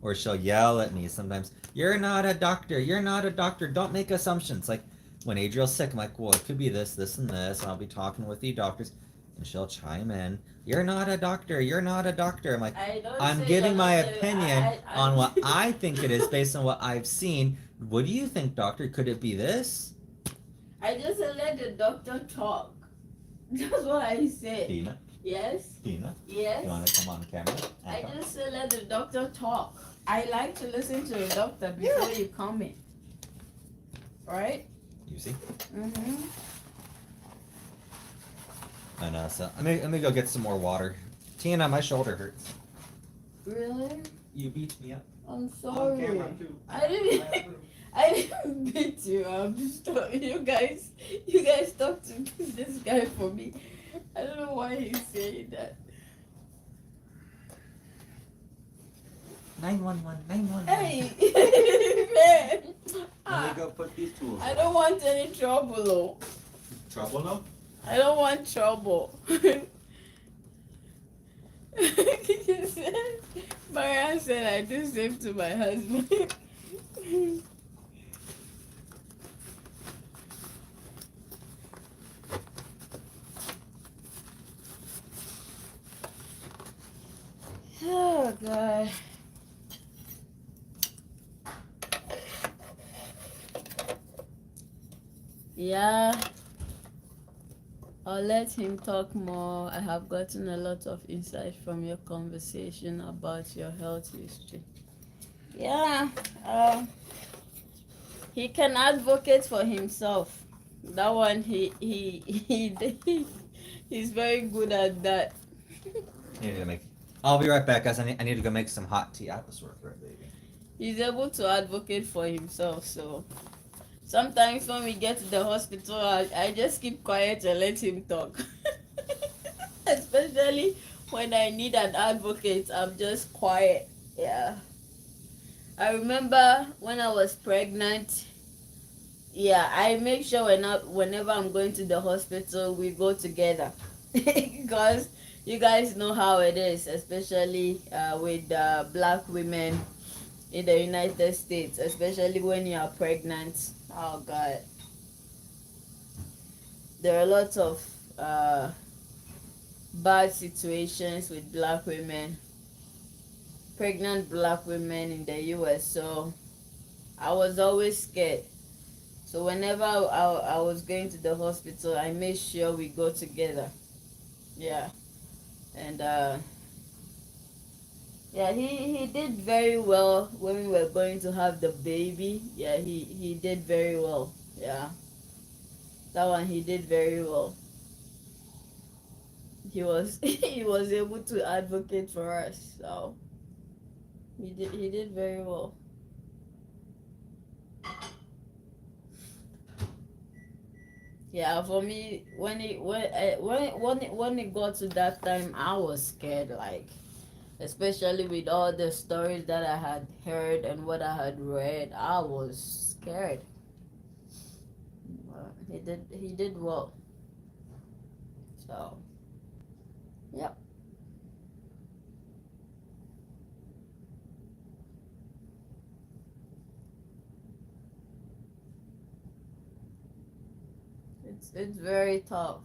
or she'll yell at me sometimes, "You're not a doctor, you're not a doctor, don't make assumptions." Like, when Adriel's sick, I'm like, well, it could be this, this, and this, and I'll be talking with the doctors, and she'll chime in, "You're not a doctor, you're not a doctor." I'm like, I'm giving my opinion on what I think it is based on what I've seen. What do you think, doctor? Could it be this? I just let the doctor talk. That's what I said. Tina? Yes? Tina? Yes? You want to come on camera? I just let the doctor talk. I like to listen to the doctor before you comment. Right? You see? Mm-hmm. I know, so let me go get some more water. Tina, my shoulder hurts. Really? You beat me up. I'm sorry. Too. I didn't beat you up. Stop. You guys talk to this guy for me. I don't know why he's saying that. 911, 911. Hey, man. Let me go put these tools. I don't want any trouble. Trouble no? I don't want trouble. Marianne said I do same to my husband. Oh, God. Yeah, I'll let him talk more. I have gotten a lot of insight from your conversation about your health history. Yeah, he can advocate for himself. That one, he's very good at that. You need to make. I'll be right back, guys. I need to go make some hot tea. I have a sore throat, baby. He's able to advocate for himself, so sometimes when we get to the hospital, I just keep quiet and let him talk. Especially when I need an advocate, I'm just quiet. Yeah. I remember when I was pregnant, yeah, I make sure whenever I'm going to the hospital, we go together. Because you guys know how it is, especially with black women in the United States, especially when you are pregnant. Oh God. There are lots of bad situations with black women, pregnant black women in the US, so I was always scared. So whenever I was going to the hospital, I made sure we go together. Yeah. And yeah, he did very well when we were going to have the baby. Yeah, he did very well. Yeah. That one he did very well. He was he was able to advocate for us. So he did very well. Yeah, for me, when it got to that time, I was scared, like, especially with all the stories that I had heard and what I had read, I was scared. But he did well. So, yep. It's very tough.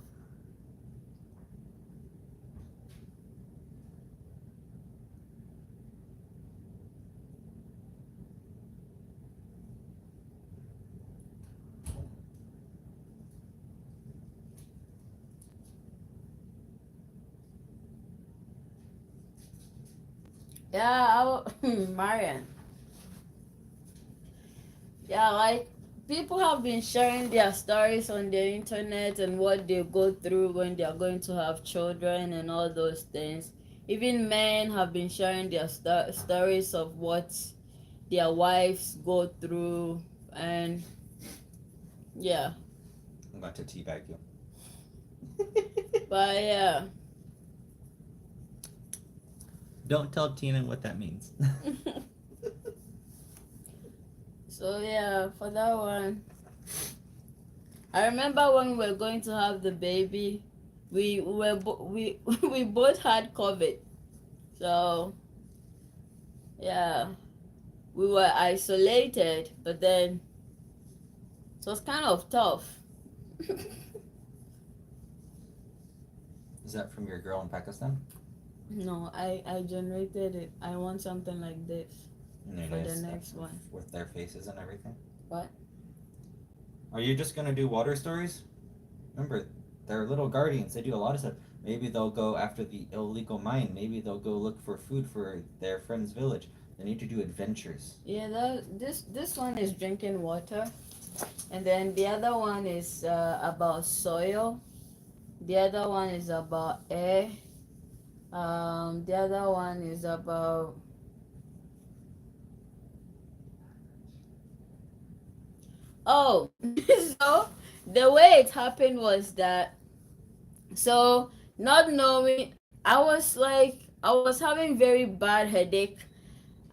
Yeah, Marian. Yeah, like people have been sharing their stories on the internet and what they go through when they are going to have children and all those things. Even men have been sharing their stories of what their wives go through, and yeah. I'm going to teabag you. But yeah. Don't tell Tina what that means. So yeah, for that one, I remember when we were going to have the baby, we we both had COVID. So yeah, we were isolated, but then it was kind of tough. Is that from your girl in Pakistan? No, I generated it. I want something like this for the next one. With their faces and everything? What? Are you just going to do water stories? Remember, they're little guardians. They do a lot of stuff. Maybe they'll go after the illegal mine. Maybe they'll go look for food for their friend's village. They need to do adventures. Yeah, this one is drinking water. And then the other one is about soil. The other one is about air. The other one is about oh. So the way it happened was that, so not knowing, I was having very bad headache.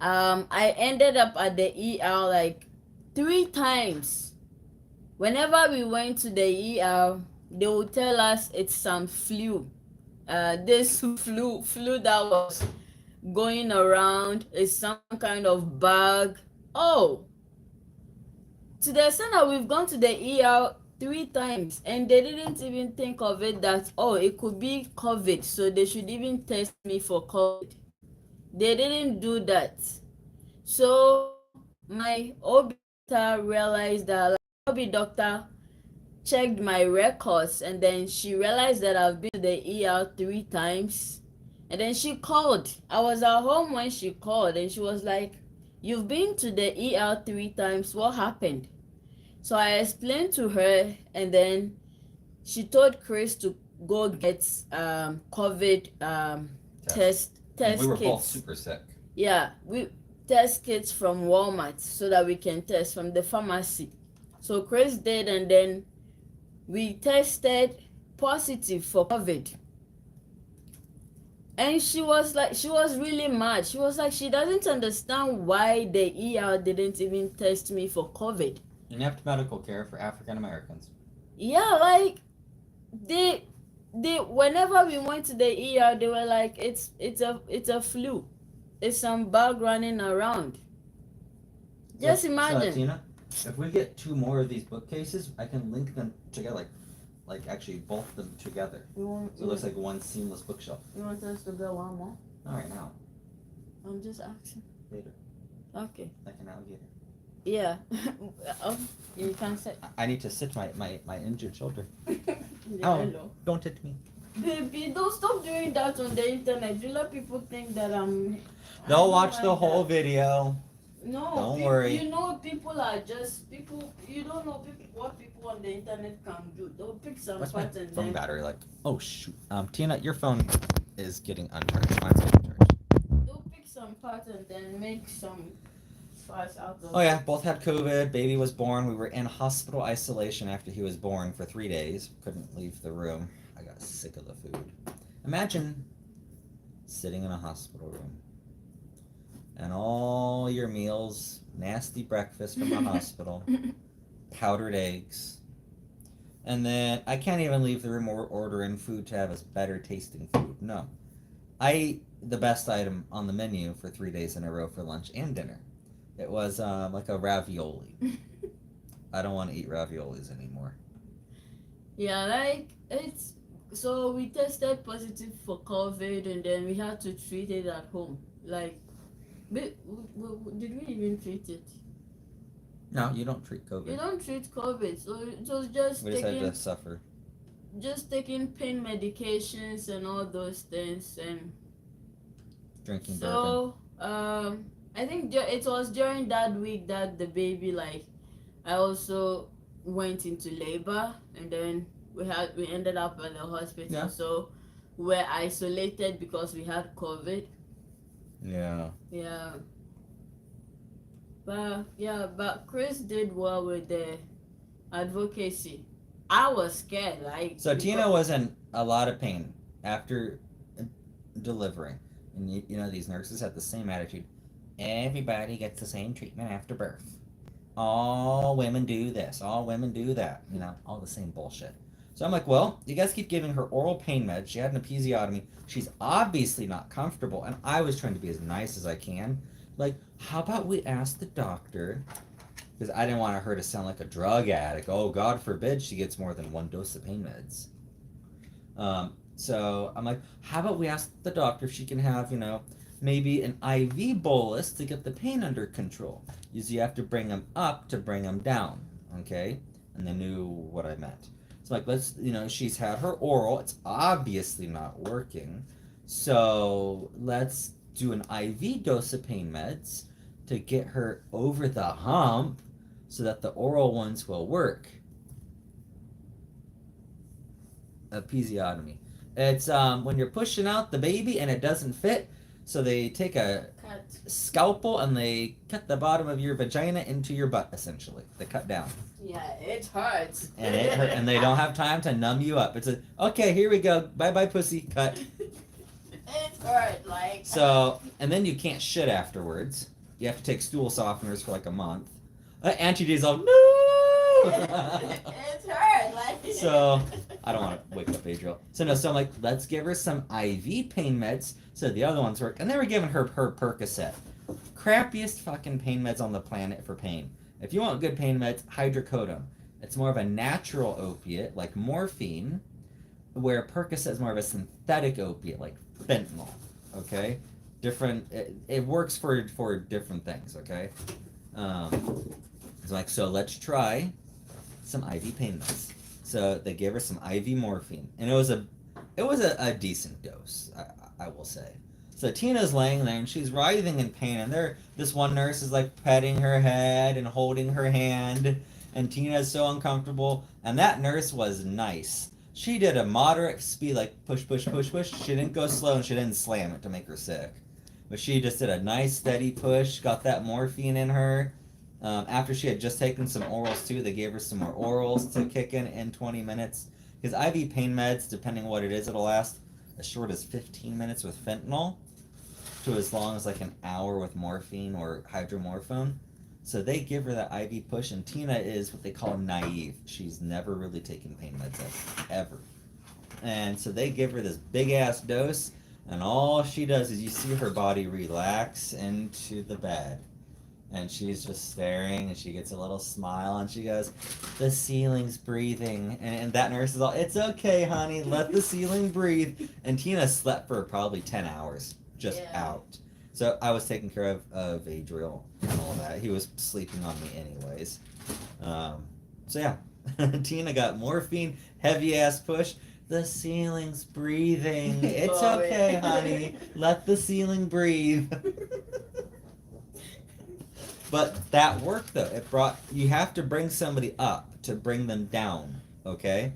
I ended up at the ER like 3 times. Whenever we went to the ER, they would tell us it's some flu. This flu that was going around is some kind of bug. Oh, to the extent that we've gone to the ER 3 times and they didn't even think of it that, oh, it could be COVID, so they should even test me for COVID. They didn't do that. So my OB doctor realized that, like, OB doctor checked my records, and then she realized that I've been to the ER 3 times. And then she called. I was at home when she called, and she was like, "You've been to the ER 3 times. What happened?" So I explained to her, and then she told Chris to go get COVID test We were kits. both super sick. Yeah, we test kits from Walmart so that we can test from the pharmacy. So Chris did, and then we tested positive for COVID. And she was really mad. She was like, she doesn't understand why the ER didn't even test me for COVID. Inept medical care for African Americans. Yeah, like they whenever we went to the ER, they were like, it's a flu. It's some bug running around. Just imagine. So, Tina, if we get 2 more of these bookcases, I can link them together, like actually both of them together. So it looks like one seamless bookshelf. You want us to go one more? Not right now. I'm just asking. Later. Okay. Like an alligator. Yeah. You can say. I need to sit my injured shoulder. Hello. Don't hit me. Baby, don't stop doing that on the internet. You let people think that They'll watch the whole video. No, Don't worry. You know, people are just people. You don't know what people on the internet can do. They'll pick some What's my parts and phone then battery like? Oh shoot. Tina, your phone is getting uncharged. Mine's getting charged. they'll pick some parts and then make some fuss out of Oh yeah, both had COVID. Baby was born. We were in hospital isolation after he was born for 3 days. Couldn't leave the room. I got sick of the food. Imagine sitting in a hospital room and all your meals, nasty breakfast from the hospital, powdered eggs, and then I can't even leave the room or order in food to have us better tasting food. No. I ate the best item on the menu for 3 days in a row for lunch and dinner. It was like a ravioli. I don't want to eat raviolis anymore. Yeah, like it's so we tested positive for COVID and then we had to treat it at home. Like, did we even treat it? No, you don't treat You COVID. don't treat COVID, so it was just We just had taking to suffer. pain medications and all those things, and Drinking bourbon. so I think it was during that week that the baby, like, I also went into labor, and then we ended up at the hospital. Yeah. So we're isolated because we had COVID. Yeah. Yeah. But Chris did well with the advocacy. I was scared, like. So Tina was in a lot of pain after delivering. And you know, these nurses have the same attitude. Everybody gets the same treatment after birth. All women do this. All women do that. You know, all the same bullshit. So I'm like, well, you guys keep giving her oral pain meds. She had an episiotomy. She's obviously not comfortable. And I was trying to be as nice as I can. Like, how about we ask the doctor, because I didn't want her to sound like a drug addict. Oh, God forbid she gets more than 1 dose of pain meds. So I'm like, how about we ask the doctor if she can have, you know, maybe an IV bolus to get the pain under control. Usually you have to bring them up to bring them down, okay? And they knew what I meant. So like, let's, you know, she's had her oral. It's obviously not working. So let's do an IV dose of pain meds to get her over the hump so that the oral ones will work. Episiotomy. It's when you're pushing out the baby and it doesn't fit, so they take a scalpel and they cut the bottom of your vagina into your butt, essentially. They cut down. Yeah, it hurts. And it hurt, and they don't have time to numb you up. It's okay, here we go. Bye-bye, pussy. Cut. It hurt, like. So, and then you can't shit afterwards. You have to take stool softeners for like a month. Auntie D's all, no! It hurt, like. So, I don't want to wake up Adriel. So I'm like, let's give her some IV pain meds so the other ones work. And they were giving her Percocet. Crappiest fucking pain meds on the planet for pain. If you want good pain meds, hydrocodone. It's more of a natural opiate, like morphine, where Percocet is more of a synthetic opiate, like fentanyl. Okay? Different, it works for different things, okay? It's like, so let's try some IV pain meds. So they gave her some IV morphine, and it was a decent dose, I will say. So Tina's laying there and she's writhing in pain, and this one nurse is like petting her head and holding her hand, and Tina's so uncomfortable. And that nurse was nice, She did a moderate speed, like push, push, push, push. She didn't go slow and she didn't slam it to make her sick. But she just did a nice steady push, got that morphine in her. After she had just taken some orals too, they gave her some more orals to kick in 20 minutes. Because IV pain meds, depending on what it is, it'll last as short as 15 minutes with fentanyl to as long as like an hour with morphine or hydromorphone. So they give her that IV push, and Tina is what they call naive. She's never really taken pain meds ever. And so they give her this big ass dose, and all she does is you see her body relax into the bed. And she's just staring, and she gets a little smile, and she goes, "The ceiling's breathing." And that nurse is all, "It's okay, honey, let the ceiling breathe." And Tina slept for probably 10 hours, just out. So I was taking care of Adriel and all that. He was sleeping on me anyways. So yeah, Tina got morphine, heavy ass push. "The ceiling's breathing. It's okay, honey, let the ceiling breathe." But that worked though. It brought, you have to bring somebody up to bring them down, okay?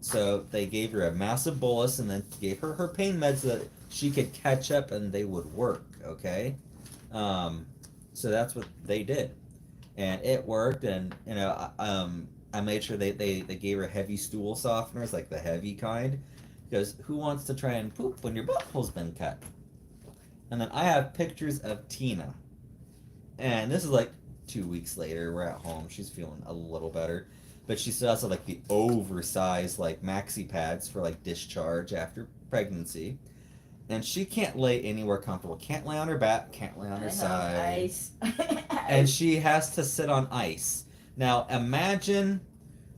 So they gave her a massive bolus and then gave her her pain meds so that she could catch up and they would work, okay? So that's what they did. And it worked, and you know, I made sure they gave her heavy stool softeners, like the heavy kind, because who wants to try and poop when your butthole's been cut? And then I have pictures of Tina. And this is like 2 weeks later. We're at home. She's feeling a little better, but she still has like the oversized like maxi pads for like discharge after pregnancy, and she can't lay anywhere comfortable. Can't lay on her back. Can't lay on her side. Ice. And she has to sit on ice. Now imagine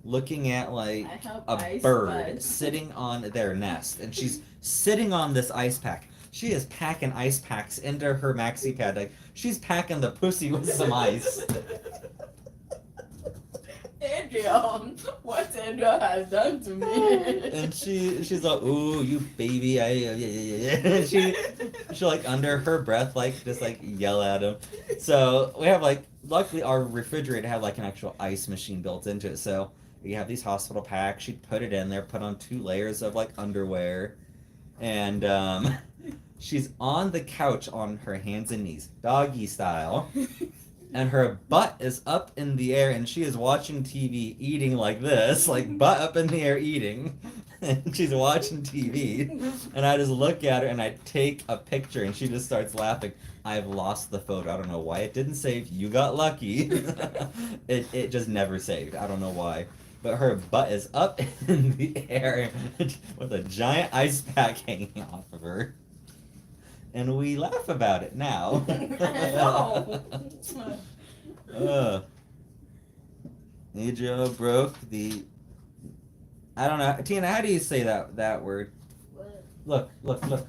looking at like a bird sitting on their nest, and she's sitting on this ice pack. She is packing ice packs into her maxi pad. Like she's packing the pussy with some ice. Adriel, what Adriel has done to me. And she's like, "Ooh, you baby!" Yeah. She like under her breath, like just like yell at him. So we have like, luckily our refrigerator had like an actual ice machine built into it. So we have these hospital packs. She'd put it in there, put on 2 layers of like underwear, and she's on the couch on her hands and knees, doggy style, and her butt is up in the air, and she is watching TV, eating like this, like butt up in the air eating, and she's watching TV, and I just look at her and I take a picture, and she just starts laughing. I've lost the photo. I don't know why it didn't save. You got lucky. It just never saved. I don't know why. But her butt is up in the air with a giant ice pack hanging off of her. And we laugh about it now. Adriel broke the... I don't know. Tina, how do you say that word? What? Look.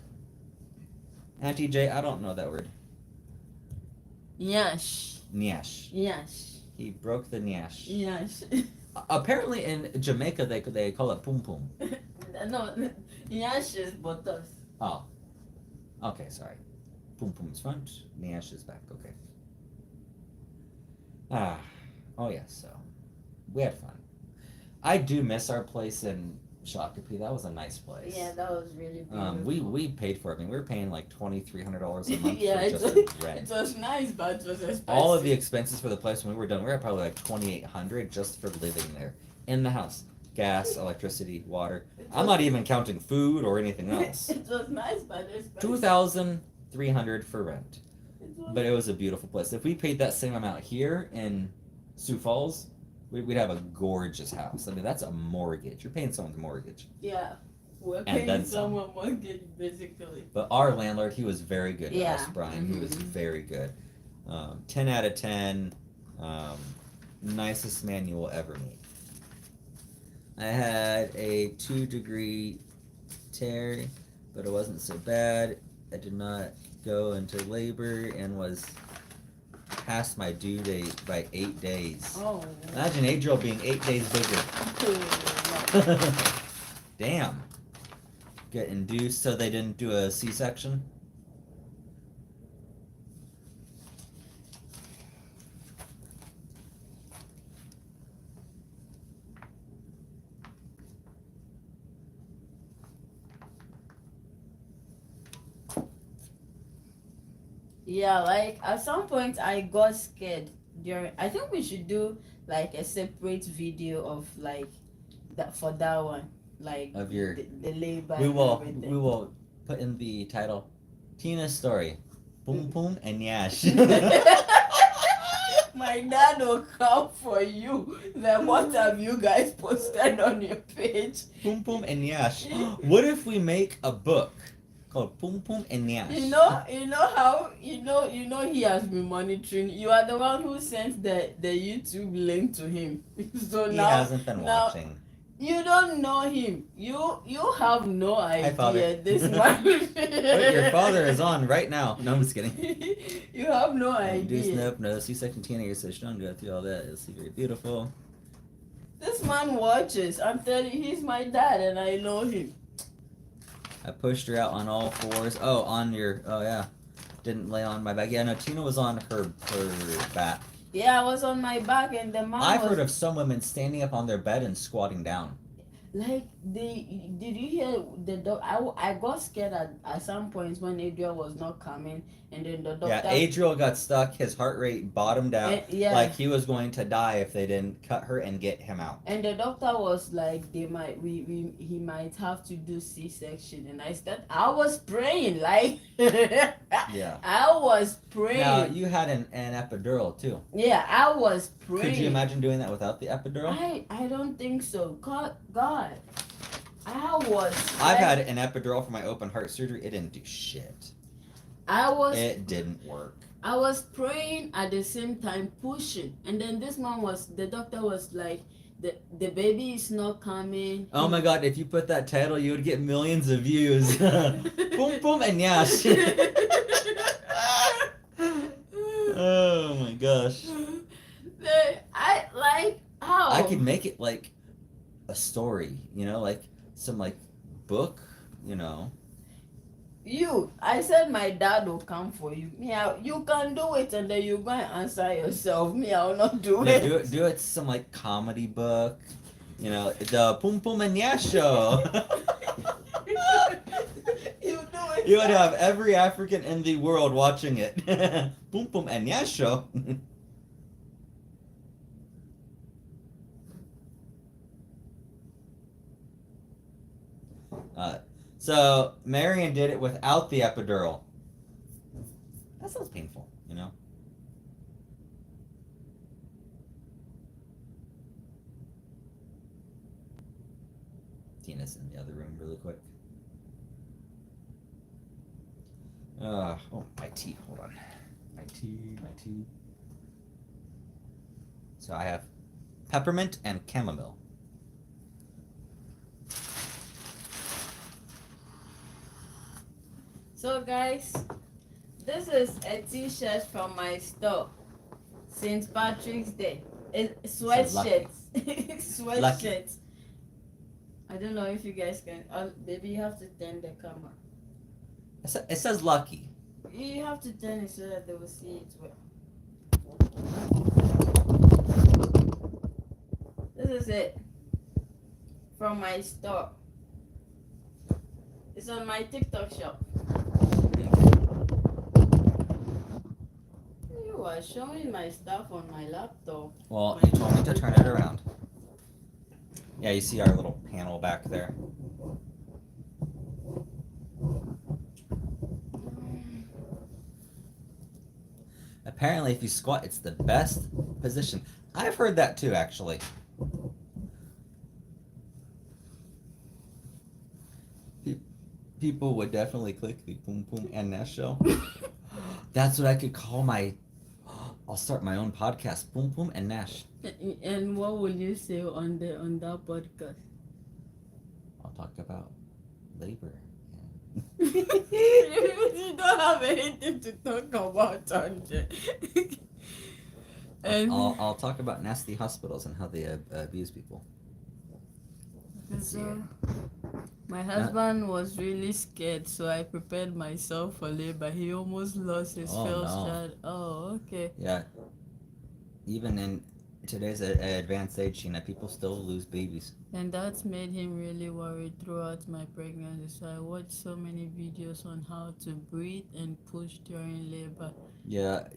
Auntie J, I don't know that word. Nyash. Nyash. Nyash. He broke the nyash. Nyash. Apparently in Jamaica they call it pum pum. No, Nyash is botos. Oh. Okay, sorry. Pum pum's front, nyash is back. Okay. Oh yes, so we had fun. I do miss our place in Shakopee. That was a nice place. Yeah, that was really beautiful. We paid for it. I mean, we were paying like $2,300 a month Yeah, for just rent. it was nice, but it was expensive. All of the expenses for the place when we were done, we were at probably like $2,800 just for living there in the house. Gas, electricity, water. I'm not even counting food or anything else. It was nice, but expensive. $2,300 for rent. But it was a beautiful place. If we paid that same amount here in Sioux Falls, we'd have a gorgeous house. I mean, that's a mortgage. You're paying someone's mortgage. Yeah. We're And paying then some. someone mortgage, basically. But our landlord, he was very good to us, Yeah. Brian. He was very good. 10 out of 10. Nicest man you will ever meet. I had a 2-degree tear, but it wasn't so bad. I did not go into labor and was past my due date by 8 days. Oh. Imagine Adriel being 8 days bigger. Damn. Get induced so they didn't do a C-section? Yeah, like at some point I got scared during. I think we should do like a separate video of like that for that one, like Of your, the labor we and will everything. put in the title, Tina's story, boom boom and yash. My dad will come for you. Then what have you guys posted on your page? Boom boom and yash. What if we make a book called Boom Boom and Yash? You know how he has been monitoring. You are the one who sent the YouTube link to him. So He now hasn't been watching. you don't know him. You have no idea. Father. This man. Wait, your father is on right now. No, I'm just kidding. You have no You do idea. snap, no C-section teenager, so she don't go through all that. It's very beautiful. This man watches. I'm telling you, he's my dad, and I know him. I pushed her out on all fours. Oh, on your, oh yeah. Didn't lay on my back. Yeah, no, Tina was on her back. Yeah, I was on my back, and the man I've was heard of some women standing up on their bed and squatting down. like did you hear the dog? I got scared at some points when Adriel was not coming, and then the doctor. Yeah, Adriel got stuck. His heart rate bottomed out. Yeah. Like he was going to die if they didn't cut her and get him out. And the doctor was like, he might have to do C-section, and I was praying like, Yeah. I was praying. Now you had an epidural too. Yeah, I was praying. Could you imagine doing that without the epidural? I don't think so. God, I was. I've had an epidural for my open heart surgery. It didn't do shit. It didn't work. I was praying at the same time, pushing, and then the doctor was like, the baby is not coming. Oh my god, if you put that title, you would get millions of views. Boom, boom, and yash. Oh my gosh. I like how I could make it like a story, like some like book, I said my dad will come for you. You can do it, and then you go and answer yourself. I will not do Yeah, it. do it some like comedy book, the Boom Boom and Yash show. You do it. You would have every African in the world watching it. Boom Boom and Yash show. So Marion did it without the epidural. That sounds painful, Tina's in the other room really quick. Oh, my tea. Hold on. My tea. So I have peppermint and chamomile. So guys, this is a t-shirt from my store. St. Patrick's Day. It's sweatshirts. Sweatshirts. I don't know if you guys can. Maybe you have to turn the camera. It says lucky. You have to turn it so that they will see it well. This is it. From my store. It's on my TikTok shop. You are showing my stuff on my laptop. Well, you told me to turn it around. Yeah, you see our little panel back there. Apparently, if you squat, it's the best position. I've heard that too, actually. People would definitely click the Boom Boom and Nash show. That's what I could call my... I'll start my own podcast, Boom Boom and Nash. And what will you say on that podcast? I'll talk about labor. You don't have anything to talk about on there. And I'll talk about nasty hospitals and how they abuse people. so, my husband was really scared, so I prepared myself for labor. He almost lost his first child. Oh, okay. Yeah. Even in today's advanced age, people still lose babies. And that's made him really worried throughout my pregnancy. So I watched so many videos on how to breathe and push during labor. Yeah,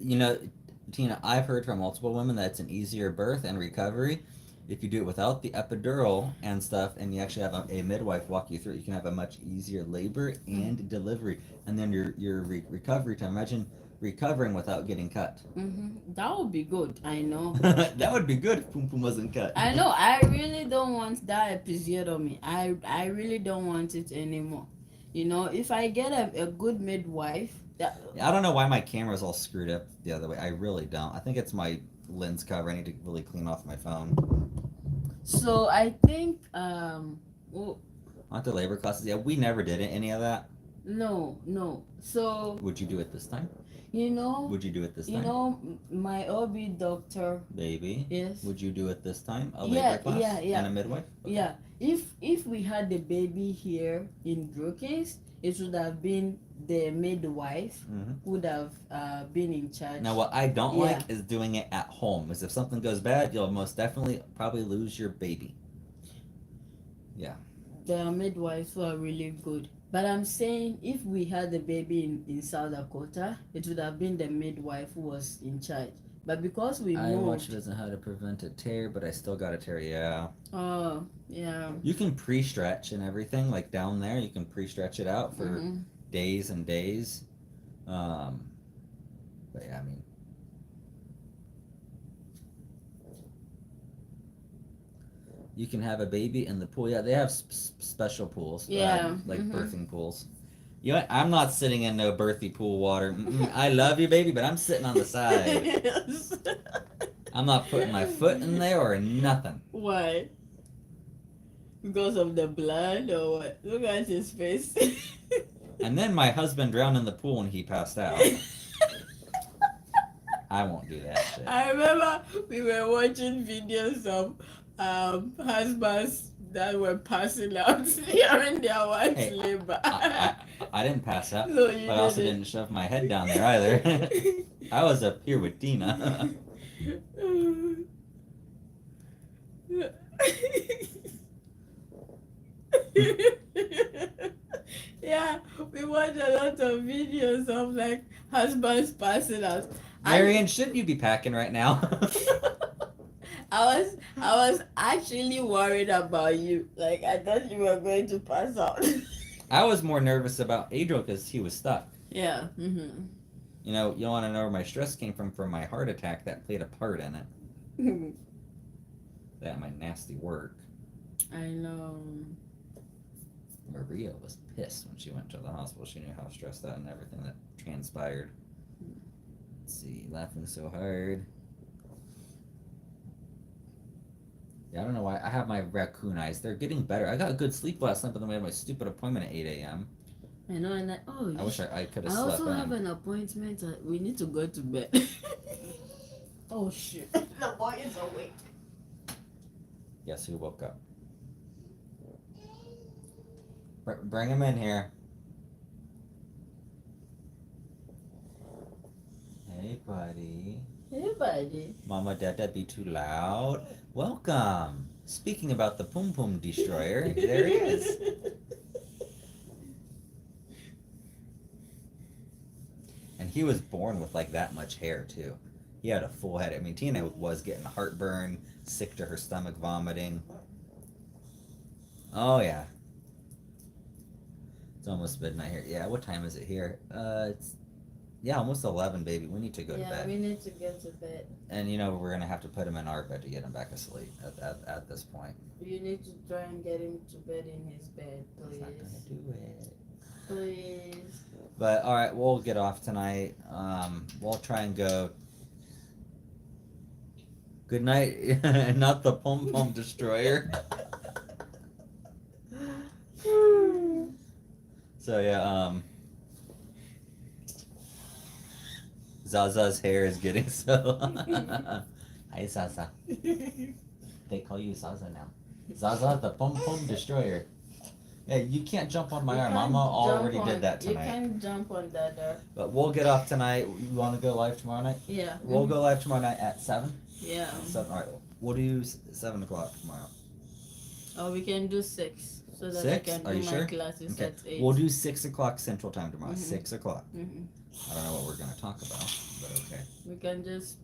Tina, I've heard from multiple women that it's an easier birth and recovery if you do it without the epidural and stuff, and you actually have a midwife walk you through it. You can have a much easier labor and delivery, and then your recovery time. Imagine recovering without getting cut. That would be good. I know. That would be good if Pum Pum wasn't cut. I know. I really don't want that episiotomy. I really don't want it anymore. If I get a good midwife. I don't know why my camera's all screwed up the other way. I really don't. I think it's my lens cover. I need to really clean off my phone. So I think Onto labor classes. Yeah, we never did any of that. No. So Would you do it this time? Would you do it this time? My OB doctor. Baby. Yes. Would you do it this time? A labor class? Yeah. And a midwife? Okay. Yeah. If we had the baby here in Bookcase, it would have been the midwife would have been in charge. Now, what I don't like is doing it at home. Because if something goes bad, you'll most definitely probably lose your baby. Yeah. The midwives were really good. But I'm saying if we had the baby in South Dakota, it would have been the midwife who was in charge. But because we moved... I watched videos on how to prevent a tear, but I still got a tear, yeah. Oh, yeah. You can pre-stretch and everything, like down there. You can pre-stretch it out for days and days. But yeah, I mean... You can have a baby in the pool. Yeah, they have special pools. Yeah. Like birthing pools. You know what? I'm not sitting in no birthy pool water. I love you, baby, but I'm sitting on the side. Yes. I'm not putting my foot in there or nothing. Why? Because of the blood or what? Look at his face. And then my husband drowned in the pool and he passed out. I won't do that shit. I remember we were watching videos of husbands that were passing out during their wife's labor. I didn't pass out, No, but I also didn't shove my head down there either. I was up here with Tina. Yeah, we watch a lot of videos of like husbands passing out. Marianne, shouldn't you be packing right now? I was actually worried about you. Like I thought you were going to pass out. I was more nervous about Adriel because he was stuck. Yeah. You don't want to know where my stress came from my heart attack that played a part in it. That my nasty work. I know. Maria was pissed when she went to the hospital. She knew how stressed out and everything that transpired. Let's see, laughing so hard. Yeah, I don't know why. I have my raccoon eyes. They're getting better. I got good sleep last night, but then we had my stupid appointment at 8 a.m. I know, and I wish I could have I slept also in. have an appointment. We need to go to bed. Oh shit! The boy is awake. Guess who woke up? Bring him in here. Hey, buddy. Hey, buddy. Mama, Dada, be too loud. Welcome. Speaking about the Pum Pum Destroyer, there he is. And he was born with like that much hair too. He had a full head. I mean, Tina was getting heartburn, sick to her stomach, vomiting. Oh yeah. It's almost midnight here. Yeah, what time is it here? It's almost 11, baby. We need to go to bed. Yeah, we need to get to bed. And we're gonna have to put him in our bed to get him back asleep at this point. You need to try and get him to bed in his bed, please. He's not gonna do it. Please. But all right, we'll get off tonight. We'll try and go. Good night, not the Pum Pum Destroyer. So yeah, Zaza's hair is getting so. Hi, Zaza. They call you Zaza now. Zaza, the Pum Pum Destroyer. Yeah, you can't jump on my arm. Mama already did that tonight. You can jump on that. But we'll get off tonight. You want to go live tomorrow night? Yeah. We'll go live tomorrow night at 7. Yeah. All right, we'll do 7 o'clock tomorrow. Or we can do 6 so that 6? I can Are do you my sure? classes Okay, at 8. we'll do 6 o'clock Central Time tomorrow. Mhm. 6 o'clock. Mhm. I don't know what we're gonna talk about, but okay. We can just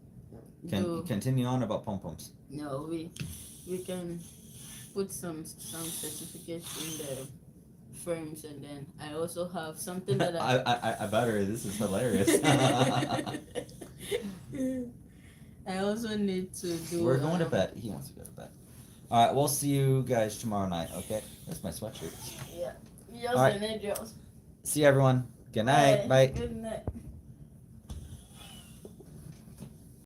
Can continue on about pom poms. no, we can put some certificates in the frames, and then I also have something that I better. This is hilarious. I also need to do. We're going to bed. He wants to go to bed. All right, we'll see you guys tomorrow night. Okay, that's my sweatshirt. Yeah. All right. See you, everyone. Good night. Bye. Good night.